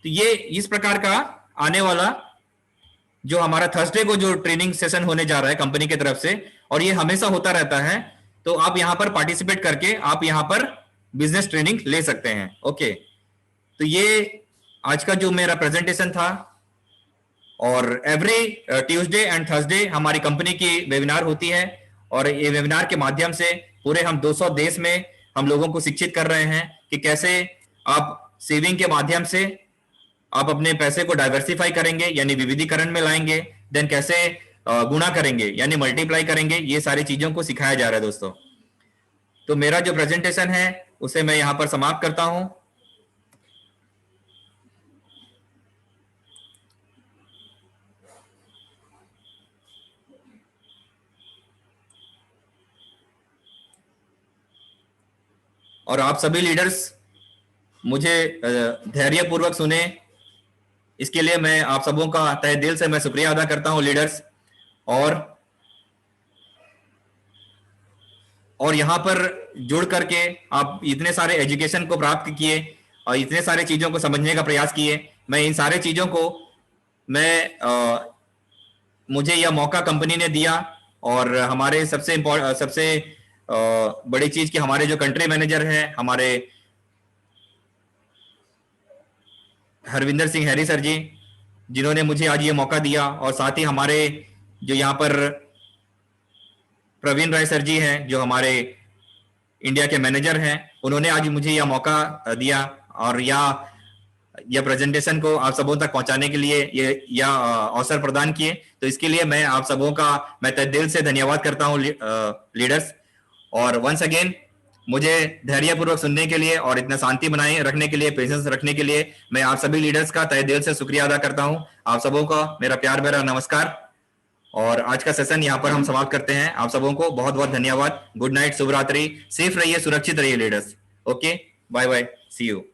B: तो ये इस प्रकार का आने वाला जो हमारा थर्सडे को जो ट्रेनिंग सेशन होने जा रहा है कंपनी की तरफ से, और ये हमेशा होता रहता है, तो आप यहां पर पार्टिसिपेट करके आप यहां पर बिजनेस ट्रेनिंग ले सकते हैं, ओके। तो ये आज का जो मेरा प्रेजेंटेशन था। और एवरी ट्यूसडे एंड थर्सडे हमारी कंपनी की वेबिनार होती है, और ये वेबिनार के माध्यम से पूरे हम 200 देश में हम लोगों को शिक्षित कर रहे हैं कि कैसे आप सेविंग के माध्यम से आप अपने पैसे को डाइवर्सिफाई करेंगे, यानी विविधीकरण में लाएंगे, देन कैसे गुणा करेंगे यानी मल्टीप्लाई करेंगे, ये सारी चीजों को सिखाया जा रहा है दोस्तों। तो मेरा जो प्रेजेंटेशन है उसे मैं यहां पर समाप्त करता हूं। और आप सभी लीडर्स मुझे धैर्यपूर्वक सुने, इसके लिए मैं आप सबों का तहे दिल से मैं शुक्रिया अदा करता हूं लीडर्स। और यहाँ पर जुड़ करके आप इतने सारे एजुकेशन को प्राप्त किए और इतने सारे चीजों को समझने का प्रयास किए। मैं इन सारे चीजों को मुझे यह मौका कंपनी ने दिया, और हमारे सबसे बड़ी चीज कि हमारे जो कंट्री मैनेजर हैं, हमारे हरविंदर सिंह हैरी सर जी, जिन्होंने मुझे आज ये मौका दिया, और साथ ही हमारे जो यहाँ पर प्रवीण राय सर जी हैं, जो हमारे इंडिया के मैनेजर हैं, उन्होंने आज मुझे यह मौका दिया और यह प्रेजेंटेशन को आप सबों तक पहुंचाने के लिए यह अवसर प्रदान किए। तो इसके लिए मैं आप सबों का मैं तहे दिल से धन्यवाद करता हूं लीडर्स। और वंस अगेन मुझे धैर्यपूर्वक सुनने के लिए और इतना शांति बनाए रखने के लिए, पेशेंस रखने के लिए मैं आप सभी लीडर्स का तहे दिल से शुक्रिया अदा करता हूं। आप सबों का मेरा प्यार भरा नमस्कार और आज का सेशन यहाँ पर हम समाप्त करते हैं। आप सबों को बहुत बहुत धन्यवाद। गुड नाइट, शुभ रात्रि, सेफ रहिए, सुरक्षित रहिए leaders. Okay, bye bye, see you.